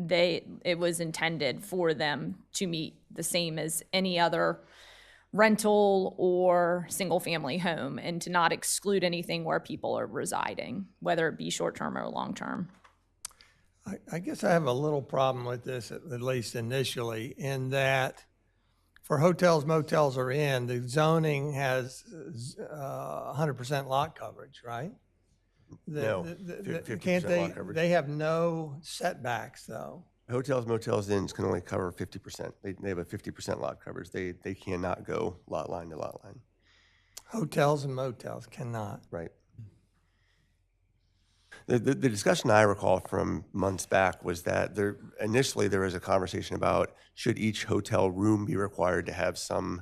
S18: it was intended for them to meet the same as any other rental or single family home, and to not exclude anything where people are residing, whether it be short-term or long-term.
S1: I guess I have a little problem with this, at least initially, in that for hotels, motels, or inn, the zoning has 100% lot coverage, right?
S8: No,
S1: Can't
S8: 50% lot coverage.
S1: they have no setbacks, though?
S8: Hotels, motels, inns can only cover 50%. They have a 50% lot coverage. They cannot go lot line to lot line.
S1: Hotels and motels cannot.
S8: Right. The discussion I recall from months back was that initially there was a conversation about should each hotel room be required to have some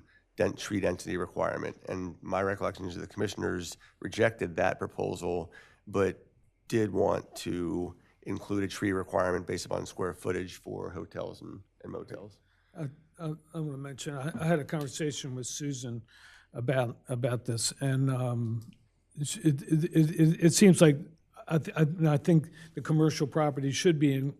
S8: tree density requirement. And my recollection is that the commissioners rejected that proposal, but did want to include a tree requirement based upon square footage for hotels and motels.
S9: I want to mention, I had a conversation with Susan about this, and it seems like I think the commercial property should be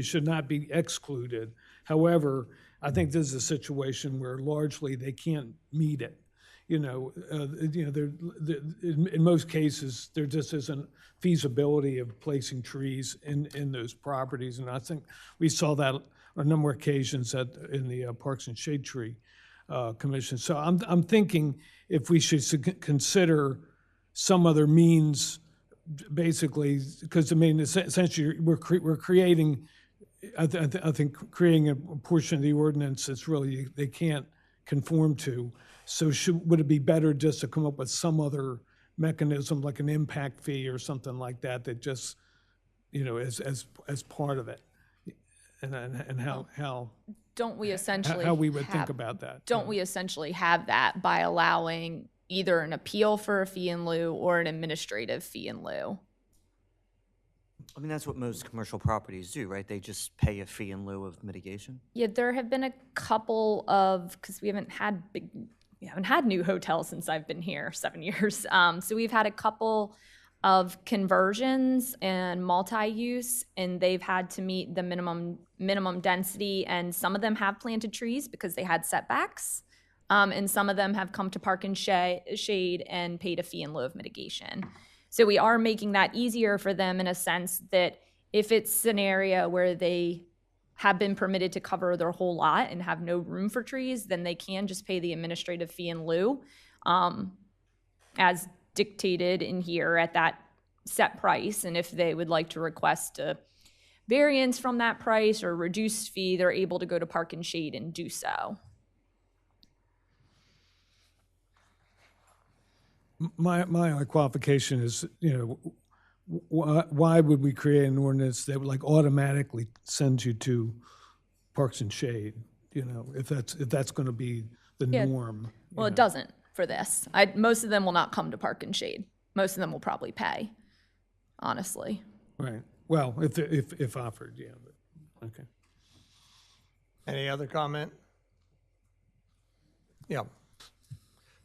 S9: should not be excluded. However, I think this is a situation where largely they can't meet it. In most cases, there just isn't feasibility of placing trees in those properties. And I think we saw that on a number of occasions in the Parks and Shade Tree Commission. So I'm thinking if we should consider some other means, basically, because I mean, essentially, we're creating, I think, creating a portion of the ordinance that's really they can't conform to. So would it be better just to come up with some other mechanism, like an impact fee or something like that, that just, as part of it, and how
S18: don't we essentially
S9: how we would think about that?
S18: Don't we essentially have that by allowing either an appeal for a fee in lieu or an administrative fee in lieu?
S12: I mean, that's what most commercial properties do, right? They just pay a fee in lieu of mitigation.
S18: Yeah, there have been a couple of, because we haven't had new hotels since I've been here 7 years. So we've had a couple of conversions and multi-use, and they've had to meet the minimum density, and some of them have planted trees because they had setbacks. And some of them have come to Park and Shade and paid a fee in lieu of mitigation. So we are making that easier for them in a sense that if it's an area where they have been permitted to cover their whole lot and have no room for trees, then they can just pay the administrative fee in lieu, as dictated in here at that set price. And if they would like to request a variance from that price or reduced fee, they're able to go to Park and Shade and do so.
S9: My qualification is, why would we create an ordinance that would like automatically send you to Parks and Shade? If that's going to be the norm.
S18: Well, it doesn't for this. Most of them will not come to Park and Shade. Most of them will probably pay, honestly.
S9: Right. Well, if offered, yeah. But, okay.
S1: Any other comment? Yeah.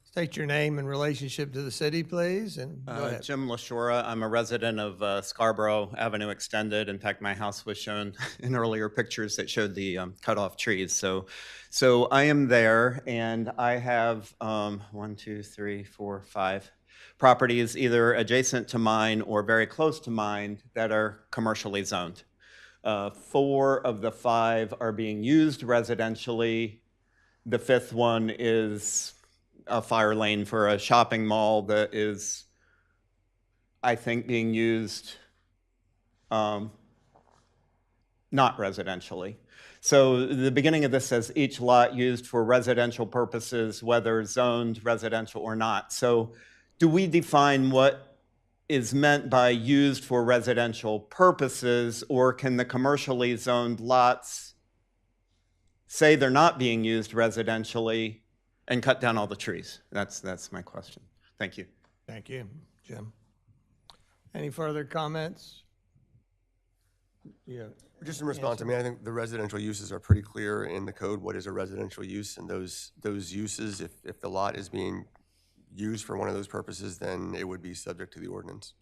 S1: State your name and relationship to the city, please, and go ahead.
S20: Jim LaShora. I'm a resident of Scarborough Avenue Extended. In fact, my house was shown in earlier pictures that showed the cut-off trees. So I am there, and I have 1, 2, 3, 4, 5 properties either adjacent to mine or very close to mine that are commercially zoned. 4 of the 5 are being used residentially. The 5th one is a fire lane for a shopping mall that is, I think, being used not residentially. So the beginning of this says each lot used for residential purposes, whether zoned residential or not. So do we define what is meant by used for residential purposes, or can the commercially zoned lots say they're not being used residentially and cut down all the trees? That's my question. Thank you.
S1: Thank you, Jim. Any further comments? Yeah.
S8: Just in response, I mean, I think the residential uses are pretty clear in the code. What is a residential use? And those uses, if the lot is being used for one of those purposes, then it would be subject to the ordinance.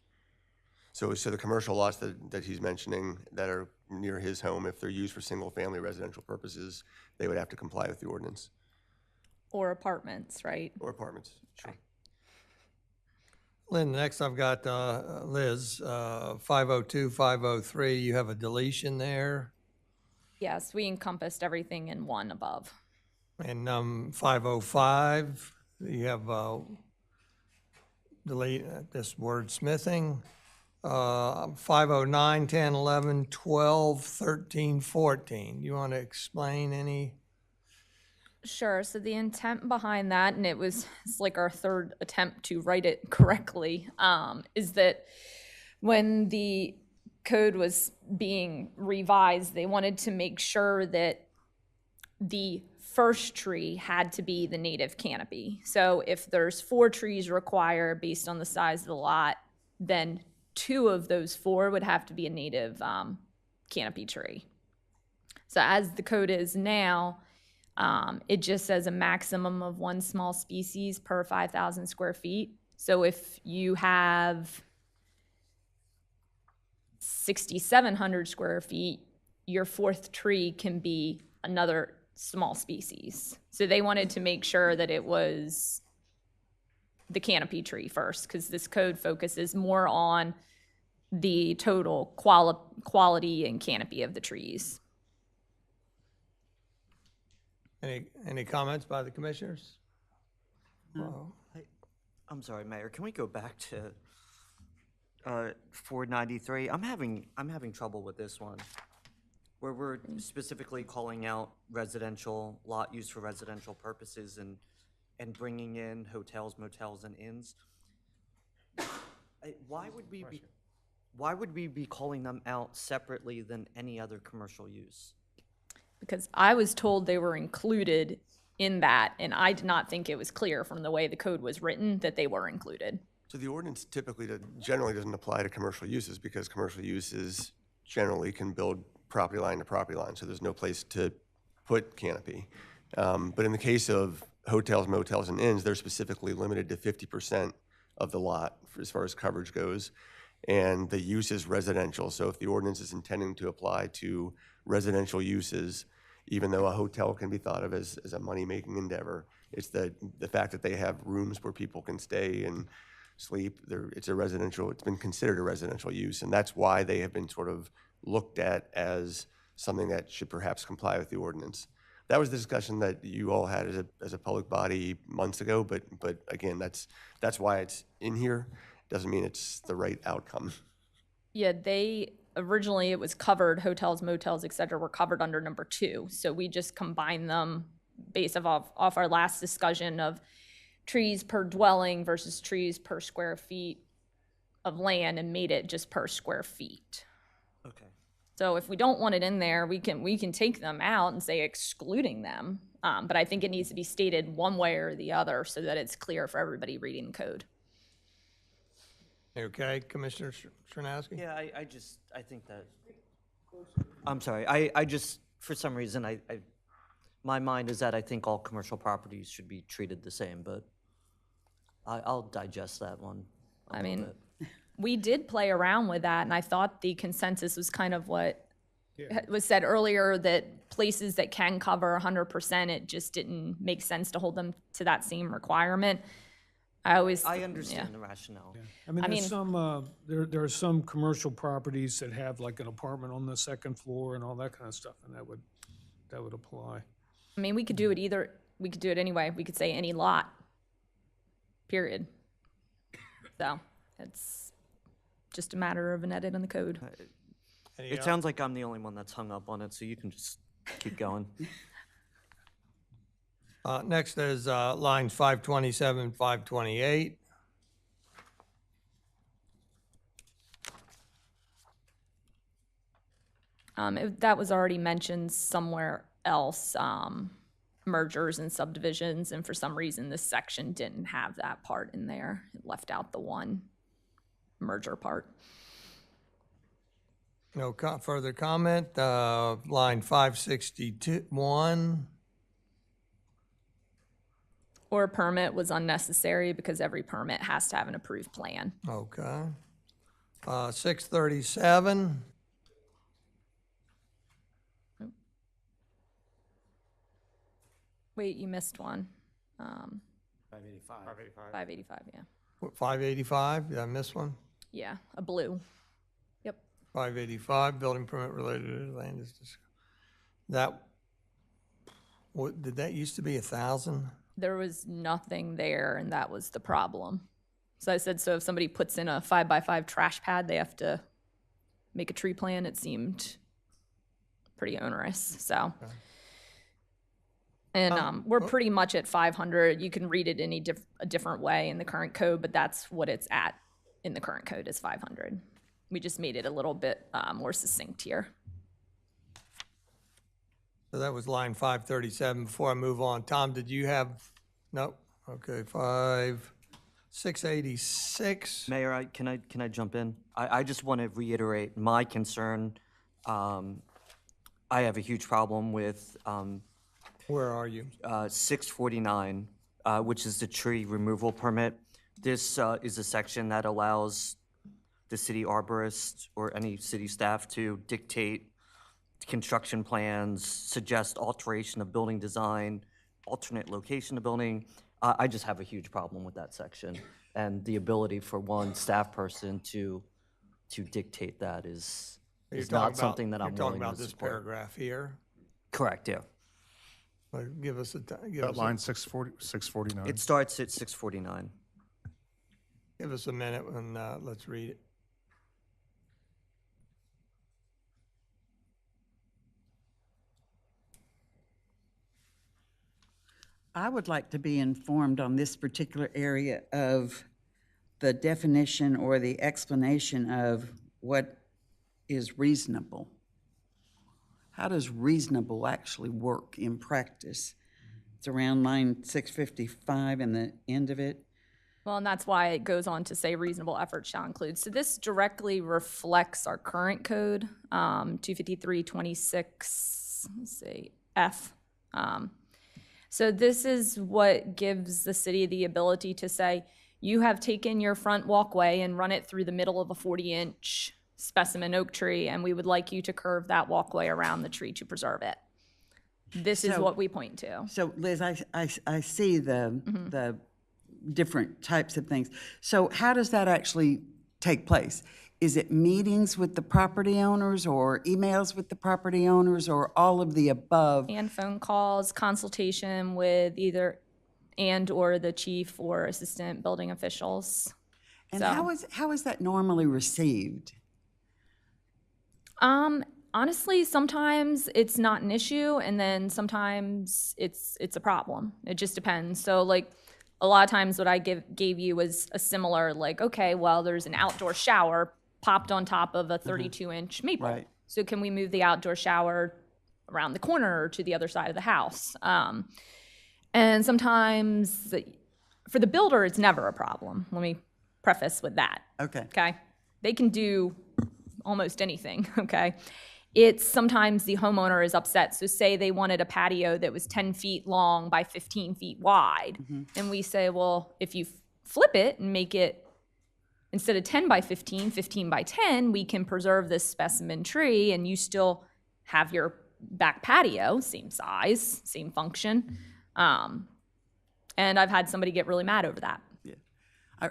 S8: So the commercial lots that he's mentioning that are near his home, if they're used for single-family residential purposes, they would have to comply with the ordinance.
S18: Or apartments, right?
S8: Or apartments, sure.
S1: Lynn, next I've got Liz, 502, 503. You have a deletion there.
S18: Yes, we encompassed everything in one above.
S1: And 505, you have delete this wordsmithing. 509, 10, 11, 12, 13, 14. You want to explain any?
S18: Sure. So the intent behind that, and it's like our third attempt to write it correctly, is that when the code was being revised, they wanted to make sure that the first tree had to be the native canopy. So if there's 4 trees required based on the size of the lot, then 2 of those 4 would have to be a native canopy tree. So as the code is now, it just says a maximum of 1 small species per 5,000 square feet. So if you have 6,700 square feet, your fourth tree can be another small species. So they wanted to make sure that it was the canopy tree first, because this code focuses more on the total quality and canopy of the trees.
S1: Any comments by the commissioners?
S12: I'm sorry, Mayor, can we go back to 493? I'm having trouble with this one, where we're specifically calling out residential lot use for residential purposes and bringing in hotels, motels, and inns. Why would we be calling them out separately than any other commercial use?
S18: Because I was told they were included in that, and I did not think it was clear from the way the code was written that they were included.
S8: So the ordinance typically generally doesn't apply to commercial uses because commercial uses generally can build property line to property line, so there's no place to put canopy. But in the case of hotels, motels, and inns, they're specifically limited to 50% of the lot as far as coverage goes, and the use is residential. So if the ordinance is intending to apply to residential uses, even though a hotel can be thought of as a money-making endeavor, it's the fact that they have rooms where people can stay and sleep. It's been considered a residential use, and that's why they have been sort of looked at as something that should perhaps comply with the ordinance. That was the discussion that you all had as a public body months ago, but again, that's why it's in here. Doesn't mean it's the right outcome.
S18: Yeah, originally it was covered, hotels, motels, et cetera, were covered under number 2. So we just combined them based off our last discussion of trees per dwelling versus trees per square feet of land and made it just per square feet.
S12: Okay.
S18: So if we don't want it in there, we can take them out and say excluding them. But I think it needs to be stated one way or the other so that it's clear for everybody reading the code.
S1: Okay, Commissioner Stronowski?
S12: Yeah, I think that, I'm sorry, I just, for some reason, my mind is that I think all commercial properties should be treated the same, but I'll digest that one.
S18: I mean, we did play around with that, and I thought the consensus was kind of what was said earlier, that places that can cover 100%, it just didn't make sense to hold them to that same requirement. I
S12: understand the rationale.
S9: Yeah. I mean, some, there are some commercial properties that have like an apartment on the second floor and all that kind of stuff, and that would apply.
S18: I mean, we could do it anyway. We could say any lot, period. So it's just a matter of an edit in the code.
S12: It sounds like I'm the only one that's hung up on it, so you can just keep going.
S1: Next is lines 527, 528.
S18: That was already mentioned somewhere else, mergers and subdivisions, and for some reason this section didn't have that part in there. It left out the one merger part.
S1: No further comment. Line 561.
S18: Or a permit was unnecessary because every permit has to have an approved plan.
S1: Okay. 637.
S18: Wait, you missed one.
S5: 585.
S18: 585, yeah.
S1: 585, did I miss one?
S18: Yeah, a blue. Yep.
S1: 585, building permit related to land use. Did that used to be 1,000?
S18: There was nothing there, and that was the problem. So I said, so if somebody puts in a 5x5 trash pad, they have to make a tree plan. It seemed pretty onerous, so.
S1: Okay.
S18: And we're pretty much at 500. You can read it in a different way in the current code, but that's what it's at in the current code is 500. We just made it a little bit more succinct here.
S1: So that was line 537. Before I move on, Tom, did you have, no? Okay, 686.
S12: Mayor, can I jump in? I just want to reiterate my concern. I have a huge problem with
S1: where are you?
S12: 649, which is the tree removal permit. This is a section that allows the city arborist or any city staff to dictate construction plans, suggest alteration of building design, alternate location of building. I just have a huge problem with that section. And the ability for one staff person to dictate that is not something that I'm
S1: You're
S12: willing
S1: talking about
S12: to
S1: this
S12: support.
S1: paragraph here?
S12: Correct, yeah.
S1: Give us a, give
S7: That
S1: us
S7: line 649.
S12: It starts at 649.
S1: give us a minute and let's read it.
S6: I would like to be informed on this particular area of the definition or the explanation of what is reasonable. How does reasonable actually work in practice? It's around line 655 and the end of it.
S18: Well, and that's why it goes on to say reasonable effort shall include. So this directly reflects our current code, 253.26, let's see, F. So this is what gives the city the ability to say, you have taken your front walkway and run it through the middle of a 40-inch specimen oak tree, and we would like you to curve that walkway around the tree to preserve it. This is what we point to.
S6: So Liz, I see the different types of things. So how does that actually take place? Is it meetings with the property owners or emails with the property owners or all of the above?
S18: And phone calls, consultation with either and or the chief or assistant building officials.
S6: And
S18: So-
S6: how is that normally received?
S18: Honestly, sometimes it's not an issue, and then sometimes it's a problem. It just depends. So like a lot of times what I gave you was a similar, like, okay, well, there's an outdoor shower popped on top of a 32-inch maple.
S6: Right.
S18: So can we move the outdoor shower around the corner or to the other side of the house? And sometimes for the builder, it's never a problem. Let me preface with that.
S6: Okay.
S18: Okay. They can do almost anything. Okay. It's sometimes the homeowner is upset. So say they wanted a patio that was 10 feet long by 15 feet wide. And we say, well, if you flip it and make it instead of 10 by 15, 15 by 10, we can preserve this specimen tree and you still have your back patio, same size, same function. And I've had somebody get really mad over that.
S6: Yeah.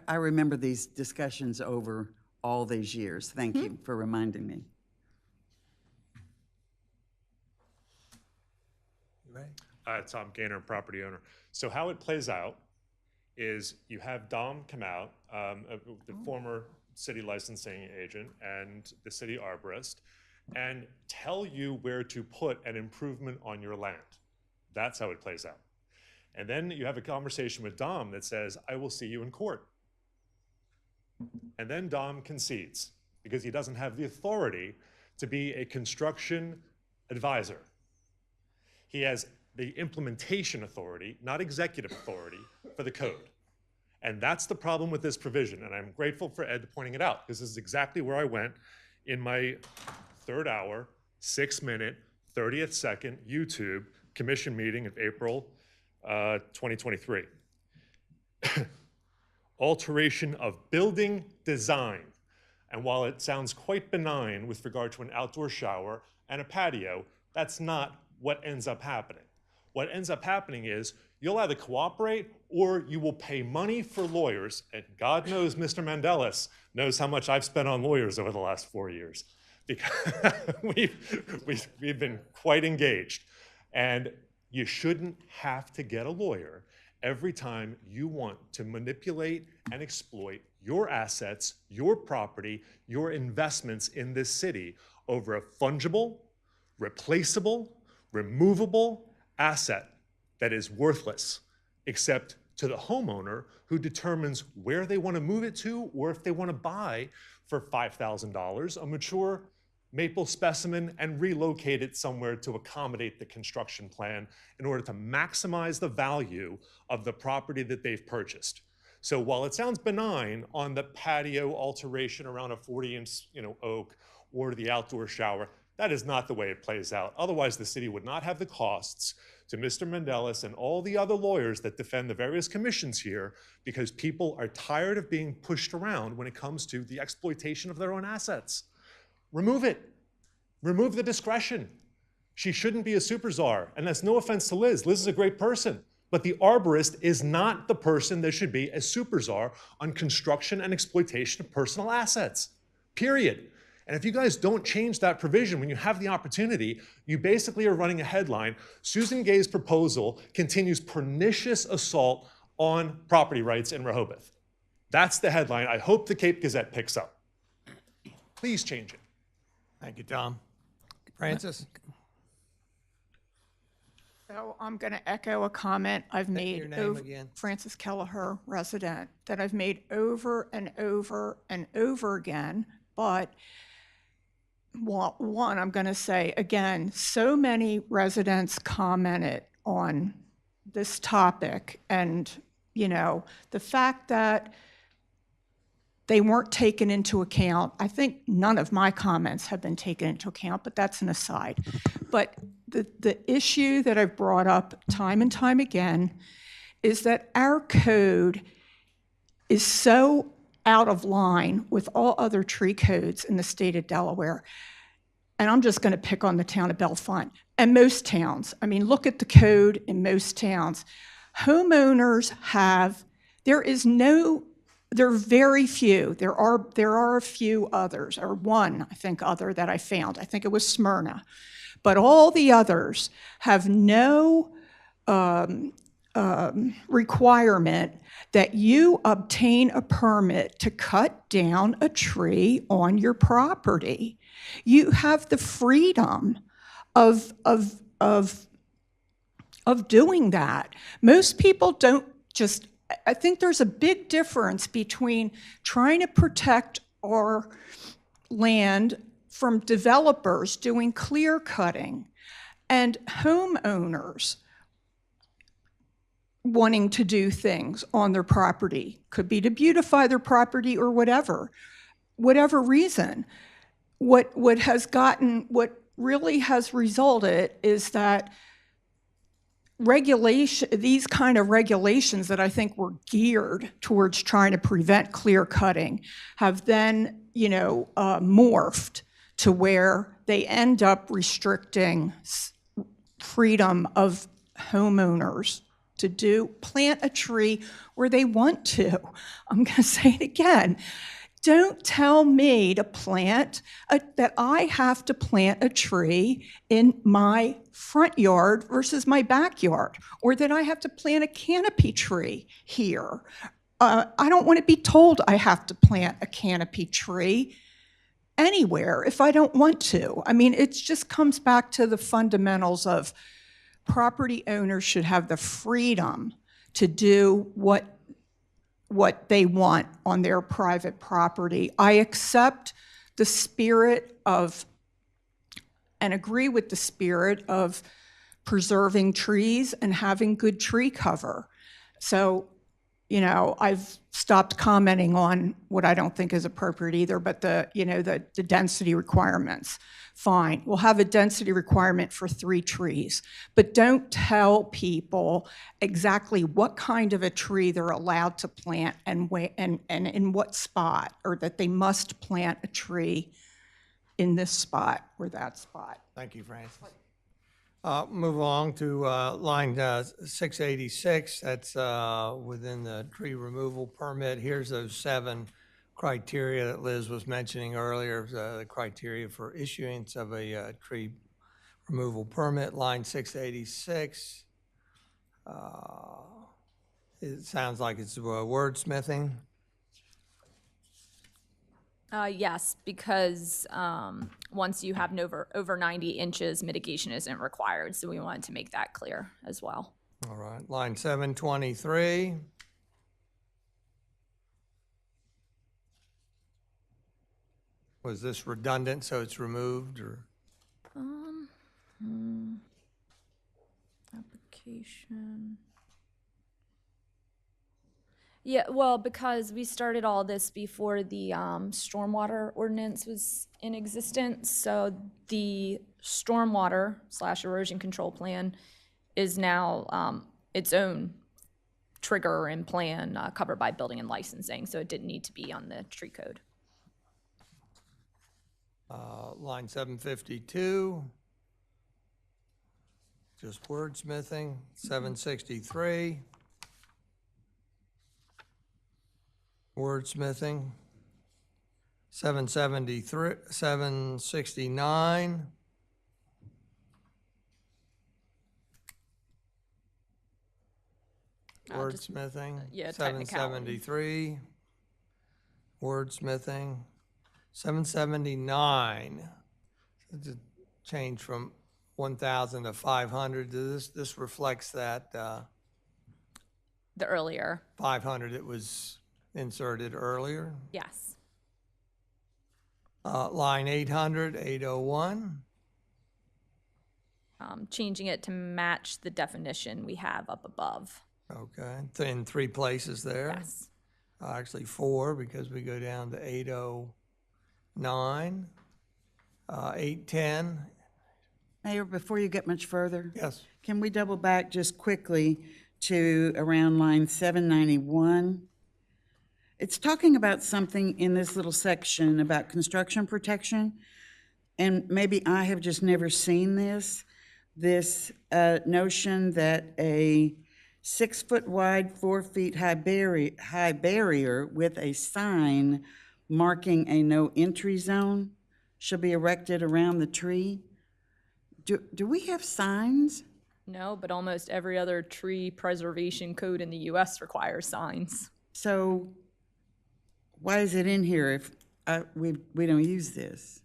S6: I remember these discussions over all these years. Thank you for reminding me.
S10: Tom Gaynor, property owner. So how it plays out is you have Dom come out, the former city licensing agent and the city arborist, and tell you where to put an improvement on your land. That's how it plays out. And then you have a conversation with Dom that says, I will see you in court. And then Dom concedes because he doesn't have the authority to be a construction advisor. He has the implementation authority, not executive authority, for the code. And that's the problem with this provision. And I'm grateful for Ed pointing it out, because this is exactly where I went in my third hour, 6-minute, 30th second YouTube commission meeting of April 2023. Alteration of building design. And while it sounds quite benign with regard to an outdoor shower and a patio, that's not what ends up happening. What ends up happening is you'll either cooperate or you will pay money for lawyers. And God knows Mr. Mandelis knows how much I've spent on lawyers over the last 4 years, because we've been quite engaged. And you shouldn't have to get a lawyer every time you want to manipulate and exploit your assets, your property, your investments in this city over a fungible, replaceable, removable asset that is worthless, except to the homeowner who determines where they want to move it to, or if they want to buy for $5,000 a mature maple specimen and relocate it somewhere to accommodate the construction plan in order to maximize the value of the property that they've purchased. So while it sounds benign on the patio alteration around a 40-inch oak or the outdoor shower, that is not the way it plays out. Otherwise, the city would not have the costs to Mr. Mendelis and all the other lawyers that defend the various commissions here, because people are tired of being pushed around when it comes to the exploitation of their own assets. Remove it. Remove the discretion. She shouldn't be a super czar, and that's no offense to Liz. Liz is a great person, but the arborist is not the person that should be a super czar on construction and exploitation of personal assets, period. And if you guys don't change that provision when you have the opportunity, you basically are running a headline. Susan Gay's proposal continues pernicious assault on property rights in Rehoboth. That's the headline I hope the Cape Gazette picks up. Please change it.
S1: Thank you, Tom. Francis?
S19: So I'm going to echo a comment I've made.
S1: Your name again.
S19: Francis Kelleher, resident, that I've made over and over and over again. But one, I'm going to say again, so many residents commented on this topic, and the fact that they weren't taken into account. I think none of my comments have been taken into account, but that's an aside. But the issue that I've brought up time and time again is that our code is so out of line with all other tree codes in the state of Delaware. And I'm just going to pick on the town of Bellefonte and most towns. I mean, look at the code in most towns. Homeowners have, there are very few. There are a few others, or one, I think, other that I found. I think it was Smyrna. But all the others have no requirement that you obtain a permit to cut down a tree on your property. You have the freedom of doing that. Most people don't just, I think there's a big difference between trying to protect our land from developers doing clear cutting and homeowners wanting to do things on their property. Could be to beautify their property or whatever reason. What really has resulted is that these kind of regulations that I think were geared towards trying to prevent clear cutting have then, morphed to where they end up restricting freedom of homeowners to plant a tree where they want to. I'm going to say it again. Don't tell me to that I have to plant a tree in my front yard versus my backyard, or that I have to plant a canopy tree here. I don't want to be told I have to plant a canopy tree anywhere if I don't want to. I mean, it just comes back to the fundamentals of property owners should have the freedom to do what they want on their private property. I accept the spirit of, and agree with the spirit of preserving trees and having good tree cover. So, I've stopped commenting on what I don't think is appropriate either, but the density requirements. Fine, we'll have a density requirement for 3 trees, but don't tell people exactly what kind of a tree they're allowed to plant and in what spot, or that they must plant a tree in this spot or that spot.
S1: Thank you, Francis. Move along to line 686. That's within the tree removal permit. Here's those 7 criteria that Liz was mentioning earlier, the criteria for issuance of a tree removal permit. Line 686. It sounds like it's wordsmithing.
S18: Yes, because once you have over 90 inches, mitigation isn't required. So we wanted to make that clear as well.
S1: All right, line 723. Was this redundant, so it's removed, or?
S18: Application. Yeah, well, because we started all this before the stormwater ordinance was in existence, so the stormwater / erosion control plan is now its own trigger and plan covered by building and licensing, so it didn't need to be on the tree code.
S1: Line 752, just wordsmithing. 763, wordsmithing. 769, wordsmithing.
S18: yeah, technicality.
S1: 773, wordsmithing. 779, it's a change from 1,000 to 500. This reflects that
S18: The earlier,
S1: 500 that was inserted earlier.
S18: yes.
S1: Line 800, 801.
S18: Changing it to match the definition we have up above.
S1: Okay, in 3 places there.
S18: Yes.
S1: Actually 4, because we go down to 809, 810.
S6: Mayor, before you get much further,
S1: Yes.
S6: can we double back just quickly to around line 791? It's talking about something in this little section about construction protection, and maybe I have just never seen this notion that a 6-foot wide, 4 feet high barrier with a sign marking a no entry zone shall be erected around the tree. Do we have signs?
S18: No, but almost every other tree preservation code in the US requires signs.
S6: So why is it in here if we don't use this?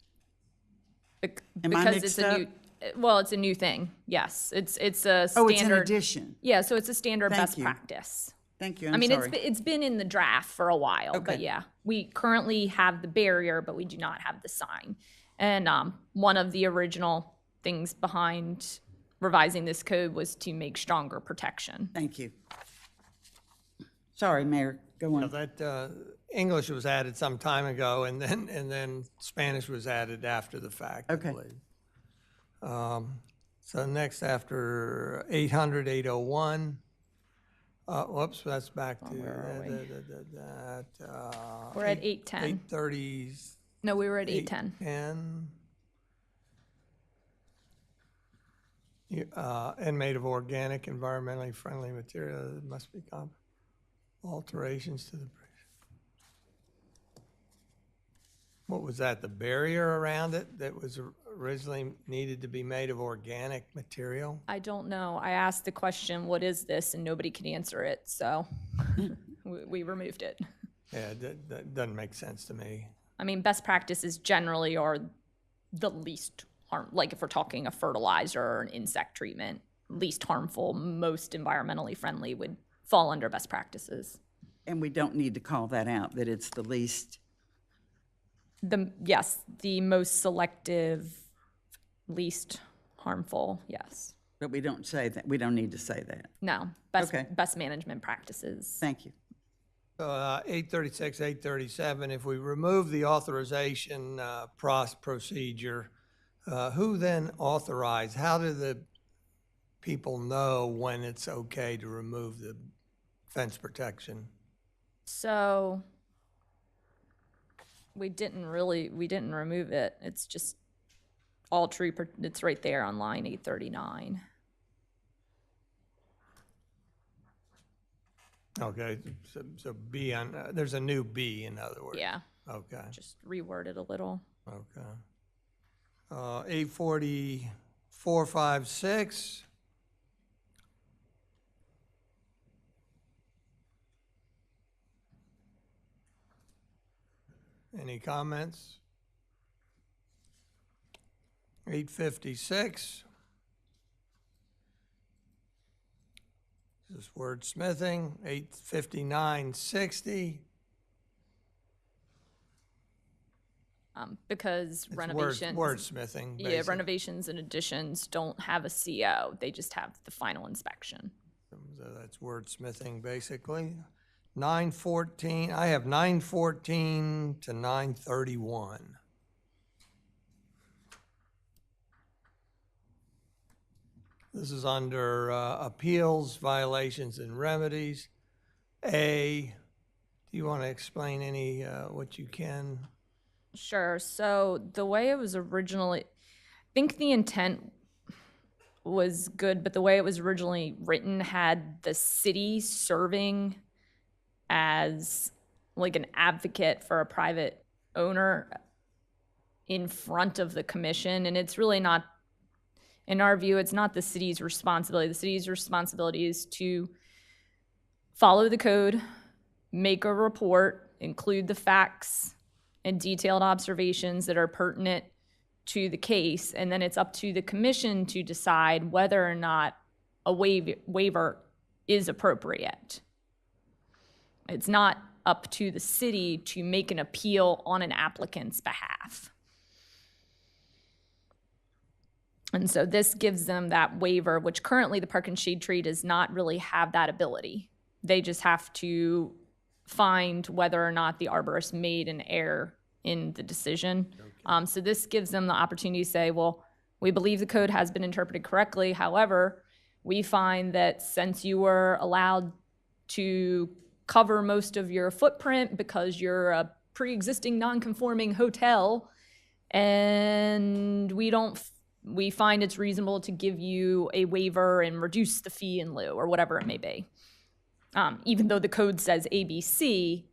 S6: Am I
S18: Because
S6: mixed
S18: it's a new,
S6: up?
S18: well, it's a new thing. Yes, it's a standard.
S6: Oh, it's an addition.
S18: Yeah, so it's a standard
S6: Thank
S18: best
S6: you.
S18: practice.
S6: Thank you,
S18: I
S6: I'm
S18: mean,
S6: sorry.
S18: it's been in the draft for a while, but
S6: Okay.
S18: yeah, we currently have the barrier, but we do not have the sign. And one of the original things behind revising this code was to make stronger protection.
S6: Thank you. Sorry, Mayor, go on.
S1: That English was added some time ago, and then Spanish was added after the fact, I
S6: Okay.
S1: believe. So next, after 800, 801. Whoops, that's back to that.
S18: We're at 810.
S1: 830s.
S18: No, we were at 810.
S1: 810. And made of organic, environmentally friendly material that must be alterations to the bridge. What was that, the barrier around it that was originally needed to be made of organic material?
S18: I don't know. I asked the question, what is this? And nobody could answer it, so we removed it.
S1: Yeah, that doesn't make sense to me.
S18: I mean, best practices generally are the least harm, like if we're talking a fertilizer or an insect treatment, least harmful, most environmentally friendly would fall under best practices.
S6: And we don't need to call that out, that it's the least.
S18: Yes, the most selective, least harmful, yes.
S6: But we don't say that, we don't need to say that.
S18: No,
S6: Okay.
S18: best management practices.
S6: Thank you.
S1: 836, 837, if we remove the authorization procedure, who then authorize? How do the people know when it's okay to remove the fence protection?
S18: So we didn't remove it. It's just all tree, it's right there on line 839.
S1: Okay, so B on, there's a new B, in other words.
S18: Yeah.
S1: Okay,
S18: Just reworded a little.
S1: okay. 844, 5, 6. Any comments? 856. This is wordsmithing. 859, 60.
S18: Because
S1: It's
S18: renovations.
S1: wordsmithing,
S18: Yeah,
S1: basically.
S18: renovations and additions don't have a CO. They just have the final inspection.
S1: So that's wordsmithing, basically. 914, I have 914 to 931. This is under appeals, violations, and remedies. A, do you want to explain any, what you can?
S18: Sure. So the way it was originally, I think the intent was good, but the way it was originally written had the city serving as like an advocate for a private owner in front of the commission. And it's really not, in our view, it's not the city's responsibility. The city's responsibility is to follow the code, make a report, include the facts and detailed observations that are pertinent to the case, and then it's up to the commission to decide whether or not a waiver is appropriate. It's not up to the city to make an appeal on an applicant's behalf. And so this gives them that waiver, which currently the Park and Shade Tree does not really have that ability. They just have to find whether or not the arborist made an error in the decision. So this gives them the opportunity to say, well, we believe the code has been interpreted correctly. However, we find that since you were allowed to cover most of your footprint because you're a pre-existing non-conforming hotel, and we find it's reasonable to give you a waiver and reduce the fee in lieu, or whatever it may be. Even though the code says ABC,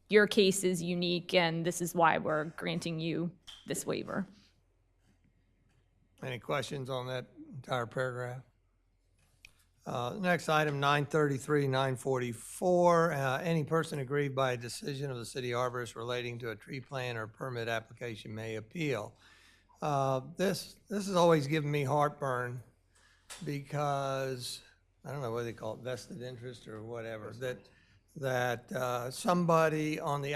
S18: your case is unique, and this is why we're granting you this waiver.
S1: Any questions on that entire paragraph? Next item, 933, 944. Any person aggrieved by a decision of the city arborist relating to a tree plan or permit application may appeal. This has always given me heartburn because, I don't know what they call it, vested interest or whatever, that somebody on the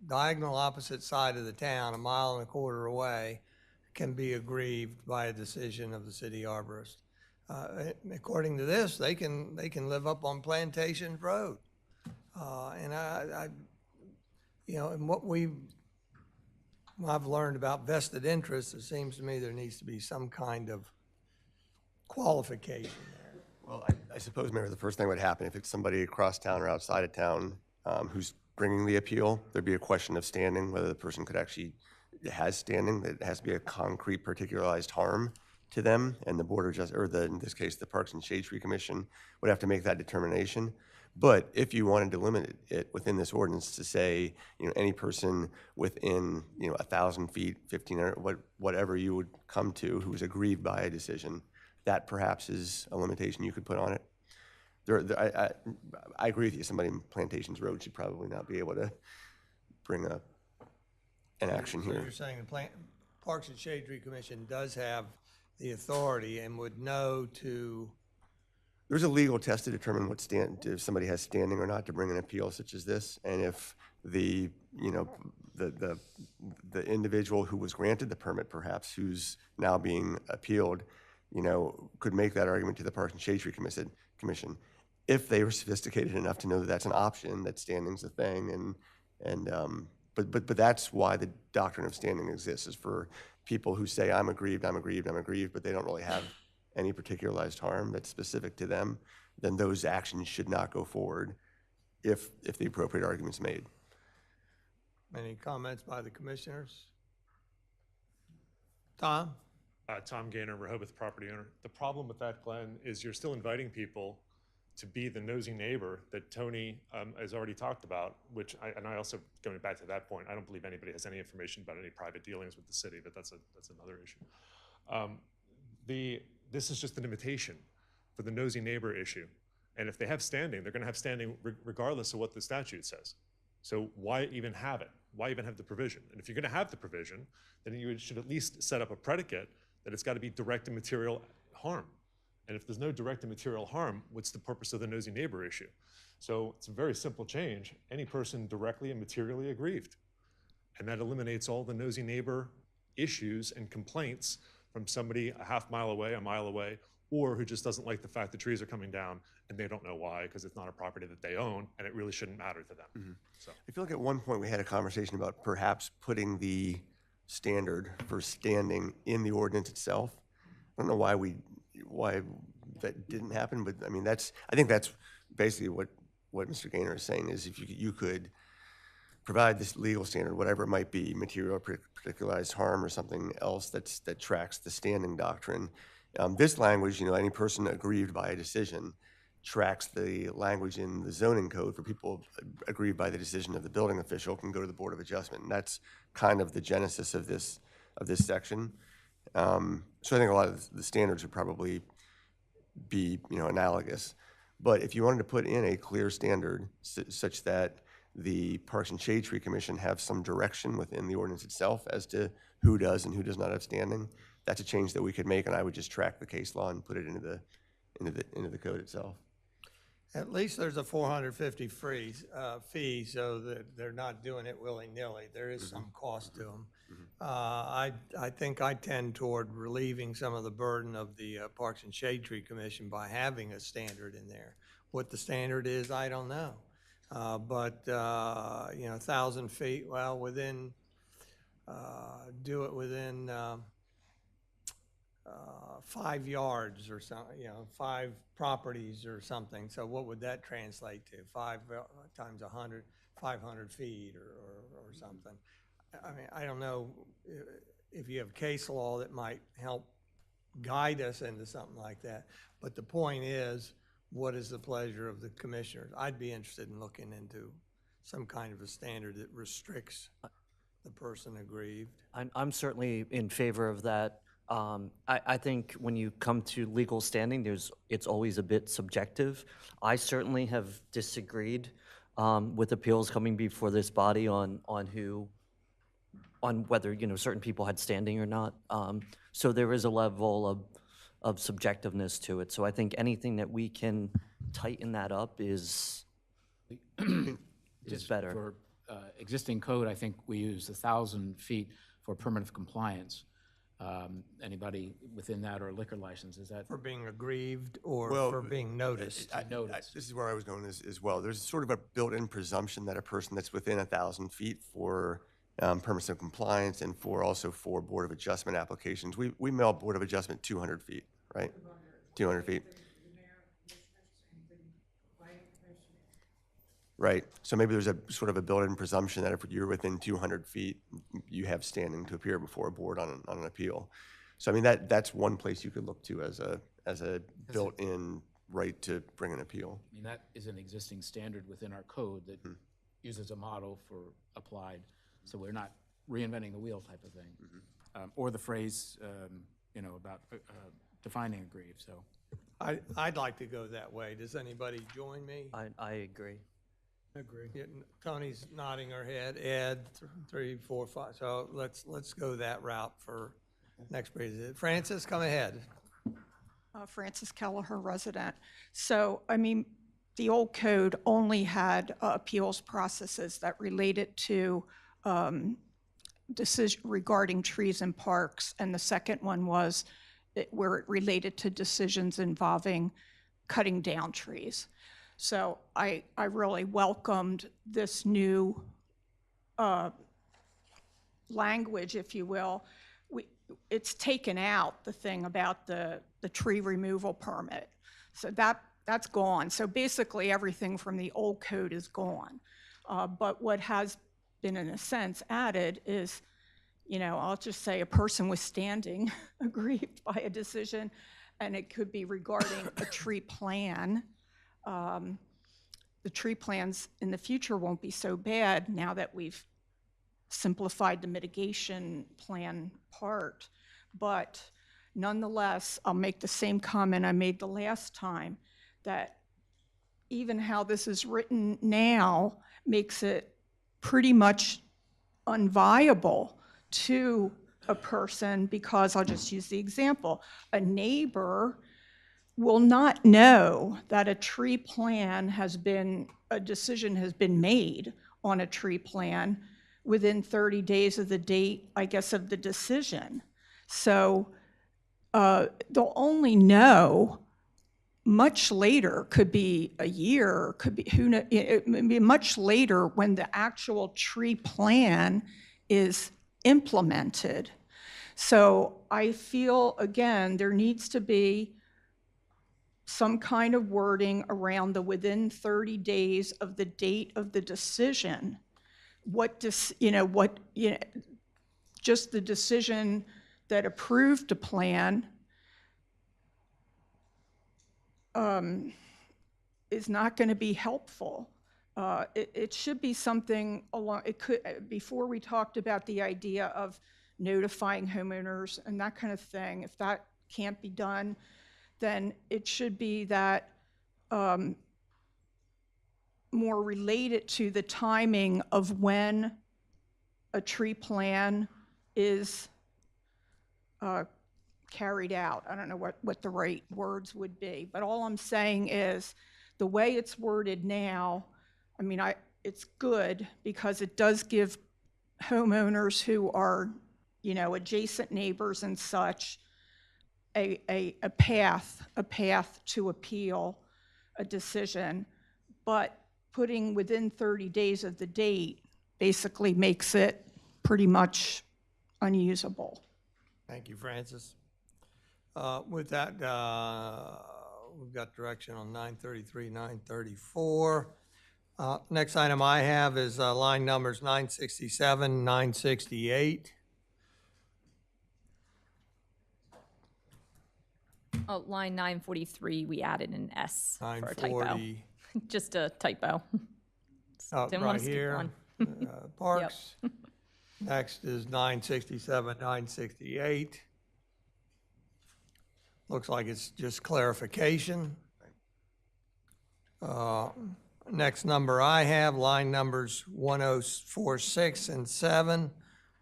S1: diagonal opposite side of the town, 1.25 miles away, can be aggrieved by a decision of the city arborist. According to this, they can live up on Plantation Road. And and what I've learned about vested interests, it seems to me there needs to be some kind of qualification there.
S8: Well, I suppose, Mayor, the first thing would happen if it's somebody across town or outside of town who's bringing the appeal, there'd be a question of standing, whether the person could actually, has standing, that it has to be a concrete particularized harm to them, and the Board of Justice, or in this case, the Parks and Shade Tree Commission would have to make that determination. But if you wanted to limit it within this ordinance to say, any person within, 1,000 feet, 1,500, whatever you would come to who was aggrieved by a decision, that perhaps is a limitation you could put on it. I agree with you. Somebody in Plantations Road should probably not be able to bring an action
S1: So
S8: here.
S1: you're saying the Parks and Shade Tree Commission does have the authority and would know to...
S8: There's a legal test to determine if somebody has standing or not to bring an appeal such as this, and if the individual who was granted the permit, perhaps, who's now being appealed, could make that argument to the Parks and Shade Tree Commission, if they were sophisticated enough to know that that's an option, that standing's a thing, but that's why the doctrine of standing exists, is for people who say, I'm aggrieved, but they don't really have any particularized harm that's specific to them, then those actions should not go forward if the appropriate argument's made.
S1: Any comments by the commissioners? Tom?
S10: Tom Gaynor, Rehoboth property owner. The problem with that, Glenn, is you're still inviting people to be the nosy neighbor that Tony has already talked about, and I also, going back to that point, I don't believe anybody has any information about any private dealings with the city, but that's another issue. This is just an invitation for the nosy neighbor issue. And if they have standing, they're going to have standing regardless of what the statute says. So why even have it? Why even have the provision? And if you're going to have the provision, then you should at least set up a predicate that it's got to be direct and material harm. And if there's no direct and material harm, what's the purpose of the nosy neighbor issue? So it's a very simple change. Any person directly and materially aggrieved. And that eliminates all the nosy neighbor issues and complaints from somebody a half mile away, a mile away, or who just doesn't like the fact the trees are coming down and they don't know why, because it's not a property that they own and it really shouldn't matter to them.
S8: Mm-hmm. So I feel like at one point we had a conversation about perhaps putting the standard for standing in the ordinance itself. I don't know why we why that didn't happen, but I mean, I think that's basically what Mr. Gaynor is saying, is if you could provide this legal standard, whatever it might be, material particularized harm or something else that tracks the standing doctrine. This language, any person aggrieved by a decision, tracks the language in the zoning code for people aggrieved by the decision of the building official can go to the Board of Adjustment. And that's kind of the genesis of this section. So I think a lot of the standards would probably be analogous. But if you wanted to put in a clear standard such that the Parks and Shade Tree Commission have some direction within the ordinance itself as to who does and who does not have standing, that's a change that we could make, and I would just track the case law and put it into the code itself.
S1: At least there's a 450 fee, so that they're not doing it willy-nilly. There is some cost to them. I think I tend toward relieving some of the burden of the Parks and Shade Tree Commission by having a standard in there. What the standard is, I don't know. But 1,000 feet, well, do it within 5 yards or something, 5 properties or something. So what would that translate to? 5 times 100, 500 feet or something. I mean, I don't know if you have case law that might help guide us into something like that. But the point is, what is the pleasure of the commissioners? I'd be interested in looking into some kind of a standard that restricts the person aggrieved.
S12: I'm certainly in favor of that. I think when you come to legal standing, it's always a bit subjective. I certainly have disagreed with appeals coming before this body on whether certain people had standing or not. So there is a level of subjectiveness to it. So I think anything that we can tighten that up is better.
S5: For existing code, I think we use 1,000 feet for permanent compliance. Anybody within that or a liquor license, is that?
S1: For being aggrieved or for being noticed?
S8: This is where I was going as well. There's sort of a built-in presumption that a person that's within 1,000 feet for permits of compliance and also for Board of Adjustment applications. We mail Board of Adjustment 200 feet, right? 200 feet. Right. So maybe there's a sort of a built-in presumption that if you're within 200 feet, you have standing to appear before a board on an appeal. So I mean, that's one place you could look to as a built-in right to bring an appeal.
S5: I mean, that is an existing standard within our code that uses a model for applied. So we're not reinventing the wheel type of thing. Or the phrase, about defining aggrieved, so.
S1: I'd like to go that way. Does anybody join me?
S12: I agree.
S1: Agree. Tony's nodding her head. Ed, 3, 4, 5. So let's go that route for next presentation. Francis, come ahead.
S19: Francis Kelleher, resident. So, I mean, the old code only had appeals processes that related to decision regarding trees and parks, and the second one was where it related to decisions involving cutting down trees. So I really welcomed this new language, if you will. It's taken out the thing about the tree removal permit. So that's gone. So basically everything from the old code is gone. But what has been, in a sense, added is, I'll just say a person was standing aggrieved by a decision, and it could be regarding a tree plan. The tree plans in the future won't be so bad now that we've simplified the mitigation plan part. But nonetheless, I'll make the same comment I made the last time, that even how this is written now makes it pretty much unviable to a person, because I'll just use the example. A neighbor will not know that a tree plan a decision has been made on a tree plan within 30 days of the date, I guess, of the decision. So they'll only know much later, could be a year, could be, it may be much later when the actual tree plan is implemented. So I feel, again, there needs to be some kind of wording around the within 30 days of the date of the decision. Just the decision that approved a plan is not going to be helpful. It should be something along, before we talked about the idea of notifying homeowners and that kind of thing. If that can't be done, then it should be that more related to the timing of when a tree plan is carried out. I don't know what the right words would be, but all I'm saying is the way it's worded now, I mean, it's good because it does give homeowners who are, adjacent neighbors and such a path to appeal a decision, but putting within 30 days of the date basically makes it pretty much unusable.
S1: Thank you, Francis. With that, we've got direction on 933, 934. Next item I have is line numbers 967, 968.
S18: Oh, line 943, we added an S for a typo.
S1: 940.
S18: Just a typo. Didn't want
S1: Right
S18: to skip
S1: here,
S18: one.
S1: Parks. Next is 967, 968. Looks like it's just clarification. Next number I have, line numbers 1046 and 7,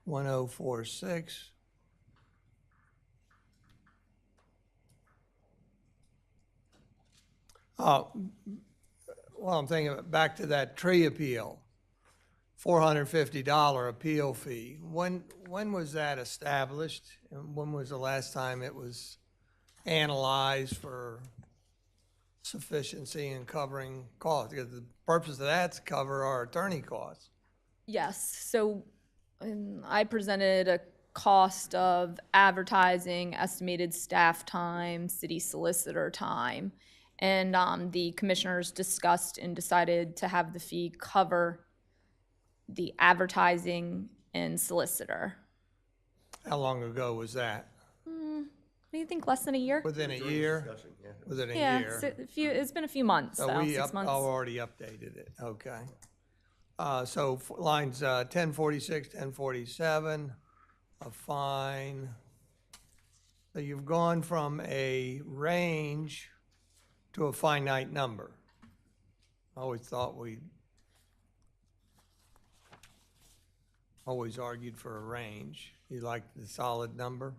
S1: 1046. Well, I'm thinking back to that tree appeal, $450 appeal fee. When was that established? And when was the last time it was analyzed for sufficiency in covering costs? Because the purpose of that is to cover our attorney costs.
S18: Yes, so I presented a cost of advertising, estimated staff time, city solicitor time, and the commissioners discussed and decided to have the fee cover the advertising and solicitor.
S1: How long ago was that?
S18: What do you think, less than a year?
S1: Within a year? Within a
S18: Yeah,
S1: year?
S18: it's been a few months,
S1: So
S18: though,
S1: we
S18: 6 months.
S1: already updated it, okay. So lines 1046, 1047, a fine. So you've gone from a range to a finite number. I always thought we always argued for a range. You like the solid number?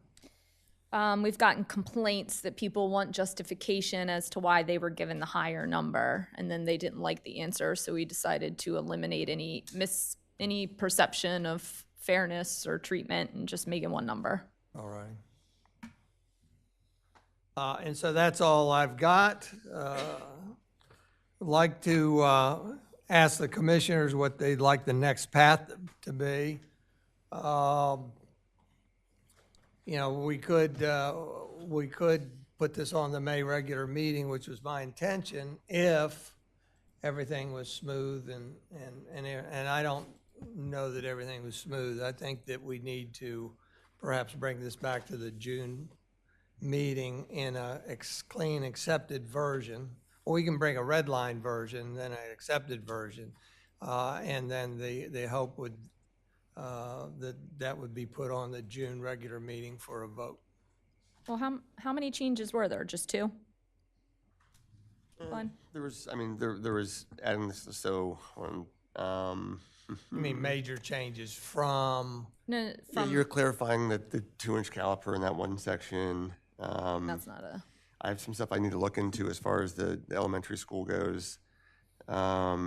S18: We've gotten complaints that people want justification as to why they were given the higher number, and then they didn't like the answer, so we decided to eliminate any perception of fairness or treatment and just make it one number.
S1: All right. And so that's all I've got. I'd like to ask the commissioners what they'd like the next path to be. We could put this on the May regular meeting, which was my intention, if everything was smooth, and I don't know that everything was smooth. I think that we need to perhaps bring this back to the June meeting in a clean, accepted version, or we can bring a red line version, then an accepted version, and then the hope would that would be put on the June regular meeting for a vote.
S18: Well, how many changes were there? Just two? One?
S8: There was, there was adding this, so,
S1: You mean major changes from?
S18: No,
S8: yeah, you're clarifying that the 2-inch caliper in that one section.
S18: That's not a.
S8: I have some stuff I need to look into as far as the elementary school goes. I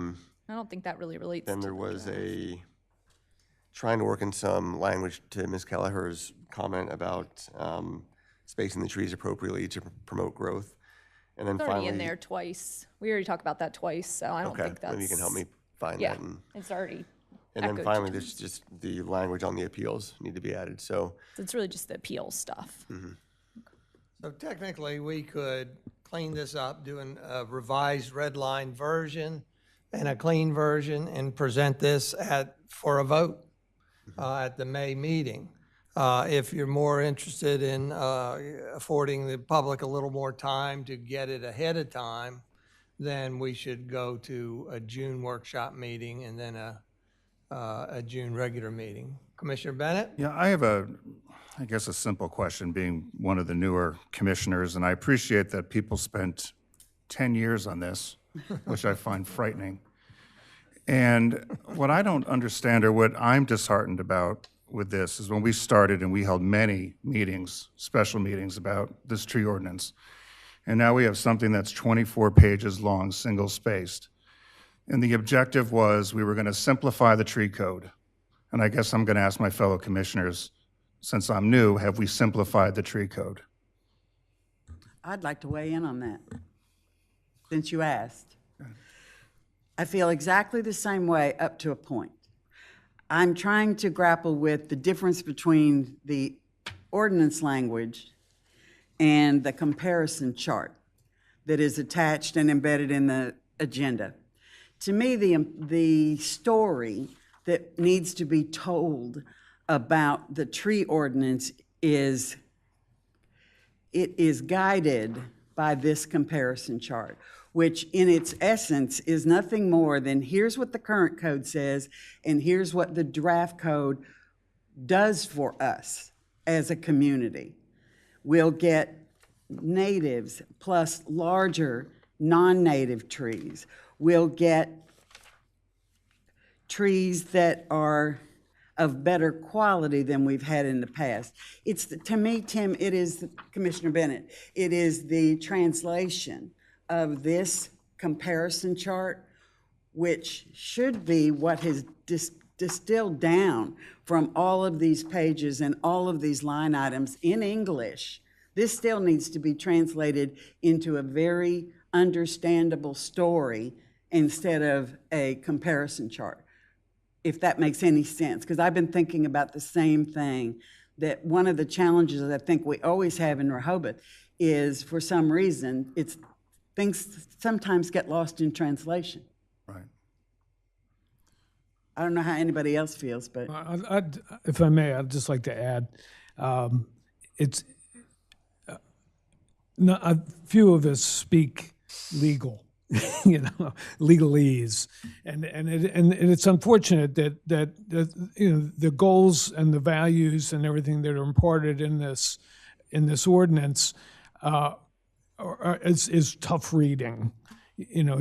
S18: don't think that really relates.
S8: Then there was trying to work in some language to Ms. Kelleher's comment about spacing the trees appropriately to promote growth. And then
S18: It's already
S8: finally,
S18: in there twice. We already talked about that twice, so I don't think that's.
S8: maybe you can help me find
S18: Yeah,
S8: that.
S18: it's already.
S8: And then
S18: echoed
S8: finally,
S18: to
S8: there's just the language on the appeals need to be added. So
S18: It's really just the appeal stuff.
S1: So technically, we could clean this up, do a revised red line version and a clean version, and present this for a vote at the May meeting. If you're more interested in affording the public a little more time to get it ahead of time, then we should go to a June workshop meeting and then a June regular meeting. Commissioner Bennett?
S7: Yeah, I have I guess a simple question, being one of the newer commissioners, and I appreciate that people spent 10 years on this, which I find frightening. And what I don't understand, or what I'm disheartened about with this, is when we started and we held many meetings, special meetings about this tree ordinance, and now we have something that's 24 pages long, single-spaced. And the objective was we were going to simplify the tree code. And I guess I'm going to ask my fellow commissioners, since I'm new, have we simplified the tree code?
S6: I'd like to weigh in on that, since you asked. I feel exactly the same way up to a point. I'm trying to grapple with the difference between the ordinance language and the comparison chart that is attached and embedded in the agenda. To me, the story that needs to be told about the tree ordinance is guided by this comparison chart, which in its essence is nothing more than here's what the current code says and here's what the draft code does for us as a community. We'll get natives plus larger non-native trees. We'll get trees that are of better quality than we've had in the past. To me, Tim, it is, Commissioner Bennett, it is the translation of this comparison chart, which should be what has distilled down from all of these pages and all of these line items in English. This still needs to be translated into a very understandable story instead of a comparison chart, if that makes any sense, because I've been thinking about the same thing, that one of the challenges that I think we always have in Rehoboth is, for some reason, things sometimes get lost in translation.
S7: Right.
S6: I don't know how anybody else feels, but
S9: if I may, I'd just like to add, a few of us speak legal, legalese, and it's unfortunate that the goals and the values and everything that are imparted in this ordinance is tough reading,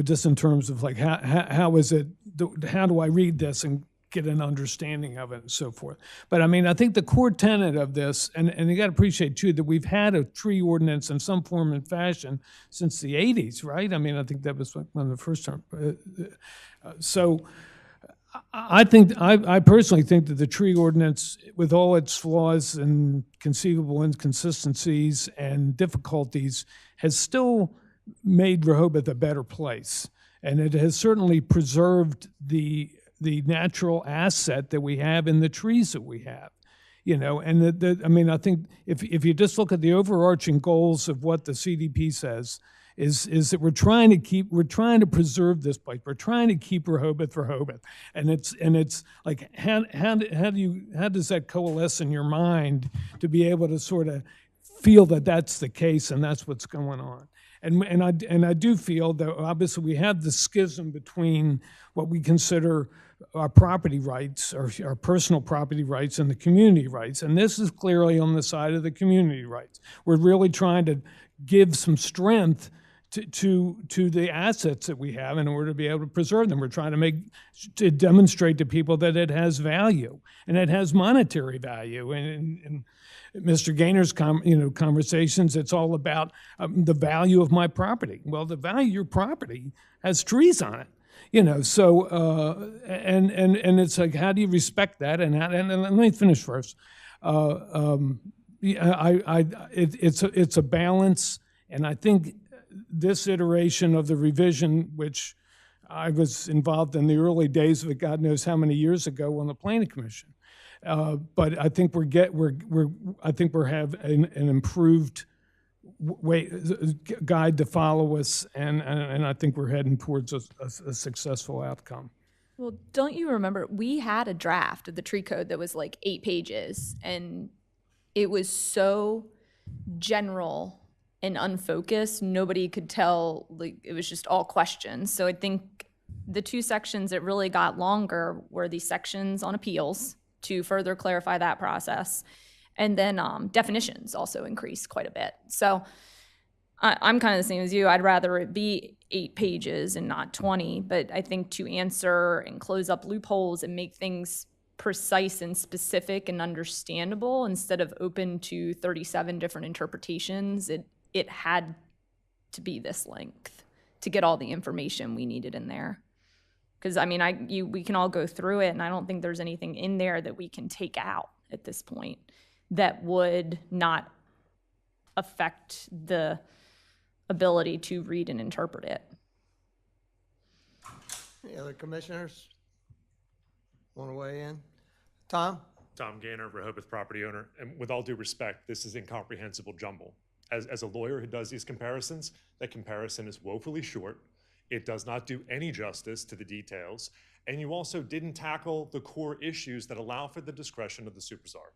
S9: just in terms of like how do I read this and get an understanding of it and so forth. But I mean, I think the core tenet of this, and you got to appreciate too, that we've had a tree ordinance in some form and fashion since the 80s, right? I mean, I think that was one of the first time. So I personally think that the tree ordinance, with all its flaws and conceivable inconsistencies and difficulties, has still made Rehoboth a better place. And it has certainly preserved the natural asset that we have in the trees that we have, and I think if you just look at the overarching goals of what the CDP says, is that we're trying to preserve this place. We're trying to keep Rehoboth, and it's like how does that coalesce in your mind to be able to sort of feel that that's the case and that's what's going on. And I do feel that obviously we have the schism between what we consider our property rights, our personal property rights, and the community rights. And this is clearly on the side of the community rights. We're really trying to give some strength to the assets that we have in order to be able to preserve them. We're trying to demonstrate to people that it has value, and it has monetary value. And Mr. Gaynor's conversations, it's all about the value of my property. Well, the value of your property has trees on it. So and it's like, how do you respect that? And let me finish first. It's a balance, and I think this iteration of the revision, which I was involved in the early days of it, God knows how many years ago, on the Planning Commission. But I think we have an improved guide to follow us, and I think we're heading towards a successful outcome.
S18: Well, don't you remember, we had a draft of the tree code that was like 8 pages, and it was so general and unfocused, nobody could tell, like, it was just all questions. So I think the 2 sections that really got longer were the sections on appeals to further clarify that process. And then definitions also increased quite a bit. So I'm kind of the same as you. I'd rather it be 8 pages and not 20, but I think to answer and close up loopholes and make things precise and specific and understandable instead of open to 37 different interpretations, it had to be this length to get all the information we needed in there. Because I mean, we can all go through it, and I don't think there's anything in there that we can take out at this point that would not affect the ability to read and interpret it.
S1: Any other commissioners want to weigh in? Tom?
S10: Tom Gaynor, Rehoboth property owner, and with all due respect, this is incomprehensible jumble. As a lawyer who does these comparisons, that comparison is woefully short. It does not do any justice to the details, and you also didn't tackle the core issues that allow for the discretion of the superstar.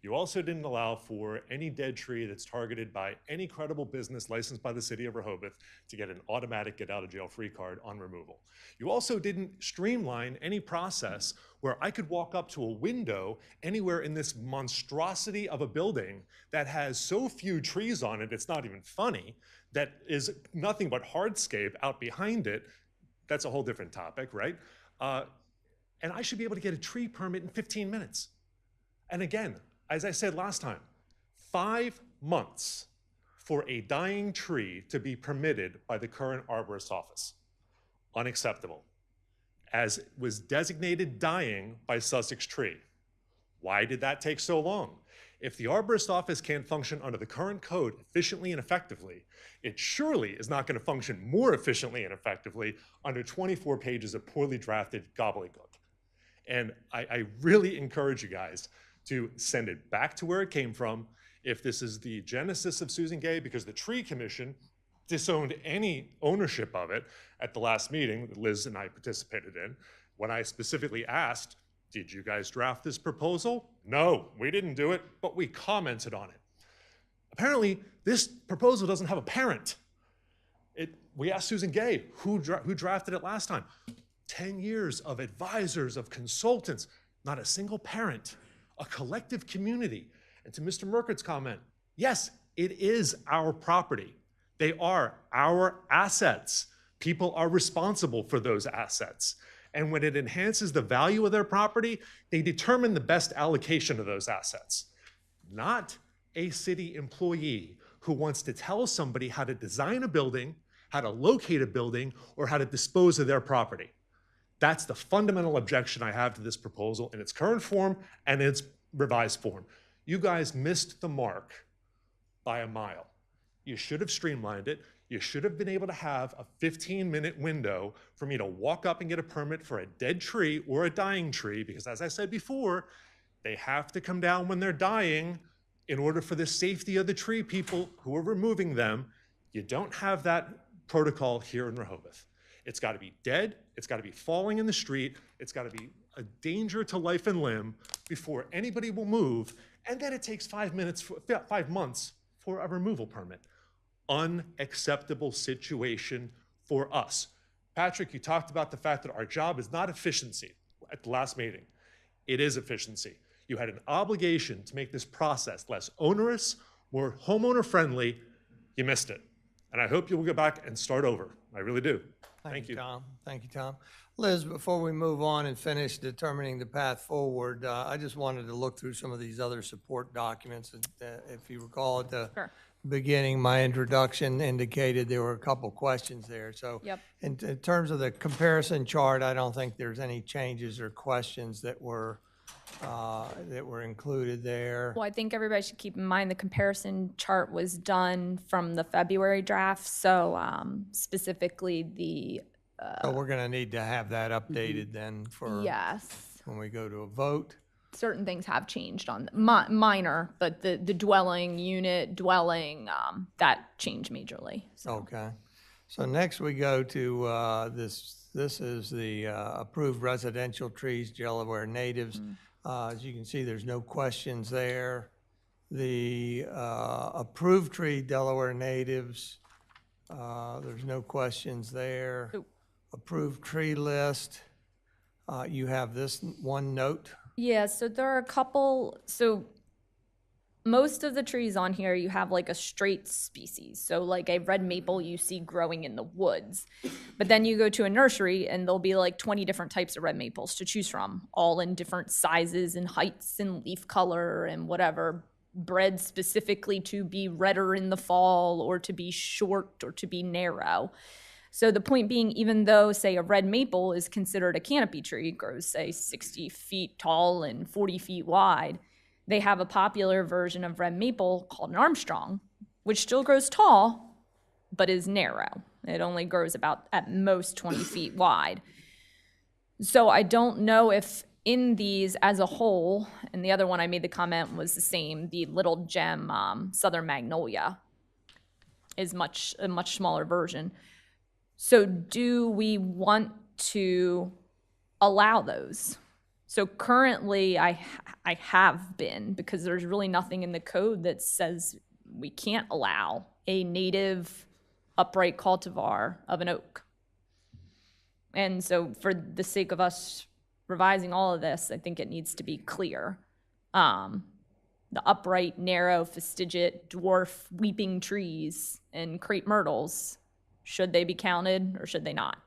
S10: You also didn't allow for any dead tree that's targeted by any credible business licensed by the city of Rehoboth to get an automatic get-out-of-jail-free card on removal. You also didn't streamline any process where I could walk up to a window anywhere in this monstrosity of a building that has so few trees on it, it's not even funny, that is nothing but hardscape out behind it. That's a whole different topic, right? And I should be able to get a tree permit in 15 minutes. And again, as I said last time, 5 months for a dying tree to be permitted by the current arborist office. Unacceptable. As was designated dying by Sussex Tree. Why did that take so long? If the arborist office can't function under the current code efficiently and effectively, it surely is not going to function more efficiently and effectively under 24 pages of poorly drafted gobbledygook. And I really encourage you guys to send it back to where it came from. If this is the genesis of Susan Gay, because the Tree Commission disowned any ownership of it at the last meeting that Liz and I participated in, when I specifically asked, did you guys draft this proposal? No, we didn't do it, but we commented on it. Apparently, this proposal doesn't have a parent. We asked Susan Gay, who drafted it last time? 10 years of advisors, of consultants, not a single parent. A collective community. And to Mr. Merkert's comment, yes, it is our property. They are our assets. People are responsible for those assets. And when it enhances the value of their property, they determine the best allocation of those assets. Not a city employee who wants to tell somebody how to design a building, how to locate a building, or how to dispose of their property. That's the fundamental objection I have to this proposal in its current form and its revised form. You guys missed the mark by a mile. You should have streamlined it. You should have been able to have a 15-minute window for me to walk up and get a permit for a dead tree or a dying tree, because as I said before, they have to come down when they're dying in order for the safety of the tree people who are removing them. You don't have that protocol here in Rehoboth. It's got to be dead, it's got to be falling in the street, it's got to be a danger to life and limb before anybody will move, and then it takes 5 months for a removal permit. Unacceptable situation for us. Patrick, you talked about the fact that our job is not efficiency at the last meeting. It is efficiency. You had an obligation to make this process less onerous, more homeowner friendly. You missed it. And I hope you will go back and start over. I really do. Thank you.
S1: Tom. Thank you, Tom. Liz, before we move on and finish determining the path forward, I just wanted to look through some of these other support documents. If you recall at the beginning, my introduction indicated there were a couple questions there. So in terms of the comparison chart, I don't think there's any changes or questions that were included there.
S18: Well, I think everybody should keep in mind the comparison chart was done from the February draft. So specifically the...
S1: so we're going to need to have that updated then for
S18: yes.
S1: when we go to a vote.
S18: certain things have changed on, minor, but the dwelling unit, that changed majorly.
S1: Okay. So next we go to this is the approved residential trees, Delaware natives. As you can see, there's no questions there. The approved tree, Delaware natives, there's no questions there. Approved tree list, you have this one note.
S18: Yeah, so there are a couple, so most of the trees on here, you have like a straight species. So like a red maple you see growing in the woods. But then you go to a nursery and there'll be like 20 different types of red maples to choose from, all in different sizes and heights and leaf color and whatever, bred specifically to be redder in the fall or to be short or to be narrow. So the point being, even though, say, a red maple is considered a canopy tree, grows, say, 60 feet tall and 40 feet wide, they have a popular version of red maple called an Armstrong, which still grows tall, but is narrow. It only grows about, at most, 20 feet wide. So I don't know if in these as a whole, and the other one I made the comment was the same, the Little Gem Southern Magnolia is a much smaller version. So do we want to allow those? So currently I have been, because there's really nothing in the code that says we can't allow a native upright cultivar of an oak. And so for the sake of us revising all of this, I think it needs to be clear. The upright, narrow, fastigiate, dwarf, weeping trees and crepe myrtles, should they be counted or should they not?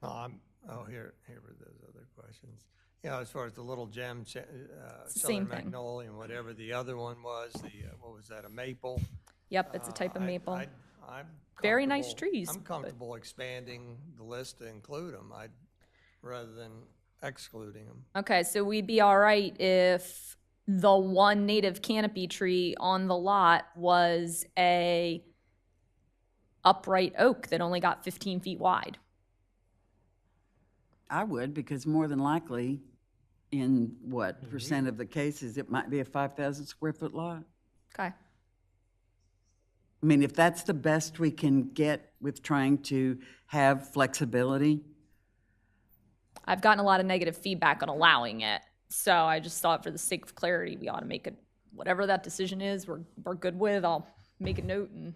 S1: Here were those other questions. Yeah, as far as the Little Gem,
S18: Same
S1: Southern
S18: thing.
S1: Magnolia, and whatever the other one was, what was that, a maple?
S18: Yep, it's a type of maple.
S1: I'm
S18: Very nice
S1: comfortable-
S18: trees,
S1: I'm
S18: but-
S1: comfortable expanding the list to include them, rather than excluding them.
S18: Okay, so we'd be all right if the one native canopy tree on the lot was a upright oak that only got 15 feet wide.
S6: I would, because more than likely, in what percent of the cases, it might be a 5,000 square foot lot.
S18: Okay.
S6: I mean, if that's the best we can get with trying to have flexibility.
S18: I've gotten a lot of negative feedback on allowing it, so I just thought for the sake of clarity, we ought to make it, whatever that decision is, we're good with. I'll make a note and.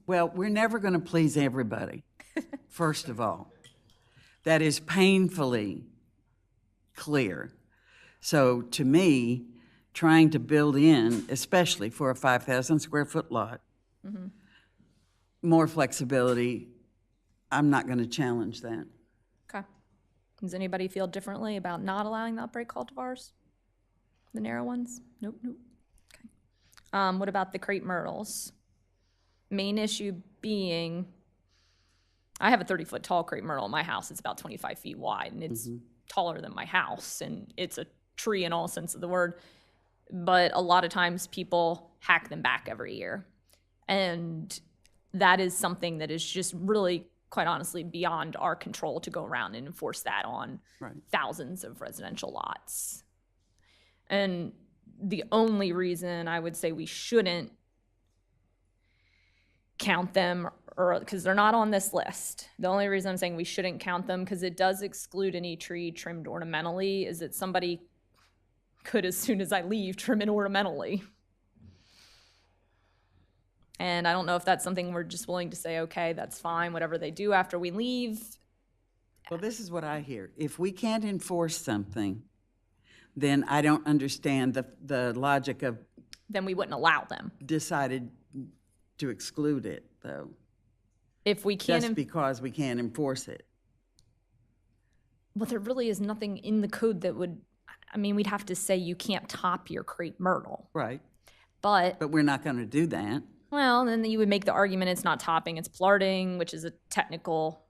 S6: Well, we're never going to please everybody, first of all. That is painfully clear. So to me, trying to build in, especially for a 5,000 square foot lot, more flexibility, I'm not going to challenge that.
S18: Okay. Does anybody feel differently about not allowing the upright cultivars? The narrow ones? Nope. Okay. What about the crepe myrtles? Main issue being, I have a 30-foot tall crepe myrtle in my house. It's about 25 feet wide, and it's taller than my house, and it's a tree in all sense of the word. But a lot of times people hack them back every year. And that is something that is just really, quite honestly, beyond our control to go around and enforce that on thousands of residential lots. And the only reason I would say we shouldn't count them, or because they're not on this list, the only reason I'm saying we shouldn't count them, because it does exclude any tree trimmed ornamentally, is that somebody could, as soon as I leave, trim it ornamentally. And I don't know if that's something we're just willing to say, okay, that's fine, whatever they do after we leave.
S6: Well, this is what I hear. If we can't enforce something, then I don't understand the logic of.
S18: Then we wouldn't allow them.
S6: Decided to exclude it, though.
S18: If we can't.
S6: Just because we can't enforce it.
S18: Well, there really is nothing in the code that would, I mean, we'd have to say you can't top your crepe myrtle.
S6: Right.
S18: But
S6: we're not going to do that.
S18: Well, then you would make the argument it's not topping, it's plarding, which is a technical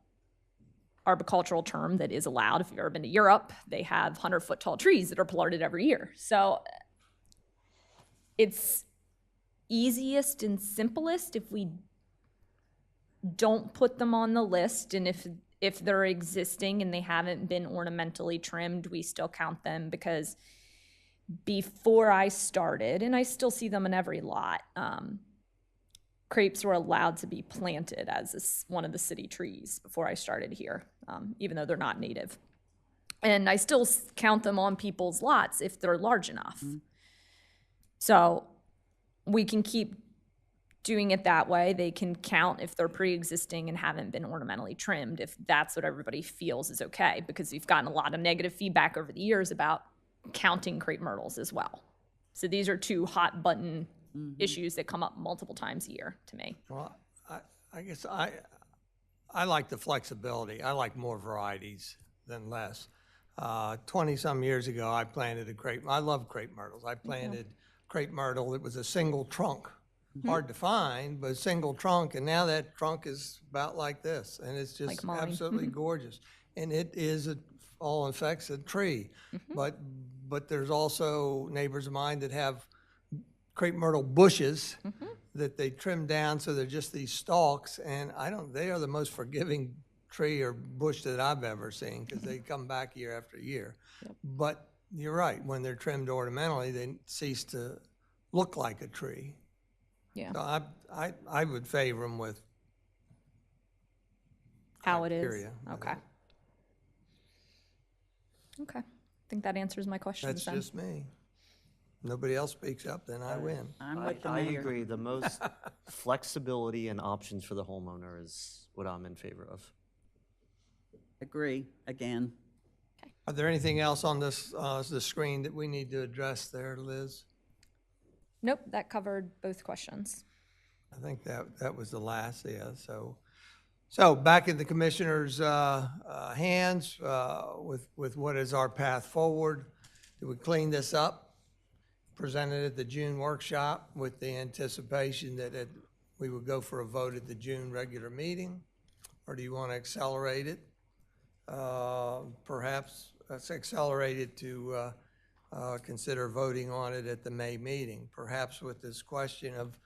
S18: arboricultural term that is allowed. If you've ever been to Europe, they have 100-foot tall trees that are plarded every year. So it's easiest and simplest if we don't put them on the list, and if if they're existing and they haven't been ornamentally trimmed, we still count them, because before I started, and I still see them in every lot, crepes were allowed to be planted as one of the city trees before I started here, even though they're not native. And I still count them on people's lots if they're large enough. So we can keep doing it that way. They can count if they're pre-existing and haven't been ornamentally trimmed, if that's what everybody feels is okay, because we've gotten a lot of negative feedback over the years about counting crepe myrtles as well. So these are two hot button issues that come up multiple times a year to me.
S1: Well, I guess I like the flexibility. I like more varieties than less. 20-some years ago, I planted a crepe. I love crepe myrtles. I planted crepe myrtle. It was a single trunk. Hard to find, but a single trunk, and now that trunk is about like this, and it's just
S18: Like
S1: absolutely gorgeous. And it is, all effects, a tree. But there's also neighbors of mine that have crepe myrtle bushes that they trim down, so they're just these stalks, and they are the most forgiving tree or bush that I've ever seen, because they come back year after year. But you're right, when they're trimmed ornamentally, they cease to look like a tree.
S18: Yeah.
S1: So I would favor them with
S18: How it is.
S1: criteria.
S18: Okay. Okay. I think that answers my questions
S1: That's
S18: then.
S1: just me. Nobody else speaks up, then I win.
S6: I'm with the
S12: I
S6: mayor.
S12: agree. The most flexibility and options for the homeowner is what I'm in favor of.
S6: Agree, again.
S1: Are there anything else on this, the screen that we need to address there, Liz?
S18: Nope, that covered both questions.
S1: I think that was the last, yeah, so back in the commissioner's hands with what is our path forward. Do we clean this up, present it at the June workshop with the anticipation that we would go for a vote at the June regular meeting? Or do you want to accelerate it? Perhaps accelerate it to consider voting on it at the May meeting, perhaps with this question of,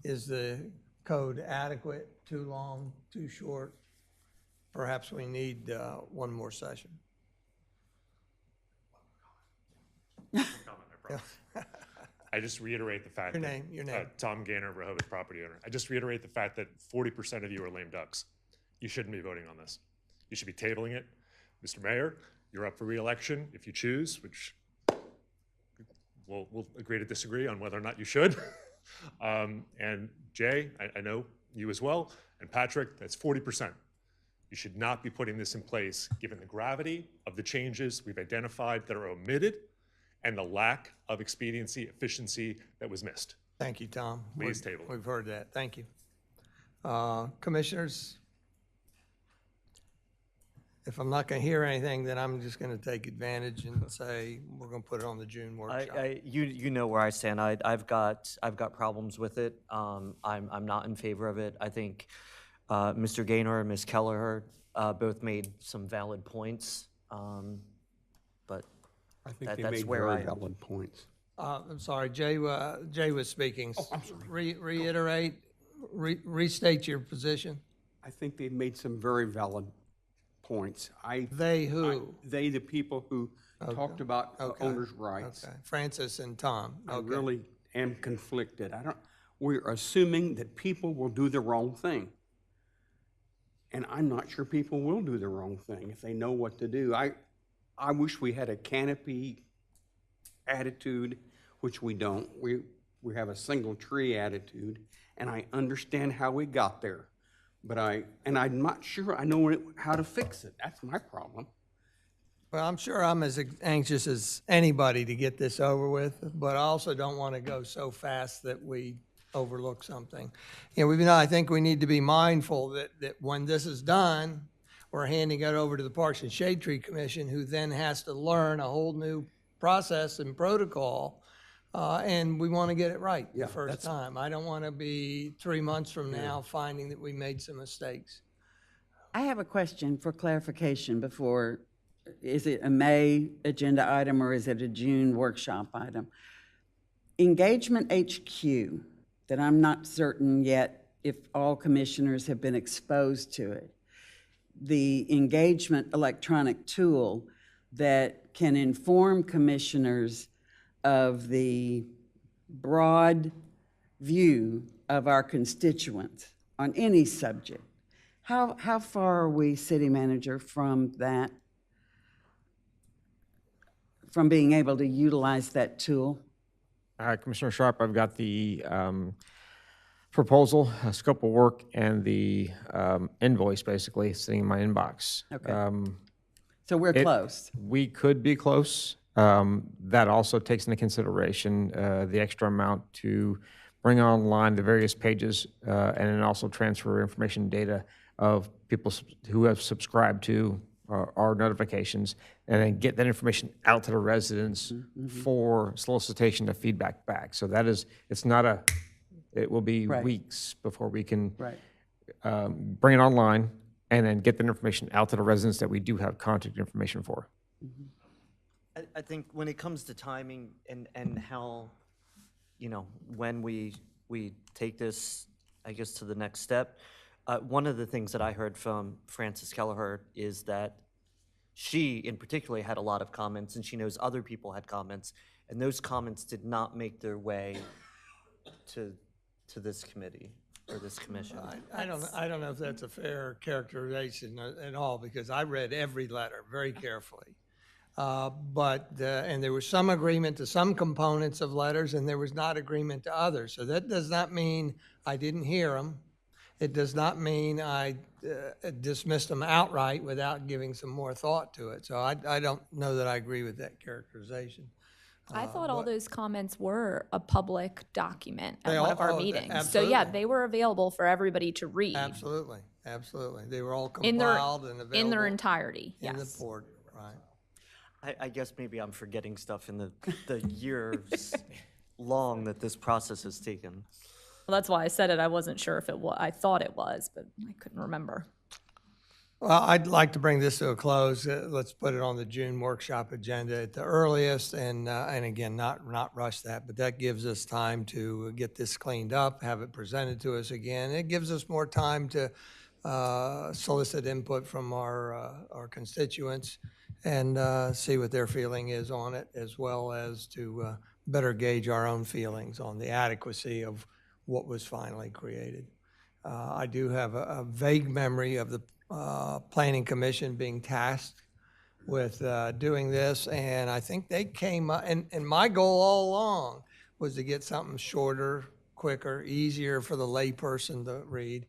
S1: is the code adequate, too long, too short? Perhaps we need one more session.
S10: Comment, I promise. I just reiterate the fact
S1: Your
S10: that.
S1: name, your name.
S10: Tom Gaynor, Rehoboth property owner. I just reiterate the fact that 40% of you are lame ducks. You shouldn't be voting on this. You should be tabling it. Mr. Mayor, you're up for re-election if you choose, which we'll agree to disagree on whether or not you should. And Jay, I know you as well, and Patrick, that's 40%. You should not be putting this in place, given the gravity of the changes we've identified that are omitted and the lack of expediency, efficiency that was missed.
S1: Thank you, Tom.
S10: Please table it.
S1: We've heard that. Thank you. Commissioners, if I'm not going to hear anything, then I'm just going to take advantage and say we're going to put it on the June workshop.
S12: You know where I stand. I've got problems with it. I'm not in favor of it. I think Mr. Gaynor and Ms. Kelleher both made some valid points, but
S4: I think they
S12: that's
S4: made
S12: where
S4: very
S12: I am.
S4: valid points.
S1: I'm sorry, Jay was speaking.
S4: Oh, I'm sorry.
S1: Restate your position.
S4: I think they've made some very valid points.
S1: They who?
S4: They, the people who talked about owners' rights.
S1: Okay, Francis and Tom.
S4: I
S1: Okay.
S4: really am conflicted. We're assuming that people will do the wrong thing. And I'm not sure people will do the wrong thing if they know what to do. I wish we had a canopy attitude, which we don't. We have a single tree attitude, and I understand how we got there. But I'm not sure I know how to fix it. That's my problem.
S1: Well, I'm sure I'm as anxious as anybody to get this over with, but I also don't want to go so fast that we overlook something. You know, I think we need to be mindful that when this is done, we're handing it over to the Parks and Shade Tree Commission, who then has to learn a whole new process and protocol, and we want to get it right the first time. I don't want to be 3 months from now finding that we made some mistakes.
S6: I have a question for clarification before. Is it a May agenda item or is it a June workshop item? Engagement HQ, that I'm not certain yet if all commissioners have been exposed to it. the engagement electronic tool that can inform commissioners of the broad view of our constituents on any subject. How far are we, City Manager, from that, from being able to utilize that tool?
S3: Commissioner Sharp, I've got the proposal, scope of work, and the invoice basically sitting in my inbox.
S6: Okay. So we're close.
S3: We could be close. That also takes into consideration the extra amount to bring online the various pages and then also transfer information data of people who have subscribed to our notifications, and then get that information out to the residents for solicitation of feedback back. So that is, it will be weeks before we can bring it online and then get that information out to the residents that we do have contact information for.
S12: I think when it comes to timing and how, when we take this, I guess, to the next step, one of the things that I heard from Frances Kelleher is that she, in particular, had a lot of comments, and she knows other people had comments, and those comments did not make their way to this committee or this commission.
S1: I don't know if that's a fair characterization at all, because I read every letter very carefully. And there was some agreement to some components of letters, and there was not agreement to others. So that does not mean I didn't hear them. It does not mean I dismissed them outright without giving some more thought to it. So I don't know that I agree with that characterization.
S18: I thought all those comments were a public document at
S1: They
S18: one
S1: all-
S18: of our
S1: oh,
S18: meetings. So
S1: absolutely.
S18: yeah, they were available for everybody to read
S1: Absolutely, absolutely. They were all
S18: in
S1: compiled and available.
S18: in their entirety.
S1: In the
S18: Yes.
S1: port, right.
S12: I guess maybe I'm forgetting stuff in the years long that this process has taken.
S18: Well, that's why I said it. I wasn't sure if it was. I thought it was, but I couldn't remember.
S1: Well, I'd like to bring this to a close. Let's put it on the June workshop agenda at the earliest, and again, not rush that, but that gives us time to get this cleaned up, have it presented to us again. It gives us more time to solicit input from our constituents and see what their feeling is on it, as well as to better gauge our own feelings on the adequacy of what was finally created. I do have a vague memory of the Planning Commission being tasked with doing this, and I think they came up, and my goal all along was to get something shorter, quicker, easier for the layperson to read.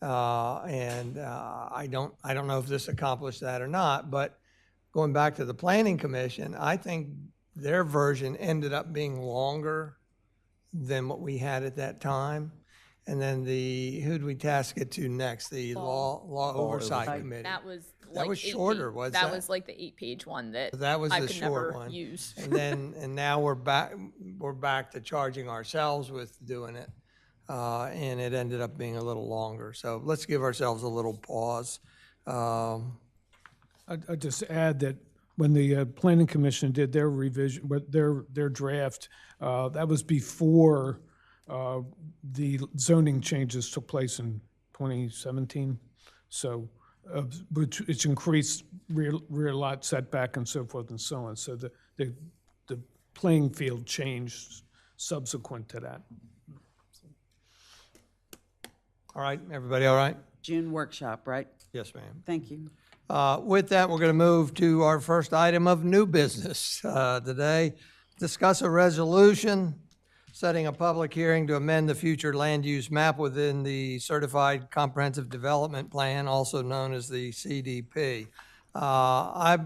S1: I don't know if this accomplished that or not, but going back to the Planning Commission, I think their version ended up being longer than what we had at that time. And then who'd we task it to next? The Law Oversight Committee.
S18: That was
S1: That was shorter, was that?
S18: That was like the 8-page one that
S1: That was
S18: I
S1: the
S18: could
S1: short
S18: never
S1: one.
S18: use.
S1: And now we're back to charging ourselves with doing it. And it ended up being a little longer. So let's give ourselves a little pause.
S9: I'd just add that when the Planning Commission did their revision, their draft, that was before the zoning changes took place in 2017. So, which increased rear lot setback and so forth and so on. So the playing field changed subsequent to that.
S1: All right, everybody all right?
S6: June workshop, right?
S1: Yes, ma'am.
S6: Thank you.
S1: With that, we're going to move to our first item of new business today. Discuss a resolution setting a public hearing to amend the future land use map within the Certified Comprehensive Development Plan, also known as the CDP. I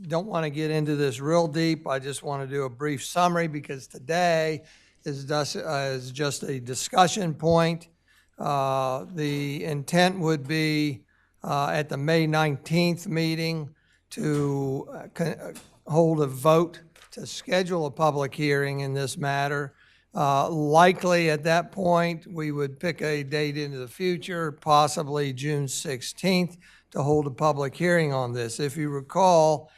S1: don't want to get into this real deep. I just want to do a brief summary because today is just a discussion point. The intent would be at the May 19th meeting to hold a vote to schedule a public hearing in this matter. Likely at that point, we would pick a date into the future, possibly June 16th, to hold a public hearing on this. If you recall,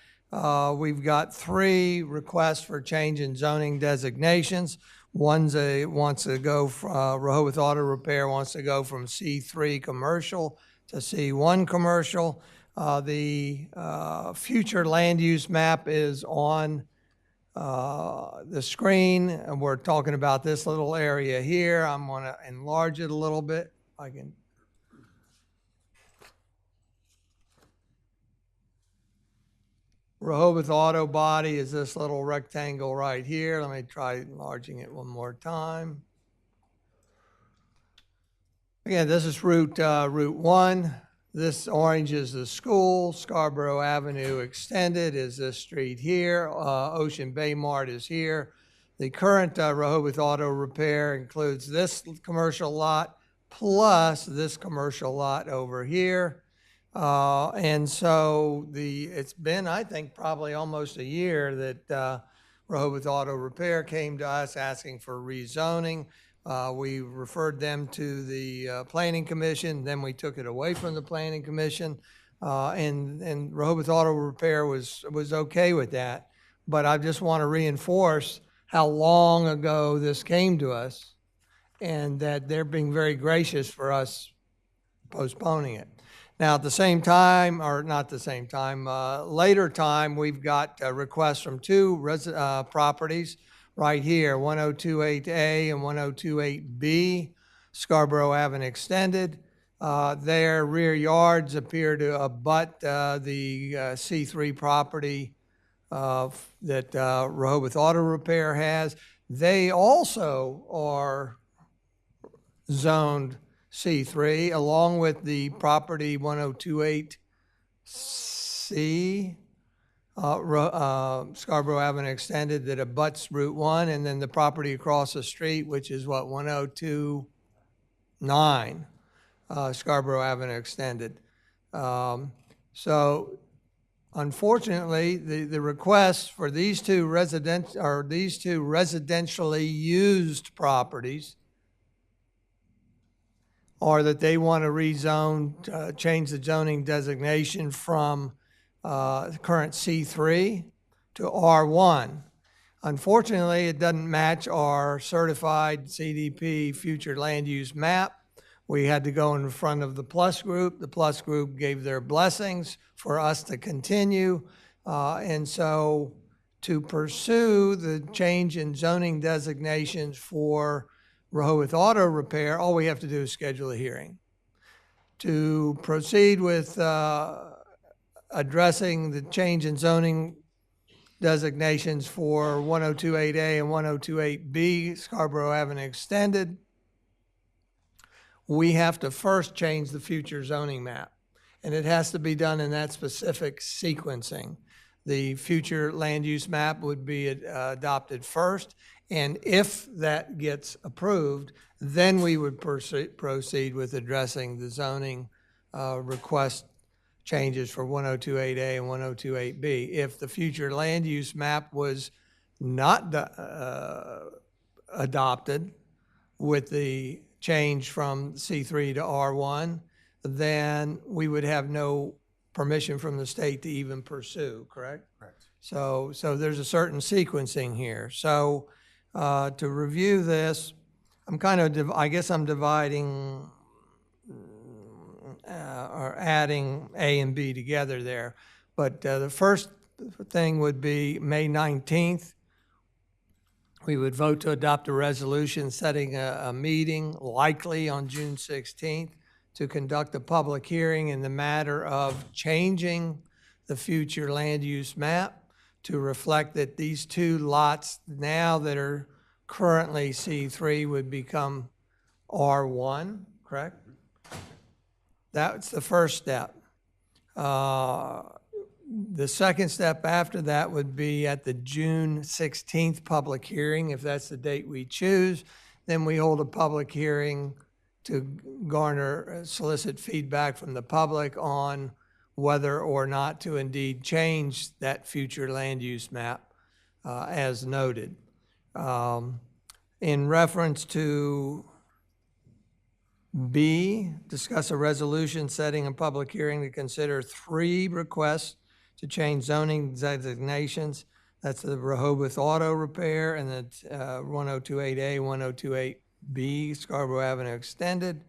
S1: we've got 3 requests for change in zoning designations. Wants to go from Rehoboth Auto Repair wants to go from C3 commercial to C1 commercial. The future land use map is on the screen, and we're talking about this little area here. I'm going to enlarge it a little bit. I can. Rehoboth Auto Body is this little rectangle right here. Let me try enlarging it one more time. Again, this is Route 1. This orange is the school. Scarborough Avenue Extended is this street here. Ocean Bay Mart is here. The current Rehoboth Auto Repair includes this commercial lot plus this commercial lot over here. And so it's been, I think, probably almost a year that Rehoboth Auto Repair came to us asking for rezoning. We referred them to the Planning Commission, then we took it away from the Planning Commission, and Rehoboth Auto Repair was okay with that. But I just want to reinforce how long ago this came to us and that they're being very gracious for us postponing it. Now, at the same time, or not the same time, later time, we've got requests from two properties right here, 1028A and 1028B, Scarborough Avenue Extended. Their rear yards appear to abut the C3 property that Rehoboth Auto Repair has. They also are zoned C3, along with the property 1028C, Scarborough Avenue Extended, that abuts Route 1, and then the property across the street, which is what, 1029, Scarborough Avenue Extended. So unfortunately, the requests for these two residentially used properties are that they want to rezone, change the zoning designation from current C3 to R1. Unfortunately, it doesn't match our certified CDP future land use map. We had to go in front of the Plus Group. The Plus Group gave their blessings for us to continue. And so to pursue the change in zoning designations for Rehoboth Auto Repair, all we have to do is schedule a hearing. To proceed with addressing the change in zoning designations for 1028A and 1028B, Scarborough Avenue Extended, we have to first change the future zoning map. And it has to be done in that specific sequencing. The future land use map would be adopted first. And if that gets approved, then we would proceed with addressing the zoning request changes for 1028A and 1028B. If the future land use map was not adopted with the change from C3 to R1, then we would have no permission from the state to even pursue, correct? Correct. So there's a certain sequencing here. So to review this, I'm kind of, I guess I'm dividing or adding A and B together there. But the first thing would be May 19th. We would vote to adopt a resolution setting a meeting, likely on June 16th, to conduct a public hearing in the matter of changing the future land use map to reflect that these two lots now that are currently C3 would become R1, correct? That's the first step. The second step after that would be at the June 16th public hearing. If that's the date we choose, then we hold a public hearing to garner, solicit feedback from the public on whether or not to indeed change that future land use map as noted. In reference to B, discuss a resolution setting a public hearing to consider 3 requests to change zoning designations. That's the Rehoboth Auto Repair and the 1028A, 1028B, Scarborough Avenue Extended.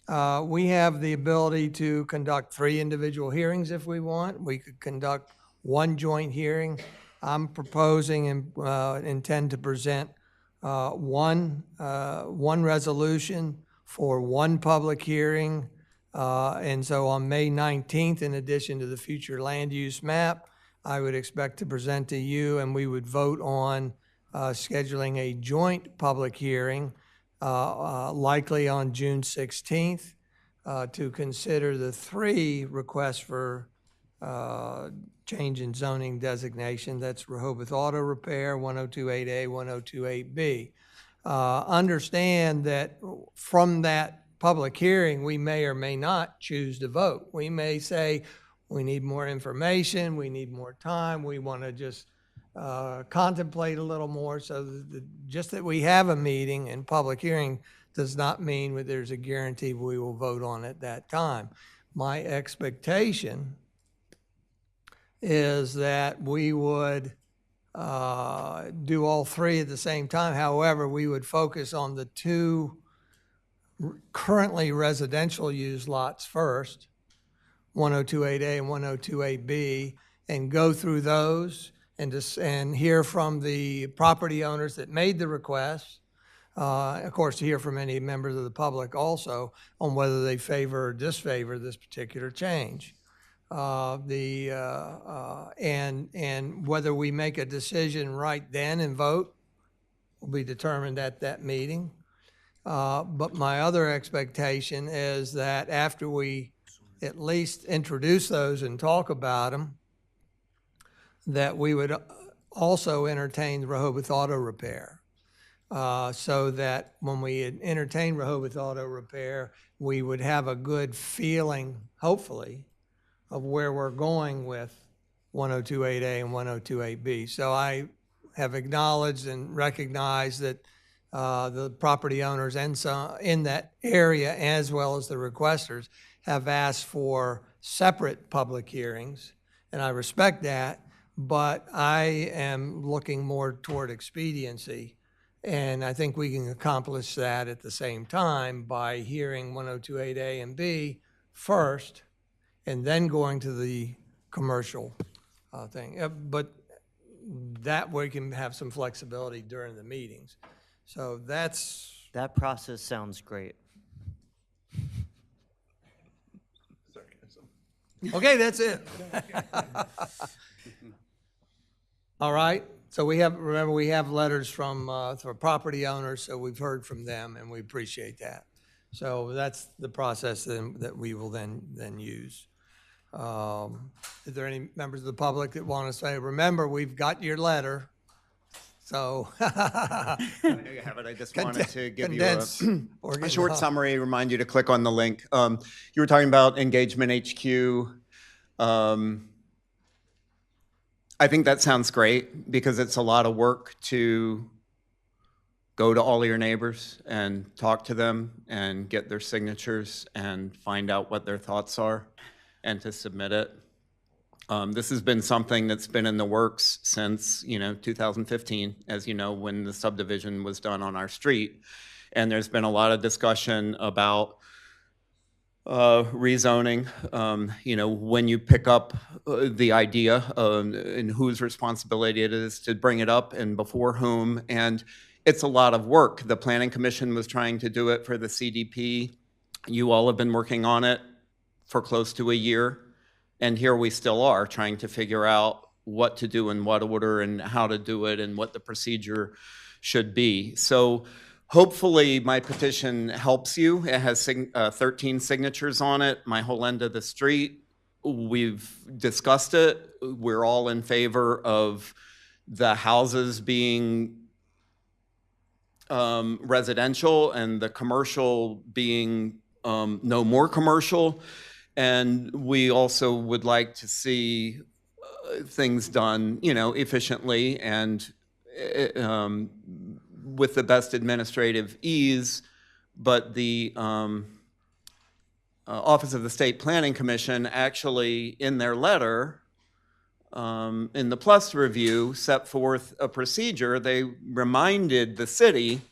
S1: We have the ability to conduct 3 individual hearings if we want. We could conduct 1 joint hearing. I'm proposing and intend to present one resolution for 1 public hearing. And so on May 19th, in addition to the future land use map, I would expect to present to you, and we would vote on scheduling a joint public hearing, likely on June 16th, to consider the 3 requests for change in zoning designation. That's Rehoboth Auto Repair, 1028A, 1028B. Understand that from that public hearing, we may or may not choose to vote. We may say, we need more information, we need more time, we want to just contemplate a little more. So just that we have a meeting and public hearing does not mean that there's a guarantee we will vote on at that time. My expectation is that we would do all 3 at the same time. However, we would focus on the 2 currently residential use lots first, 1028A and 1028B, and go through those and hear from the property owners that made the request. Of course, to hear from any members of the public also on whether they favor or disfavor this particular change. And whether we make a decision right then and vote will be determined at that meeting. But my other expectation is that after we at least introduce those and talk about them, that we would also entertain the Rehoboth Auto Repair. So that when we entertain Rehoboth Auto Repair, we would have a good feeling, hopefully, of where we're going with 1028A and 1028B. So I have acknowledged and recognized that the property owners and some in that area, as well as the requesters, have asked for separate public hearings, and I respect that, but I am looking more toward expediency. And I think we can accomplish that at the same time by hearing 1028A and B first, and then going to the commercial thing. But that way we can have some flexibility during the meetings. So
S12: that process sounds great.
S1: Okay, that's it. All right. So remember, we have letters from property owners, so we've heard from them, and we appreciate that. So that's the process that we will then use. Is there any members of the public that want to say, remember, we've got your letter, so.
S20: I know you have it. I just wanted to give you
S1: a
S20: short summary, remind you to click on the link. You were talking about Engagement HQ. I think that sounds great because it's a lot of work to go to all your neighbors and talk to them and get their signatures and find out what their thoughts are and to submit it. This has been something that's been in the works since 2015, as you know, when the subdivision was done on our street. And there's been a lot of discussion about rezoning, when you pick up the idea and whose responsibility it is to bring it up and before whom, and it's a lot of work. The Planning Commission was trying to do it for the CDP. You all have been working on it for close to a year, and here we still are trying to figure out what to do in what order and how to do it and what the procedure should be. So hopefully my petition helps you. It has 13 signatures on it, my whole end of the street. We've discussed it. We're all in favor of the houses being residential and the commercial being no more commercial. And we also would like to see things done, efficiently and with the best administrative ease, but the Office of the State Planning Commission actually, in their letter, in the plus review, set forth a procedure. They reminded the city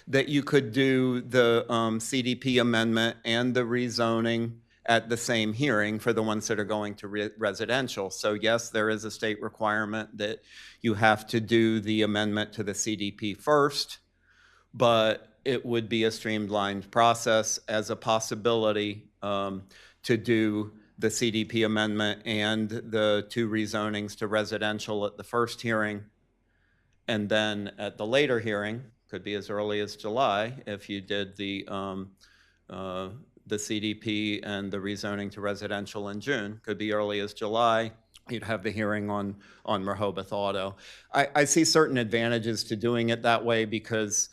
S20: that you could do the CDP amendment and the rezoning at the same hearing for the ones that are going to residential. So yes, there is a state requirement that you have to do the amendment to the CDP first, but it would be a streamlined process as a possibility to do the CDP amendment and the 2 rezonings to residential at the first hearing. And then at the later hearing, could be as early as July, if you did the CDP and the rezoning to residential in June, could be early as July. You'd have the hearing on Rehoboth Auto. I see certain advantages to doing it that way because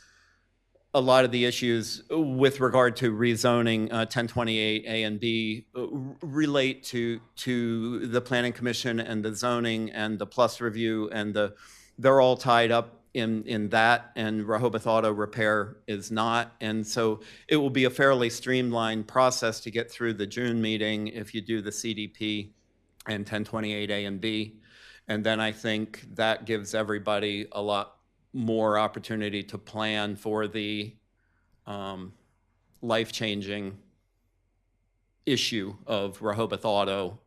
S20: a lot of the issues with regard to rezoning 1028 A and B relate to the Planning Commission and the zoning and the plus review, and they're all tied up in that, and Rehoboth Auto Repair is not. And so it will be a fairly streamlined process to get through the June meeting if you do the CDP and 1028 A and B. And then I think that gives everybody a lot more opportunity to plan for the life-changing issue of Rehoboth Auto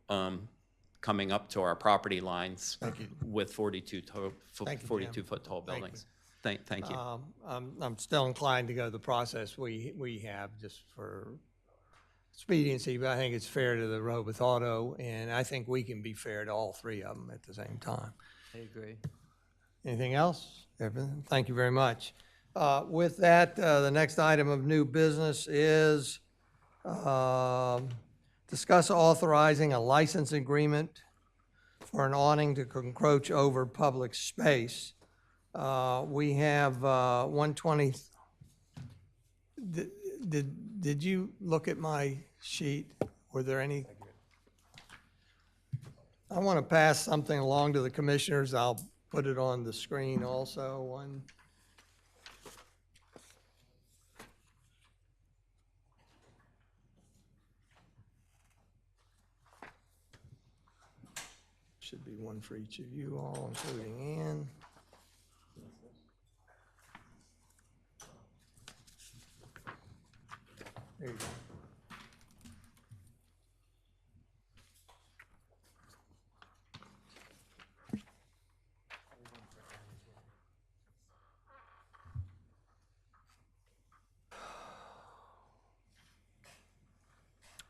S20: coming up to our property lines with 42-foot tall buildings. Thank you.
S1: I'm still inclined to go the process we have just for expediency, but I think it's fair to the Rehoboth Auto, and I think we can be fair to all 3 of them at the same time.
S11: I agree.
S1: Anything else? Everything? Thank you very much. With that, the next item of new business is discuss authorizing a license agreement for an awning to encroach over public space. We have 120. Did you look at my sheet? Were there any? I want to pass something along to the commissioners. I'll put it on the screen also. Should be one for each of you all, including Ann. There you go.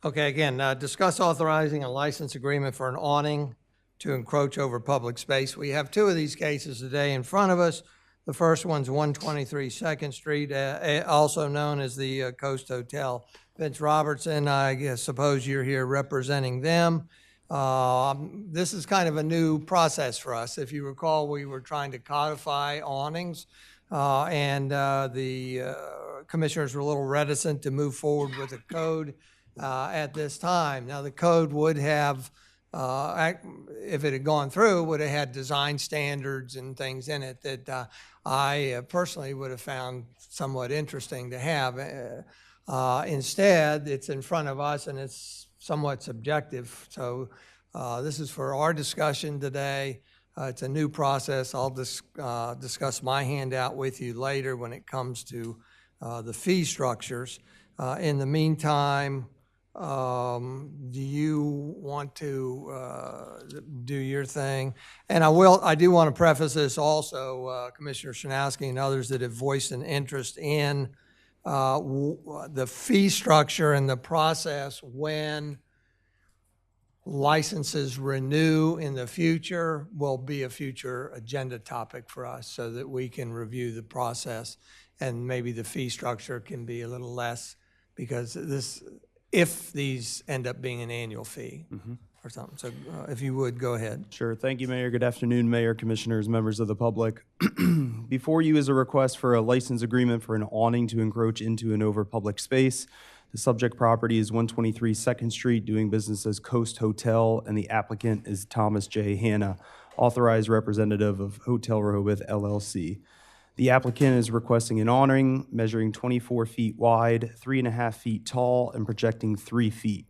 S1: Okay, again, discuss authorizing a license agreement for an awning to encroach over public space. We have 2 of these cases today in front of us. The first one's 123 Second Street, also known as the Coast Hotel. Vince Robertson, I suppose you're here representing them. This is kind of a new process for us. If you recall, we were trying to codify awnings, and the commissioners were a little reticent to move forward with a code at this time. Now, the code would have, if it had gone through, would have had design standards and things in it that I personally would have found somewhat interesting to have. Instead, it's in front of us and it's somewhat subjective. So this is for our discussion today. It's a new process. I'll discuss my handout with you later when it comes to the fee structures. In the meantime, do you want to do your thing? And I do want to preface this also, Commissioner Shanowski and others that have voiced an interest in the fee structure and the process when licenses renew in the future will be a future agenda topic for us so that we can review the process, and maybe the fee structure can be a little less because if these end up being an annual fee or something. So if you would, go ahead.
S21: Sure. Thank you, Mayor. Good afternoon, Mayor, Commissioners, members of the public. Before you is a request for a license agreement for an awning to encroach into and over public space. The subject property is 123 2nd Street, doing business as Coast Hotel, and the applicant is Thomas J. Hanna, authorized representative of Hotel Rehoboth, LLC. The applicant is requesting an awning measuring 24 feet wide, 3.5 feet tall, and projecting 3 feet.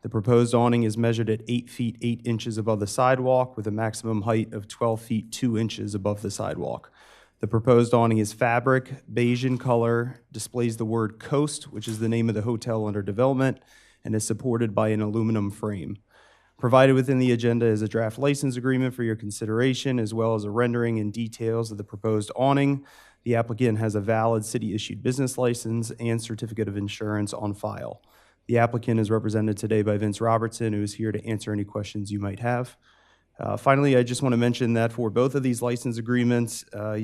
S21: The proposed awning is measured at 8 feet 8 inches above the sidewalk with a maximum height of 12 feet 2 inches above the sidewalk. The proposed awning is fabric, beige in color, displays the word Coast, which is the name of the hotel under development, and is supported by an aluminum frame. Provided within the agenda is a draft license agreement for your consideration, as well as a rendering and details of the proposed awning. The applicant has a valid city-issued business license and certificate of insurance on file. The applicant is represented today by Vince Robertson, who is here to answer any questions you might have. Finally, I just want to mention that for both of these license agreements, I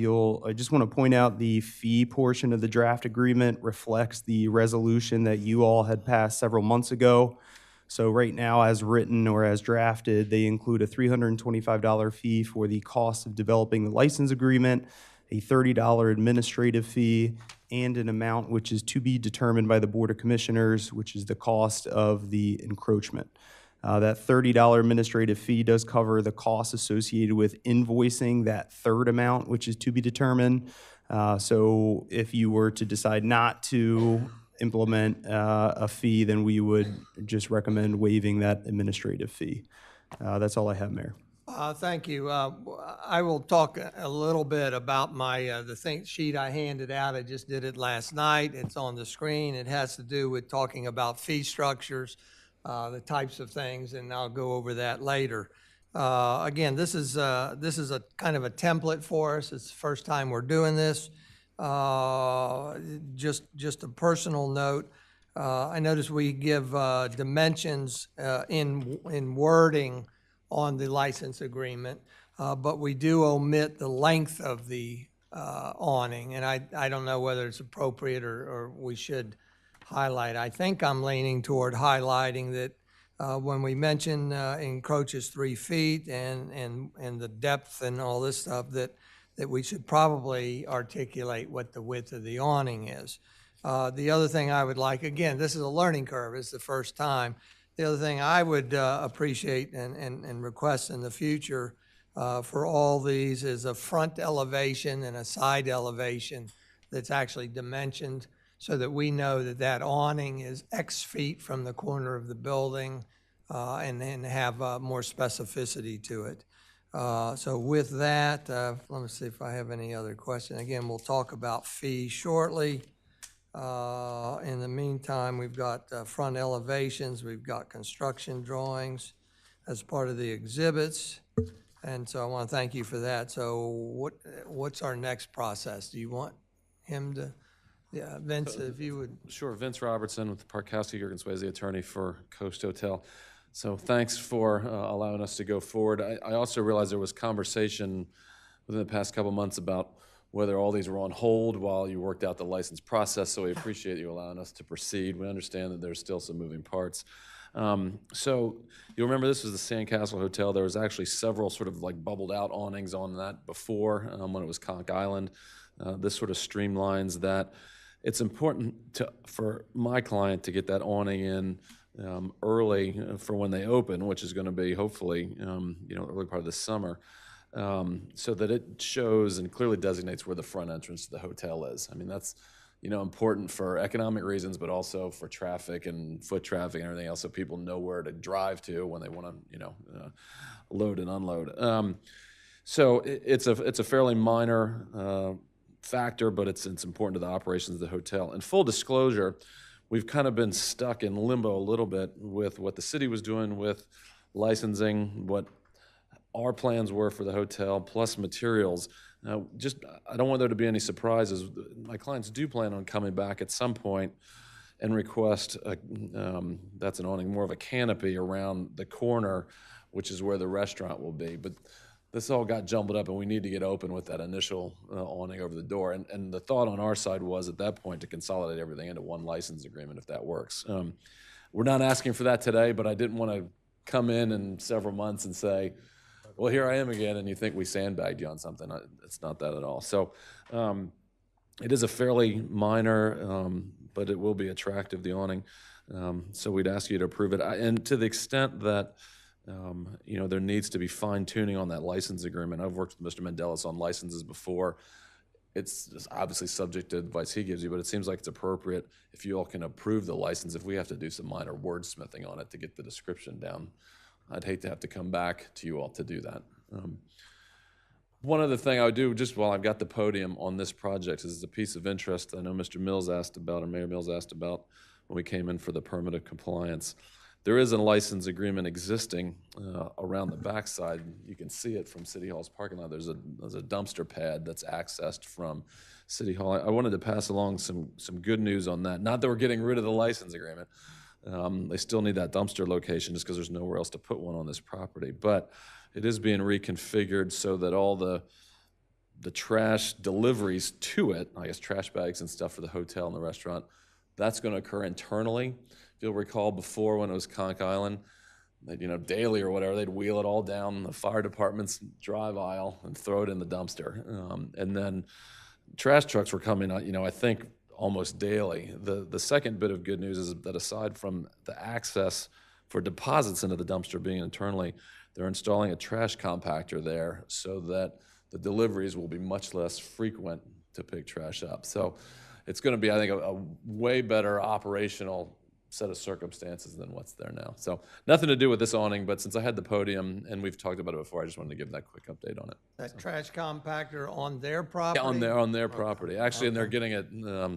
S21: just want to point out the fee portion of the draft agreement reflects the resolution that you all had passed several months ago. So right now, as written or as drafted, they include a $325 fee for the cost of developing the license agreement, a $30 administrative fee, and an amount which is to be determined by the Board of Commissioners, which is the cost of the encroachment. That $30 administrative fee does cover the costs associated with invoicing that third amount, which is to be determined. So if you were to decide not to implement a fee, then we would just recommend waiving that administrative fee. That's all I have, Mayor.
S1: Thank you. I will talk a little bit about the sheet I handed out. I just did it last night. It's on the screen. It has to do with talking about fee structures, the types of things, and I'll go over that later. Again, this is a kind of a template for us. It's the first time we're doing this. Just a personal note. I notice we give dimensions in wording on the license agreement, but we do omit the length of the awning, and I don't know whether it's appropriate or we should highlight. I think I'm leaning toward highlighting that when we mention encroaches 3 feet and the depth and all this stuff, that we should probably articulate what the width of the awning is. The other thing I would like, again, this is a learning curve. It's the first time. The other thing I would appreciate and request in the future for all these is a front elevation and a side elevation that's actually dimensioned so that we know that that awning is X feet from the corner of the building and then have more specificity to it. So with that, let me see if I have any other question. Again, we'll talk about fees shortly. In the meantime, we've got front elevations, we've got construction drawings as part of the exhibits, and so I want to thank you for that. So what's our next process? Do you want him to, Vince, if you would.
S15: Sure, Vince Robertson with the Parkowski Yergin Swayze, attorney for Coast Hotel. So thanks for allowing us to go forward. I also realized there was conversation within the past couple months about whether all these were on hold while you worked out the license process, so we appreciate you allowing us to proceed. We understand that there's still some moving parts. So you'll remember this was the Sandcastle Hotel. There was actually several sort of like bubbled out awnings on that before when it was Conch Island. This sort of streamlines that. It's important for my client to get that awning in early for when they open, which is going to be hopefully early part of this summer. So that it shows and clearly designates where the front entrance to the hotel is. I mean, that's, important for economic reasons, but also for traffic and foot traffic and everything else, so people know where to drive to when they want to, load and unload. So it's a fairly minor factor, but it's important to the operations of the hotel. In full disclosure, we've kind of been stuck in limbo a little bit with what the city was doing with licensing, what our plans were for the hotel, plus materials. Now, I don't want there to be any surprises. My clients do plan on coming back at some point and request, that's an awning, more of a canopy around the corner, which is where the restaurant will be. But this all got jumbled up, and we need to get open with that initial awning over the door. And the thought on our side was at that point to consolidate everything into one license agreement, if that works. We're not asking for that today, but I didn't want to come in several months and say, well, here I am again, and you think we sandbagged you on something. It's not that at all. So it is a fairly minor, but it will be attractive, the awning. So we'd ask you to approve it. And to the extent that there needs to be fine-tuning on that license agreement. I've worked with Mr. Mendelis on licenses before. It's obviously subject to advice he gives you, but it seems like it's appropriate if you all can approve the license, if we have to do some minor wordsmithing on it to get the description down. I'd hate to have to come back to you all to do that. One other thing I would do, just while I've got the podium on this project, is a piece of interest I know Mr. Mills asked about, or Mayor Mills asked about when we came in for the permit of compliance. There is a license agreement existing around the backside. You can see it from City Hall's parking lot. There's a dumpster pad that's accessed from City Hall. I wanted to pass along some good news on that. Not that we're getting rid of the license agreement. They still need that dumpster location just because there's nowhere else to put one on this property. But it is being reconfigured so that all the trash deliveries to it, I guess trash bags and stuff for the hotel and the restaurant, that's going to occur internally. If you'll recall before when it was Conch Island, they'd, daily or whatever, they'd wheel it all down the fire department's drive aisle and throw it in the dumpster. And then trash trucks were coming out, I think almost daily. The second bit of good news is that aside from the access for deposits into the dumpster being internally, they're installing a trash compactor there so that the deliveries will be much less frequent to pick trash up. So it's going to be, I think, a way better operational set of circumstances than what's there now. So nothing to do with this awning, but since I had the podium and we've talked about it before, I just wanted to give that quick update on it.
S1: That trash compactor on their property?
S15: Yeah, on their property. Actually, and they're getting it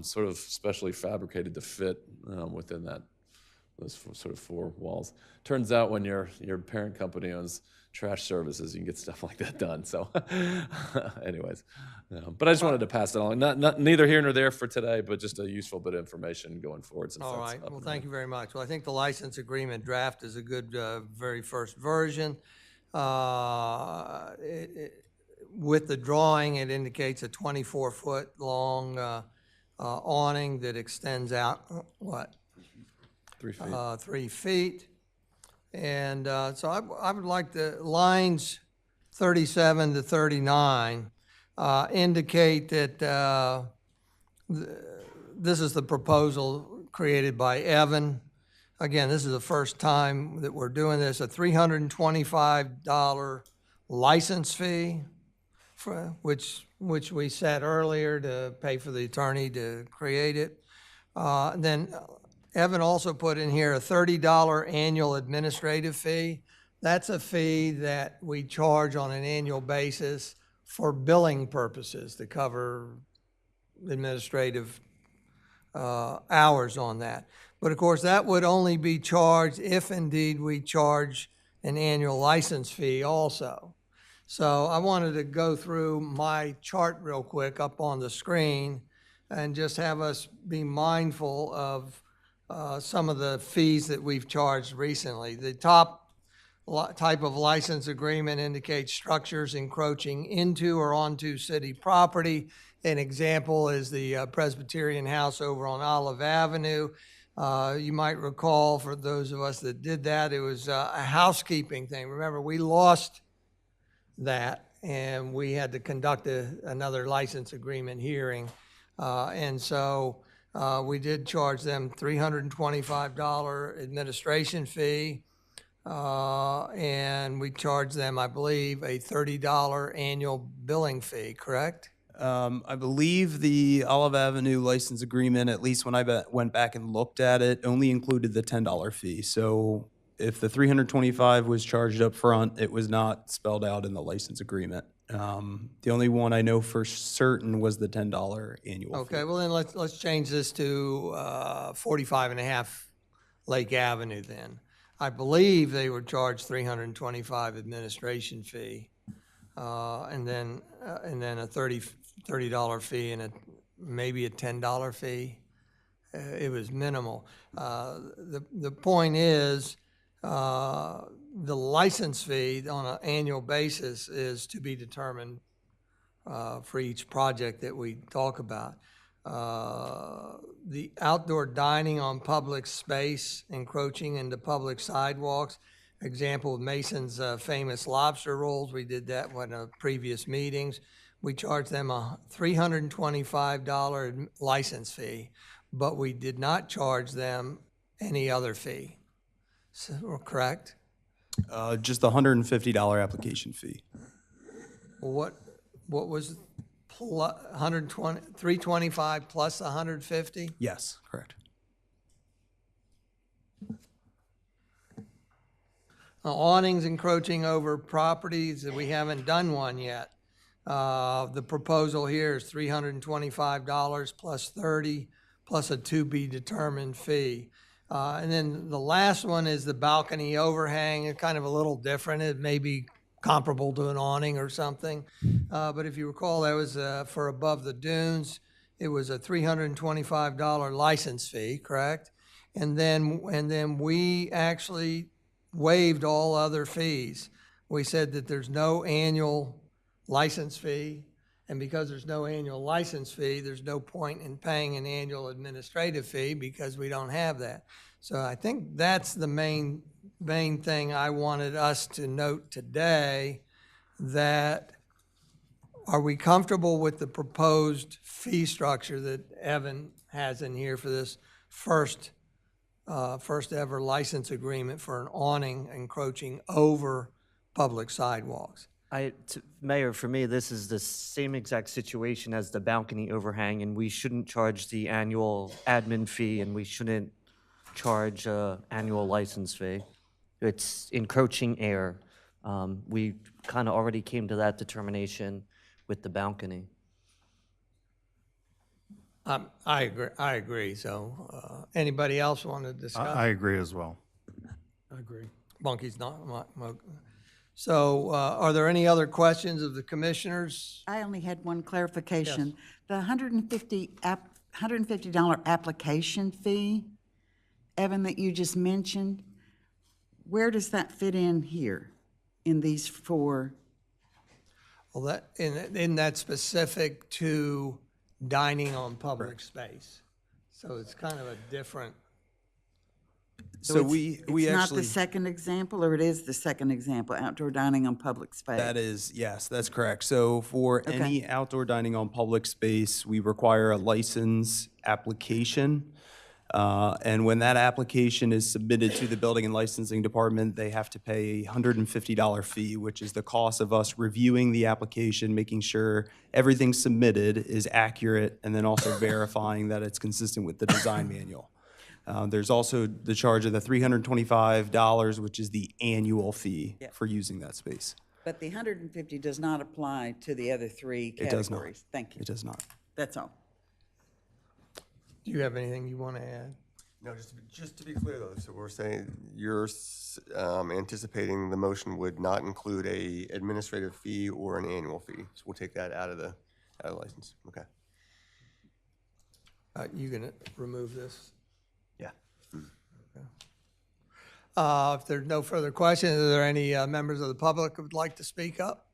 S15: sort of specially fabricated to fit within those sort of four walls. Turns out when your parent company owns trash services, you can get stuff like that done. So anyways, but I just wanted to pass it along. Not neither here nor there for today, but just a useful bit of information going forward.
S1: All right. Well, thank you very much. Well, I think the license agreement draft is a good very first version. With the drawing, it indicates a 24-foot long awning that extends out,
S15: 3 feet.
S1: 3 feet. And so I would like the lines 37 to 39 indicate that this is the proposal created by Evan. Again, this is the first time that we're doing this, a $325 license fee, which we set earlier to pay for the attorney to create it. Then Evan also put in here a $30 annual administrative fee. That's a fee that we charge on an annual basis for billing purposes to cover administrative hours on that. But of course, that would only be charged if indeed we charge an annual license fee also. So I wanted to go through my chart real quick up on the screen and just have us be mindful of some of the fees that we've charged recently. The top type of license agreement indicates structures encroaching into or onto city property. An example is the Presbyterian House over on Olive Avenue. You might recall, for those of us that did that, it was a housekeeping thing. Remember, we lost that and we had to conduct another license agreement hearing. And so we did charge them $325 administration fee, and we charged them, I believe, a $30 annual billing fee, correct?
S21: I believe the Olive Avenue license agreement, at least when I went back and looked at it, only included the $10 fee. So if the $325 was charged up front, it was not spelled out in the license agreement. The only one I know for certain was the $10 annual fee.
S1: Okay, well then let's change this to 45.5 Lake Avenue then. I believe they were charged $325 administration fee, and then a $30 fee and maybe a $10 fee. It was minimal. The point is, the license fee on an annual basis is to be determined for each project that we talk about. The outdoor dining on public space encroaching into public sidewalks, example of Mason's famous lobster rolls, we did that in previous meetings. We charged them a $325 license fee, but we did not charge them any other fee. So, correct?
S21: Just the $150 application fee.
S1: What was $325 plus $150?
S21: Yes, correct.
S1: Awnings encroaching over properties, we haven't done one yet. The proposal here is $325 plus 30 plus a to be determined fee. And then the last one is the balcony overhang. It's kind of a little different. It may be comparable to an awning or something. But if you recall, that was for above the dunes. It was a $325 license fee, correct? And then we actually waived all other fees. We said that there's no annual license fee, and because there's no annual license fee, there's no point in paying an annual administrative fee because we don't have that. So I think that's the main thing I wanted us to note today, that are we comfortable with the proposed fee structure that Evan has in here for this first ever license agreement for an awning encroaching over public sidewalks?
S12: Mayor, for me, this is the same exact situation as the balcony overhang, and we shouldn't charge the annual admin fee, and we shouldn't charge annual license fee. It's encroaching air. We kind of already came to that determination with the balcony.
S1: I agree. So anybody else want to discuss?
S7: I agree as well.
S9: I agree.
S1: Bunky's not. So are there any other questions of the commissioners?
S6: I only had one clarification. The $150 application fee, Evan, that you just mentioned, where does that fit in here in these four?
S1: Well, isn't that specific to dining on public space? So it's kind of a different.
S21: So we
S6: It's not
S21: actually.
S6: the second example, or it is the second example, outdoor dining on public space?
S21: That is, yes, that's correct. So for any outdoor dining on public space, we require a license application. And when that application is submitted to the Building and Licensing Department, they have to pay a $150 fee, which is the cost of us reviewing the application, making sure everything submitted is accurate, and then also verifying that it's consistent with the design manual. There's also the charge of the $325, which is the annual fee for using that space.
S6: But the $150 does not apply to the other three
S21: It does not.
S6: categories? Thank you.
S21: It does not.
S6: That's all.
S1: Do you have anything you want to add?
S8: No, just to be clear though, so we're saying you're anticipating the motion would not include a administrative fee or an annual fee. So we'll take that out of the license. Okay.
S1: You gonna remove this?
S8: Yeah.
S1: If there's no further questions, are there any members of the public who would like to speak up?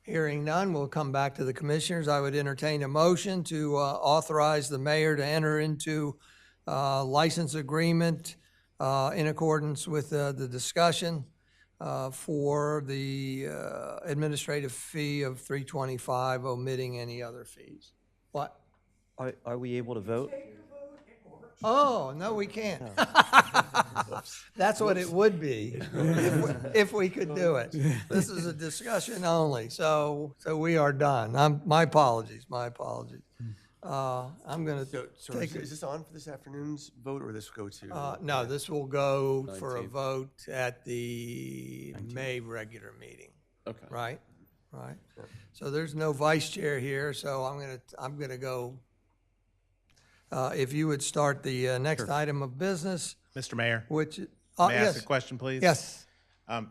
S1: Hearing none, we'll come back to the commissioners. I would entertain a motion to authorize the mayor to enter into license agreement in accordance with the discussion for the administrative fee of $325, omitting any other fees. What?
S12: Are we able to vote?
S1: Oh, no, we can't. That's what it would be if we could do it. This is a discussion only, so we are done. My apologies. I'm going to take.
S8: Is this on for this afternoon's vote, or this go to?
S1: No, this will go for a vote at the May regular meeting.
S15: Okay.
S1: Right. So there's no vice chair here, so I'm gonna go. If you would start the next item of business.
S2: Mr. Mayor,
S1: which,
S2: may I
S1: yes.
S2: ask a question, please?
S1: Yes.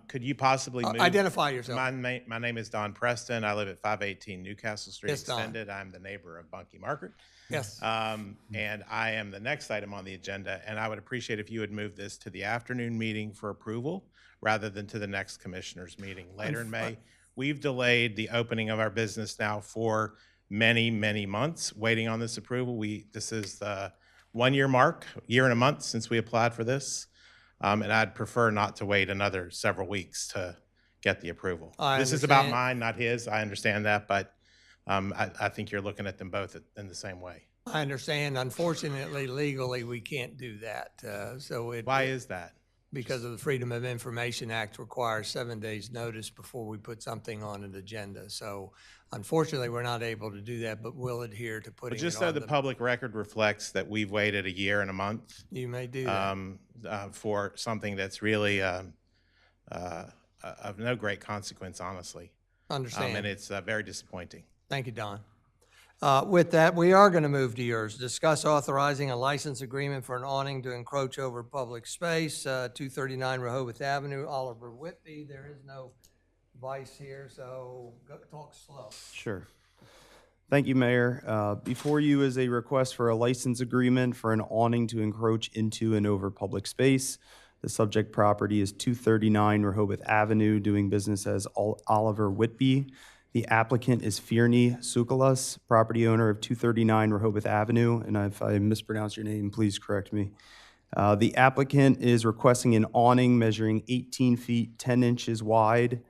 S2: Could you possibly move?
S1: Identify yourself.
S2: My name is Don Preston. I live at 518 Newcastle Street
S1: Yes, Don.
S2: Extended. I'm the neighbor of Bunky Margaret.
S1: Yes.
S2: And I am the next item on the agenda, and I would appreciate if you would move this to the afternoon meeting for approval rather than to the next commissioners meeting later in May. We've delayed the opening of our business now for many, many months, waiting on this approval. This is the 1 year mark, year and a month since we applied for this. And I'd prefer not to wait another several weeks to get the approval. This is about mine, not his. I understand that, but I think you're looking at them both in the same way.
S1: I understand. Unfortunately, legally, we can't do that.
S2: Why is that?
S1: Because of the Freedom of Information Act requires 7 days notice before we put something on an agenda. So unfortunately, we're not able to do that, but we'll adhere to putting it on.
S2: But just so the public record reflects that we've waited a year and a month.
S1: You may do that.
S2: For something that's really of no great consequence, honestly.
S1: Understand.
S2: And it's very disappointing.
S1: Thank you, Don. With that, we are going to move to yours. Discuss authorizing a license agreement for an awning to encroach over public space, 239 Rehoboth Avenue, Oliver Whitby. There is no vice here, so talk slow.
S21: Sure. Thank you, Mayor. Before you is a request for a license agreement for an awning to encroach into and over public space. The subject property is 239 Rehoboth Avenue, doing business as Oliver Whitby. The applicant is Fierney Soukalas, property owner of 239 Rehoboth Avenue, and if I mispronounce your name, please correct me. The applicant is requesting an awning measuring 18 feet 10 inches wide,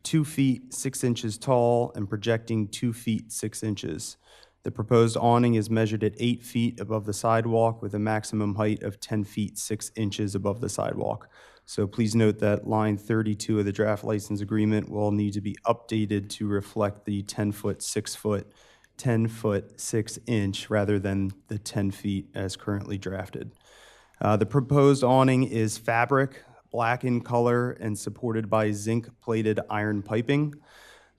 S21: 2 feet 6 inches tall, and projecting 2 feet 6 inches. The proposed awning is measured at 8 feet above the sidewalk with a maximum height of 10 feet 6 inches above the sidewalk. So please note that line 32 of the draft license agreement will need to be updated to reflect the 10-foot, 6-foot, 10-foot, 6-inch rather than the 10 feet as currently drafted. The proposed awning is fabric, black in color, and supported by zinc-plated iron piping.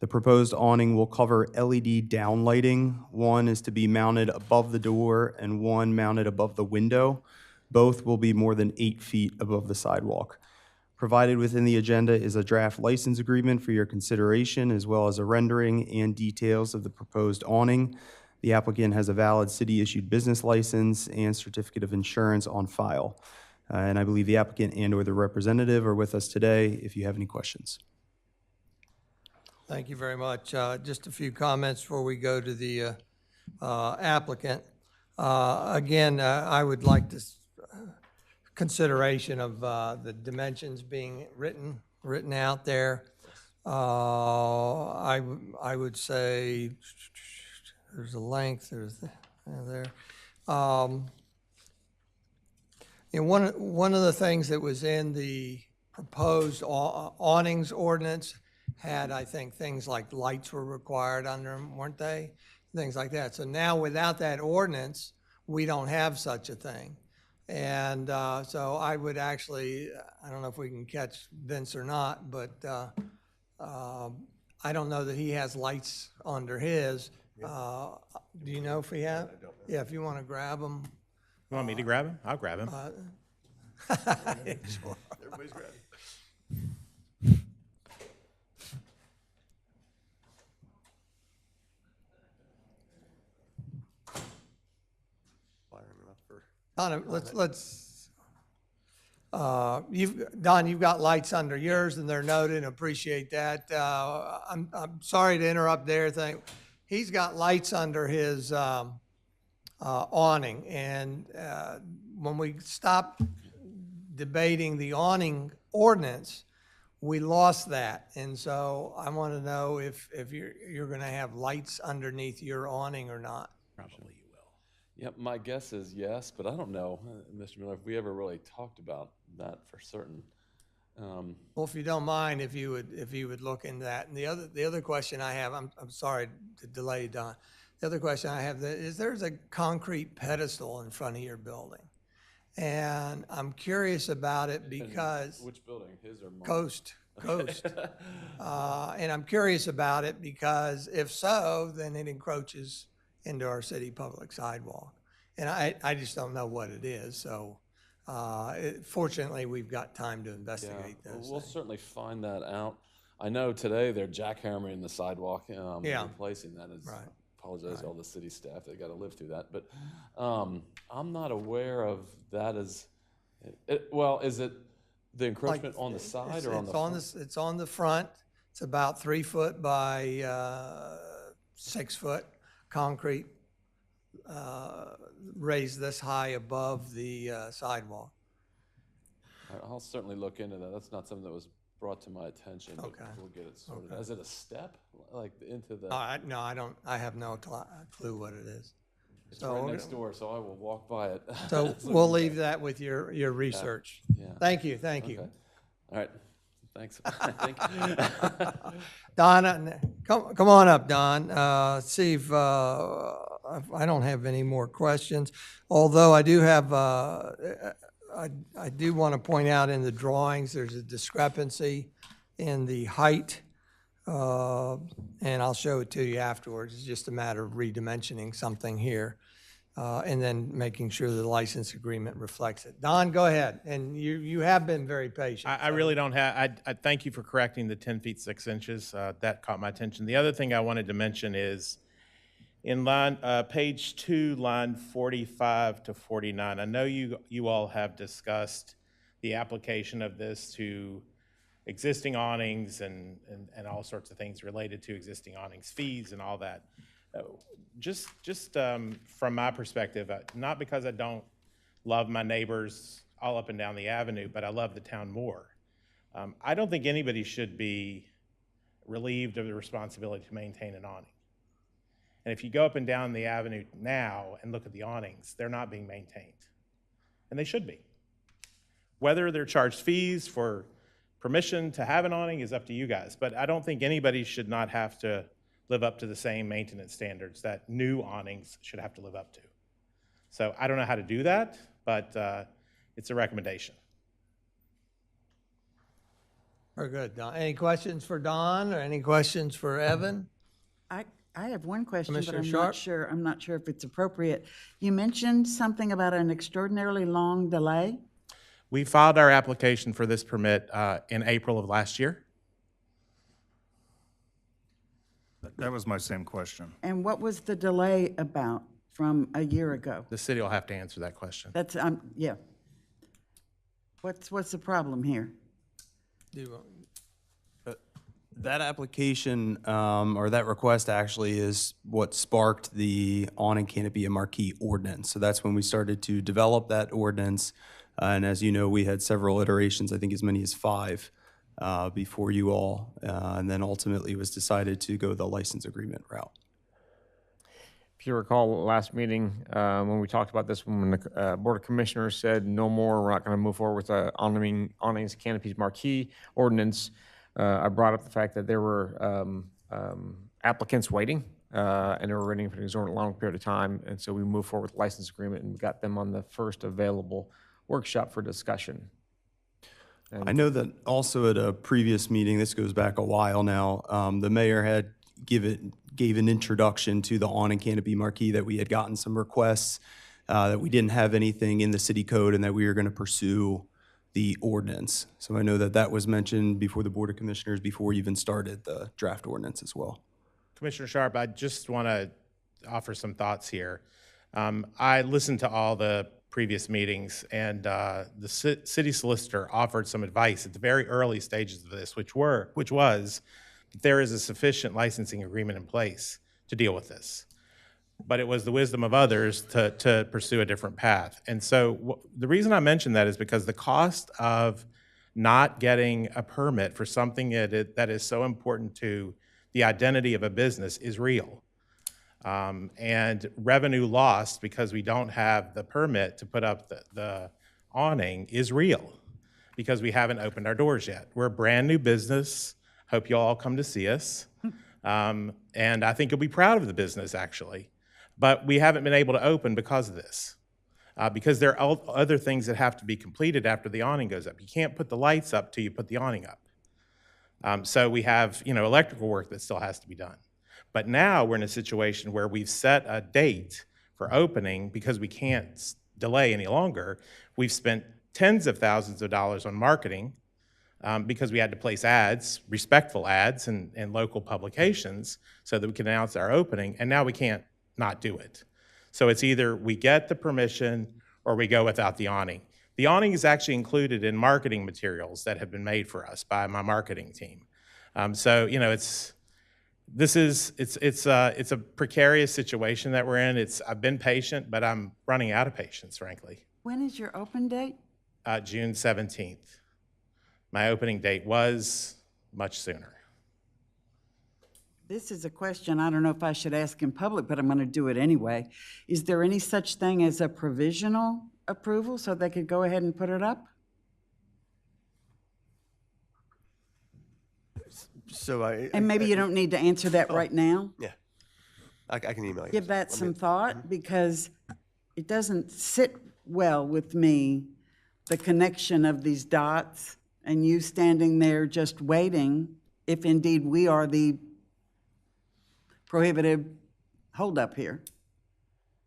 S21: The proposed awning will cover LED downlighting. One is to be mounted above the door and one mounted above the window. Both will be more than 8 feet above the sidewalk. Provided within the agenda is a draft license agreement for your consideration, as well as a rendering and details of the proposed awning. The applicant has a valid city-issued business license and certificate of insurance on file. And I believe the applicant and/or the representative are with us today if you have any questions.
S1: Thank you very much. Just a few comments before we go to the applicant. Again, I would like to consideration of the dimensions being written out there. I would say there's a length, there's there. You know, one of the things that was in the proposed awnings ordinance had, I think, things like lights were required under them, weren't they? Things like that. So now without that ordinance, we don't have such a thing. And so I would actually, I don't know if we can catch Vince or not, but I don't know that he has lights under his. Do you know if he has? Yeah, if you want to grab them.
S2: You want me to grab him? I'll grab him.
S1: Sure.
S8: Everybody's ready.
S1: Don, Don, you've got lights under yours, and they're noted, and appreciate that. I'm sorry to interrupt there. He's got lights under his awning, and when we stopped debating the awning ordinance, we lost that, and so I want to know if you're going to have lights underneath your awning or not.
S2: Probably you will.
S15: Yep, my guess is yes, but I don't know, Mr. Miller, if we ever really talked about that for certain.
S1: Well, if you don't mind, if you would look into that. And the other question I have, I'm sorry to delay, Don. The other question I have is there's a concrete pedestal in front of your building, and I'm curious about it because
S15: which building, his or mine?
S1: Coast. And I'm curious about it because if so, then it encroaches into our city public sidewalk. And I just don't know what it is. So fortunately, we've got time to investigate those
S15: We'll
S1: things.
S15: certainly find that out. I know today they're jackhammering the sidewalk, replacing that.
S1: Right.
S15: Apologize to all the city staff, they got to live through that. But I'm not aware of that as, well, is it the encroachment on the side or on the front?
S1: It's on the front. It's about 3 foot by 6 foot concrete, raised this high above the sidewalk.
S15: I'll certainly look into that. That's not something that was brought to my attention, but we'll get it sorted.
S1: Okay.
S15: Is it a step, like into the?
S1: No, I don't. I have no clue what it is.
S15: It's right next door, so I will walk by it.
S1: So we'll leave that with your research.
S15: Yeah.
S1: Thank you. Thank you.
S15: All right. Thanks. Thank you.
S1: Don, come on up, Don. See if I don't have any more questions. Although I do have, I do want to point out in the drawings, there's a discrepancy in the height And I'll show it to you afterwards. It's just a matter of redimensioning something here, and then making sure the license agreement reflects it. Don, go ahead. And you have been very patient.
S2: I really don't have, I thank you for correcting the 10 feet 6 inches. That caught my attention. The other thing I wanted to mention is in page 2, line 45 to 49, I know you all have discussed the application of this to existing awnings and all sorts of things related to existing awnings, fees and all that. Just from my perspective, not because I don't love my neighbors all up and down the avenue, but I love the town more. I don't think anybody should be relieved of the responsibility to maintain an awning. And if you go up and down the avenue now and look at the awnings, they're not being maintained. And they should be. Whether they're charged fees for permission to have an awning is up to you guys, but I don't think anybody should not have to live up to the same maintenance standards that new awnings should have to live up to. So I don't know how to do that, but it's a recommendation.
S1: Very good, Don. Any questions for Don or any questions for Evan?
S6: I have one question, but
S1: Commissioner
S6: I'm not sure if it's appropriate. You mentioned something about an extraordinarily long delay?
S2: We filed our application for this permit in April of last year.
S7: That was my same question.
S6: And what was the delay about from a year ago?
S2: The city will have to answer that question.
S6: That's, yeah. What's the problem here?
S21: That application, or that request actually is what sparked the awning canopy and marquee ordinance. So that's when we started to develop that ordinance. And as you know, we had several iterations, I think as many as 5 before you all. And then ultimately it was decided to go the license agreement route.
S3: If you recall, last meeting, when we talked about this, when the Board of Commissioners said no more, we're not going to move forward with the awnings, canopies, marquee ordinance, I brought up the fact that there were applicants waiting, and they were waiting for an exorbitant long period of time, and so we moved forward with the license agreement and got them on the first available workshop for discussion. And
S21: I know that also at a previous meeting, this goes back a while now, the mayor had gave an introduction to the awning canopy marquee, that we had gotten some requests, that we didn't have anything in the city code, and that we were going to pursue the ordinance. So I know that that was mentioned before the Board of Commissioners before we even started the draft ordinance as well.
S2: Commissioner Sharp, I just want to offer some thoughts here. I listened to all the previous meetings, and the city solicitor offered some advice at the very early stages of this, which was that there is a sufficient licensing agreement in place to deal with this. But it was the wisdom of others to pursue a different path. And so the reason I mention that is because the cost of not getting a permit for something that is so important to the identity of a business is real. And revenue lost because we don't have the permit to put up the awning is real, because we haven't opened our doors yet. We're a brand new business. Hope you all come to see us. And I think you'll be proud of the business, actually. But we haven't been able to open because of this, because there are other things that have to be completed after the awning goes up. You can't put the lights up till you put the awning up. So we have, electrical work that still has to be done. But now we're in a situation where we've set a date for opening because we can't delay any longer. We've spent tens of thousands of dollars on marketing because we had to place ads, respectful ads in local publications so that we can announce our opening, and now we can't not do it. So it's either we get the permission or we go without the awning. The awning is actually included in marketing materials that have been made for us by my marketing team. So it's a precarious situation that we're in. I've been patient, but I'm running out of patience, frankly.
S6: When is your open date?
S2: June 17th. My opening date was much sooner.
S6: This is a question I don't know if I should ask in public, but I'm going to do it anyway. Is there any such thing as a provisional approval so they could go ahead and put it up? And maybe you don't need to answer that right now.
S8: Yeah, I can email you.
S6: Give that some thought, because it doesn't sit well with me, the connection of these dots and you standing there just waiting. if indeed we are the prohibitive holdup here.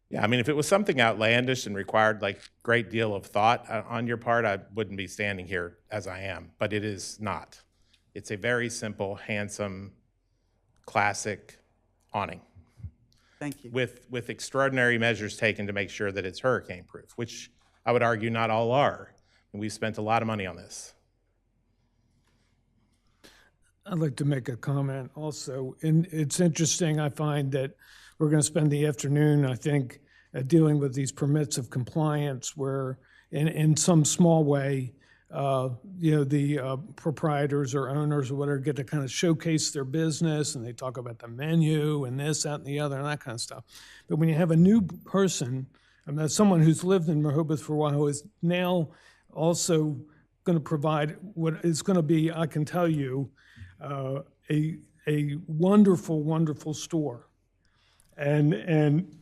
S2: Yeah, I mean, if it was something outlandish and required like great deal of thought on your part, I wouldn't be standing here as I am, but it is not. It's a very simple, handsome, classic awning.
S6: Thank you.
S2: With extraordinary measures taken to make sure that it's hurricane-proof, which I would argue not all are. And we've spent a lot of money on this.
S9: I'd like to make a comment also. And it's interesting, I find that we're going to spend the afternoon, I think, dealing with these permits of compliance where in some small way, the proprietors or owners or whatever get to kind of showcase their business, and they talk about the menu and this, that, and the other, and that kind of stuff. But when you have a new person, I mean, someone who's lived in Rehoboth for a while, who is now also going to provide what is going to be, I can tell you, a wonderful, wonderful store. And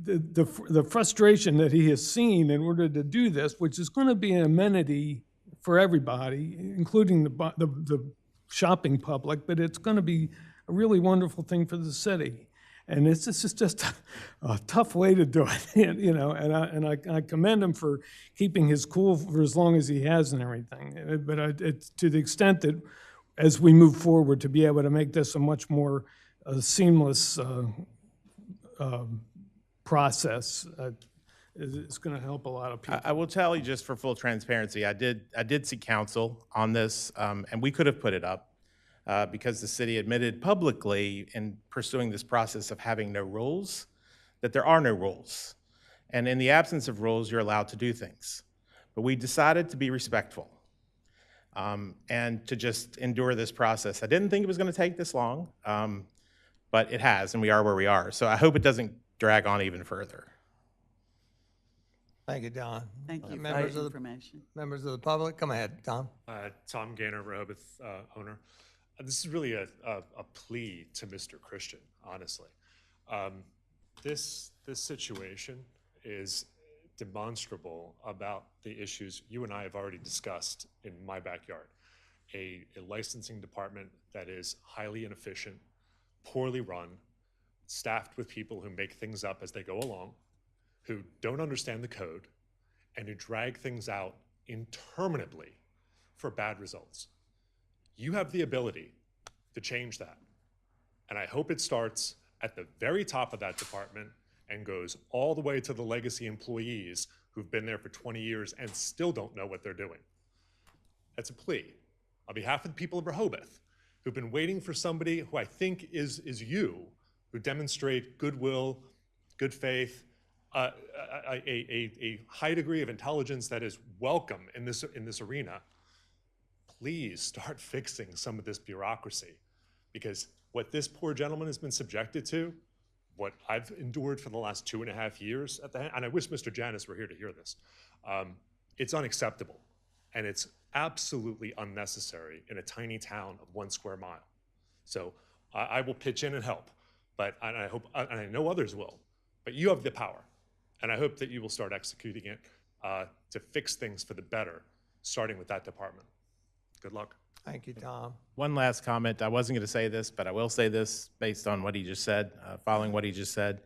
S9: the frustration that he has seen in order to do this, which is going to be an amenity for everybody, including the shopping public, but it's going to be a really wonderful thing for the city. And this is just a tough way to do it, you know. And I commend him for keeping his cool for as long as he has and everything. But it's to the extent that as we move forward, to be able to make this a much more seamless process is going to help a lot of people.
S2: I will tell you, just for full transparency, I did see counsel on this, and we could have put it up because the city admitted publicly in pursuing this process of having no rules, that there are no rules. And in the absence of rules, you're allowed to do things. But we decided to be respectful and to just endure this process. I didn't think it was going to take this long, but it has, and we are where we are. So I hope it doesn't drag on even further.
S1: Thank you, Don.
S6: Thank you for
S1: Members
S6: that
S1: of
S6: information.
S1: Members of the public, come ahead, Tom.
S10: Tom Gaynor, Rehoboth owner. This is really a plea to Mr. Christian, honestly. This situation is demonstrable about the issues you and I have already discussed in my backyard. A licensing department that is highly inefficient, poorly run, staffed with people who make things up as they go along, who don't understand the code, and who drag things out interminably for bad results. You have the ability to change that. And I hope it starts at the very top of that department and goes all the way to the legacy employees who've been there for 20 years and still don't know what they're doing. That's a plea on behalf of the people of Rehoboth who've been waiting for somebody who I think is you, who demonstrate goodwill, good faith, a high degree of intelligence that is welcome in this arena. Please start fixing some of this bureaucracy, because what this poor gentleman has been subjected to, what I've endured for the last 2.5 years at the hand, and I wish Mr. Janis were here to hear this, it's unacceptable, and it's absolutely unnecessary in a tiny town of 1 square mile. So I will pitch in and help, and I hope, and I know others will, but you have the power, and I hope that you will start executing it to fix things for the better, starting with that department. Good luck.
S1: Thank you, Tom.
S2: One last comment. I wasn't going to say this, but I will say this based on what he just said, following what he just said.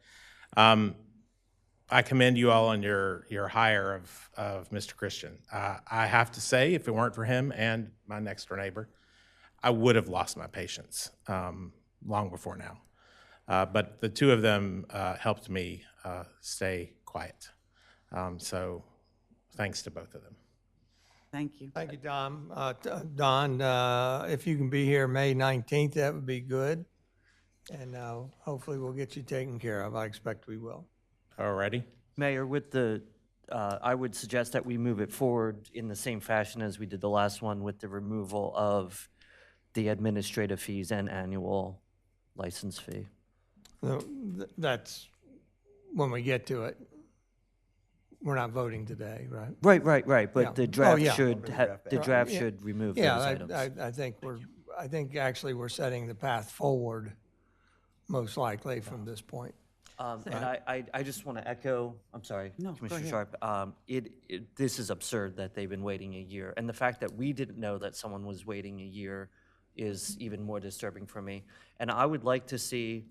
S2: I commend you all on your hire of Mr. Christian. I have to say, if it weren't for him and my next door neighbor, I would have lost my patience long before now. But the two of them helped me stay quiet. So thanks to both of them.
S6: Thank you.
S1: Thank you, Don. If you can be here May 19th, that would be good. And hopefully we'll get you taken care of. I expect we will.
S2: Alrighty.
S12: Mayor, with I would suggest that we move it forward in the same fashion as we did the last one, with the removal of the administrative fees and annual license fee.
S1: That's when we get to it. We're not voting today, right?
S12: Right. But
S1: Yeah.
S12: the draft
S1: Oh, yeah.
S12: should remove those
S1: Yeah,
S12: items.
S1: I think actually we're setting the path forward, most likely from this point.
S12: And I just want to echo, I'm sorry,
S6: No, go
S12: Commissioner
S6: ahead.
S12: Sharp, this is absurd that they've been waiting a year. And the fact that we didn't know that someone was waiting a year is even more disturbing for me. And I would like to see,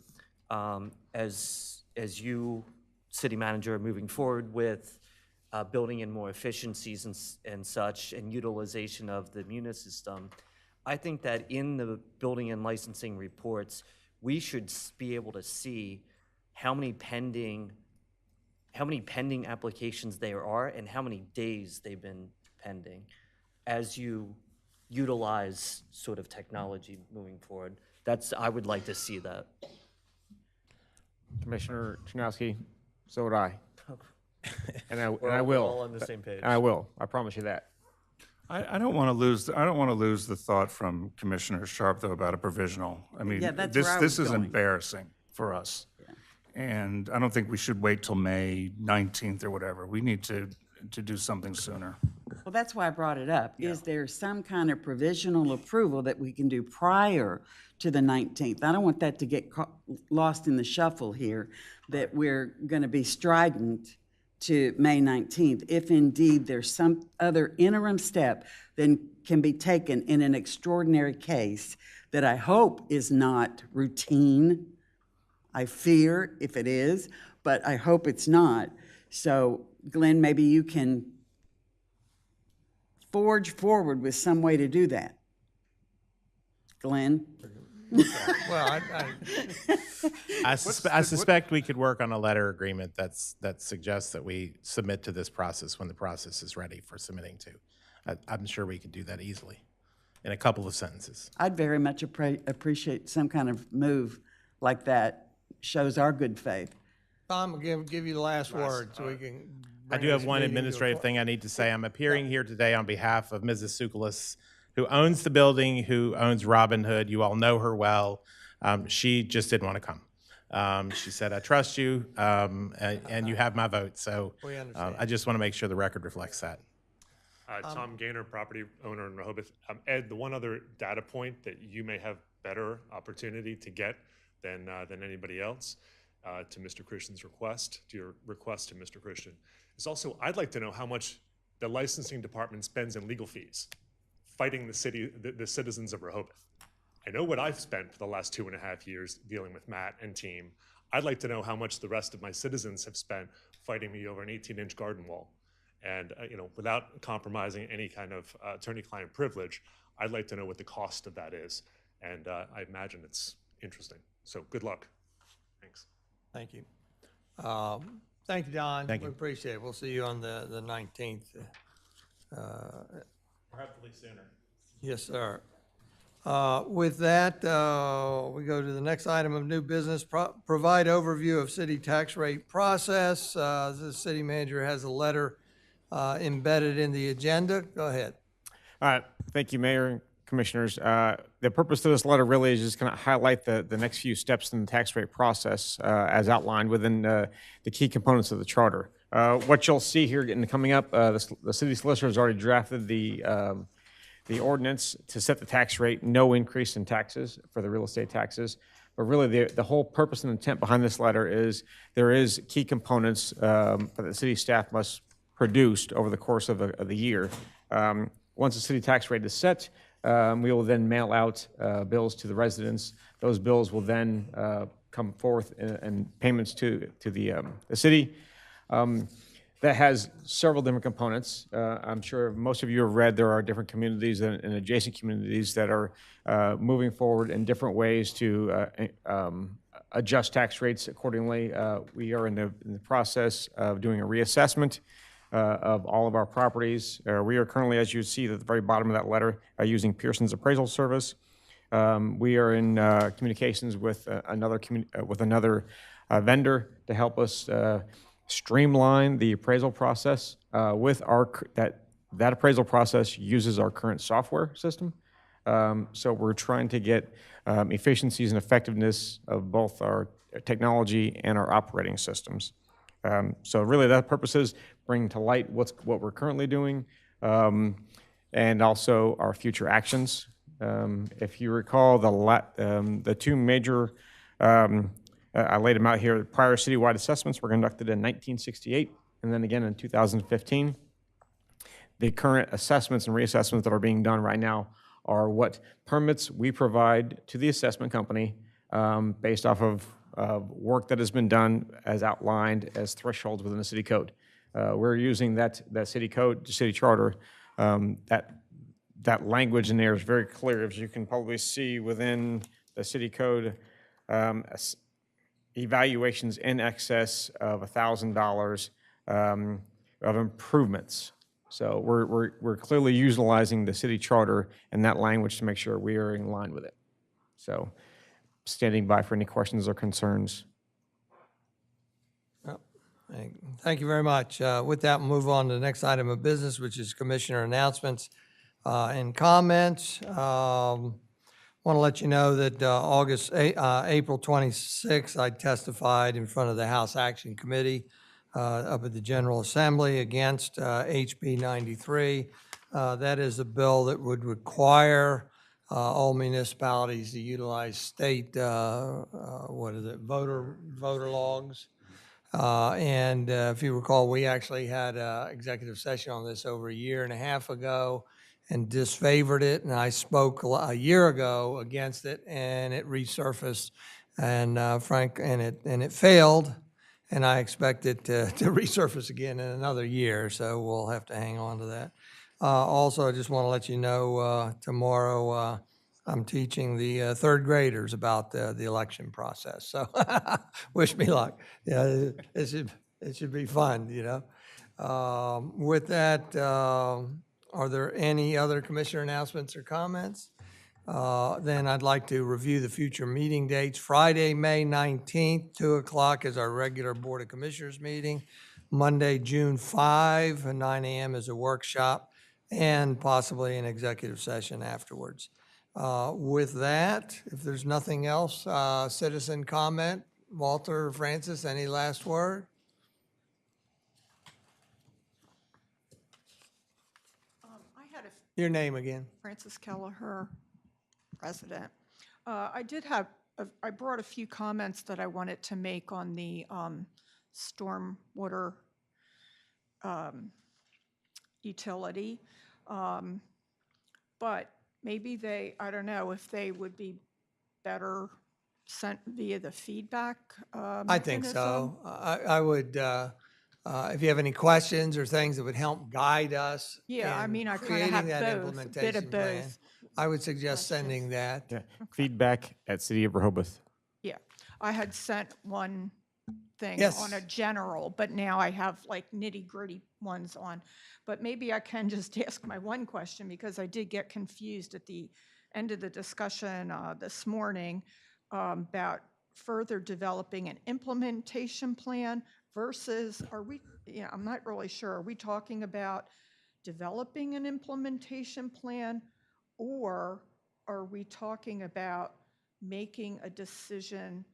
S12: as you, city manager, moving forward with building in more efficiencies and such, and utilization of the Munis system, I think that in the building and licensing reports, we should be able to see how many pending applications there are and how many days they've been pending as you utilize sort of technology moving forward. I would like to see that.
S3: Commissioner Chernowski, so would I. And I
S12: We're
S3: will.
S12: all on the same page.
S3: And I will. I promise you that.
S7: I don't want to lose, I don't want to lose the thought from Commissioner Sharp, though, about a provisional. I mean,
S6: Yeah, that's
S7: this,
S6: where I
S7: this
S6: was
S7: is
S6: going.
S7: embarrassing for us. And I don't think we should wait till May 19th or whatever. We need to do something sooner.
S6: Well, that's why I brought it up. Is there some kind of provisional approval that we can do prior to the 19th? I don't want that to get lost in the shuffle here, that we're going to be strident to May 19th. If indeed there's some other interim step that can be taken in an extraordinary case that I hope is not routine. I fear if it is, but I hope it's not. So Glenn, maybe you can forge forward with some way to do that. Glenn?
S1: Well,
S2: I suspect we could work on a letter agreement that suggests that we submit to this process when the process is ready for submitting to. I'm sure we could do that easily in a couple of sentences.
S6: I'd very much appreciate some kind of move like that. Shows our good faith.
S1: Tom, give you the last word so we can.
S2: I do have one administrative thing I need to say. I'm appearing here today on behalf of Mrs. Tsoukalos, who owns the building, who owns Robin Hood. You all know her well. She just didn't want to come. She said, I trust you, and you have my vote. So
S1: We understand.
S2: I just want to make sure the record reflects that.
S10: Tom Gaynor, property owner in Rehoboth. Ed, the one other data point that you may have better opportunity to get than anybody else, to Mr. Christian's request, to your request to Mr. Christian, is also, I'd like to know how much the licensing department spends in legal fees fighting the citizens of Rehoboth. I know what I've spent for the last 2.5 years dealing with Matt and team. I'd like to know how much the rest of my citizens have spent fighting me over an 18-inch garden wall. And without compromising any kind of attorney-client privilege, I'd like to know what the cost of that is. And I imagine it's interesting. So good luck. Thanks.
S1: Thank you. Thank you, Don.
S2: Thank you.
S1: We appreciate it. We'll see you on the 19th.
S2: Hopefully sooner.
S1: Yes, sir. With that, we go to the next item of new business. Provide overview of city tax rate process. The city manager has a letter embedded in the agenda. Go ahead.
S3: All right. Thank you, Mayor and Commissioners. The purpose of this letter really is just going to highlight the next few steps in the tax rate process as outlined within the key components of the charter. What you'll see here coming up, the city solicitor has already drafted the ordinance to set the tax rate, no increase in taxes for the real estate taxes. But really, the whole purpose and intent behind this letter is there is key components that the city staff must produce over the course of the year. Once the city tax rate is set, we will then mail out bills to the residents. Those bills will then come forth in payments to the city. That has several different components. I'm sure most of you have read there are different communities and adjacent communities that are moving forward in different ways to adjust tax rates accordingly. We are in the process of doing a reassessment of all of our properties. We are currently, as you see at the very bottom of that letter, using Pearson's appraisal service. We are in communications with another vendor to help us streamline the appraisal process. That appraisal process uses our current software system. So we're trying to get efficiencies and effectiveness of both our technology and our operating systems. So really that purpose is bringing to light what we're currently doing and also our future actions. If you recall, the two major, I laid them out here, prior citywide assessments were conducted in 1968 and then again in 2015. The current assessments and reassessments that are being done right now are what permits we provide to the assessment company based off of work that has been done as outlined as thresholds within the city code. We're using that city code, city charter. That language in there is very clear, as you can probably see within the city code. Evaluations in excess of $1,000 of improvements. So we're clearly utilizing the city charter and that language to make sure we are in line with it. So standing by for any questions or concerns.
S1: Thank you very much. With that, we'll move on to the next item of business, which is commissioner announcements and comments. Want to let you know that April 26th, I testified in front of the House Action Committee up at the General Assembly against HB 93. That is a bill that would require all municipalities to utilize state, voter logs. And if you recall, we actually had an executive session on this over a year and a half ago and disfavored it, and I spoke a year ago against it, and it resurfaced, and it failed, and I expect it to resurface again in another year, so we'll have to hang on to that. Also, I just want to let you know tomorrow I'm teaching the third graders about the election process, so wish me luck. Yeah, it should be fun, you know. With that. Are there any other commissioner announcements or comments? Then I'd like to review the future meeting dates. Friday, May 19th, 2 o'clock is our regular Board of Commissioners meeting. Monday, June 5, 9 a.m. is a workshop, and possibly an executive session afterwards. With that, if there's nothing else, citizen comment. Walter, Francis, any last word? Your name again?
S19: Francis Kelleher, resident. I brought a few comments that I wanted to make on the stormwater utility. But maybe I don't know if they would be better sent via the feedback
S1: I think so. I would, if you have any questions or things that would help guide us.
S19: Yeah, I
S1: in
S19: mean, I kind of
S1: creating
S19: have
S1: that
S19: both, a
S1: implementation
S19: bit of
S1: plan,
S19: both.
S1: I would suggest sending that.
S3: Yeah. Feedback at City of Rehoboth.
S19: Yeah, I had sent one thing
S1: Yes.
S19: on a general, but now I have like nitty-gritty ones on. But maybe I can just ask my one question, because I did get confused at the end of the discussion this morning about further developing an implementation plan versus, I'm not really sure, are we talking about developing an implementation plan, or are we talking about making a decision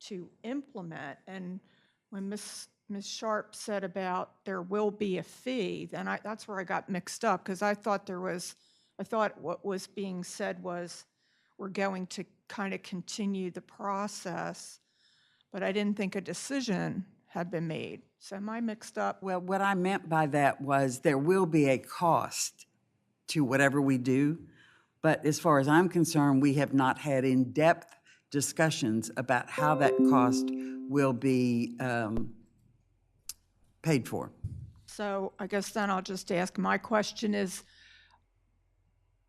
S19: to implement? And when Ms. Sharp said about there will be a fee, then that's where I got mixed up, because I thought what was being said was we're going to kind of continue the process, but I didn't think a decision had been made. So am I mixed up?
S6: Well, what I meant by that was there will be a cost to whatever we do, but as far as I'm concerned, we have not had in-depth discussions about how that cost will be paid for.
S19: So I guess then I'll just ask, my question is,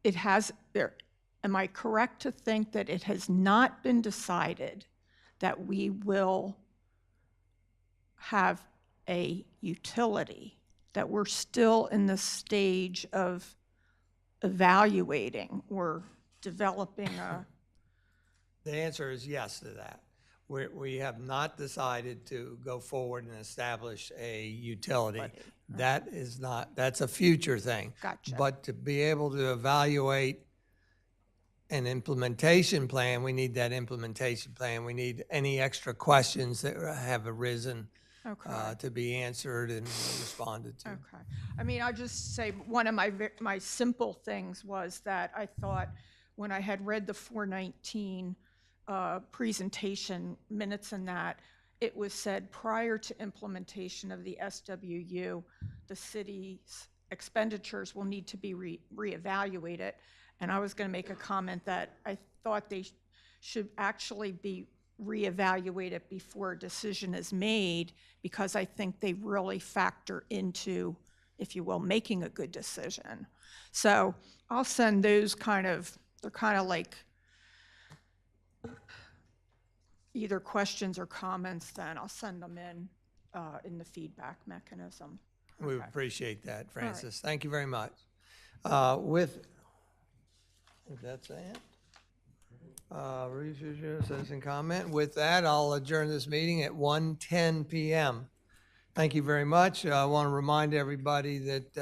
S19: am I correct to think that it has not been decided that we will have a utility, that we're still in the stage of evaluating or developing a?
S1: The answer is yes to that. We have not decided to go forward and establish a utility. That's a future thing.
S19: Gotcha.
S1: But to be able to evaluate an implementation plan, we need that implementation plan. We need any extra questions that have arisen to be answered and responded to.
S19: Okay. I mean, I'll just say one of my simple things was that I thought when I had read the 419 presentation minutes in that, it was said prior to implementation of the SWU, the city's expenditures will need to be reevaluated. And I was going to make a comment that I thought they should actually be reevaluated before a decision is made, because I think they really factor into, if you will, making a good decision. So I'll send those they're kind of like either questions or comments, then I'll send them in the feedback mechanism.
S1: We
S19: Okay.
S1: appreciate that,
S19: All right.
S1: Francis. Thank you very much. That's it. Researcher, citizen comment. With that, I'll adjourn this meeting at 1:10 p.m. Thank you very much. I want to remind everybody that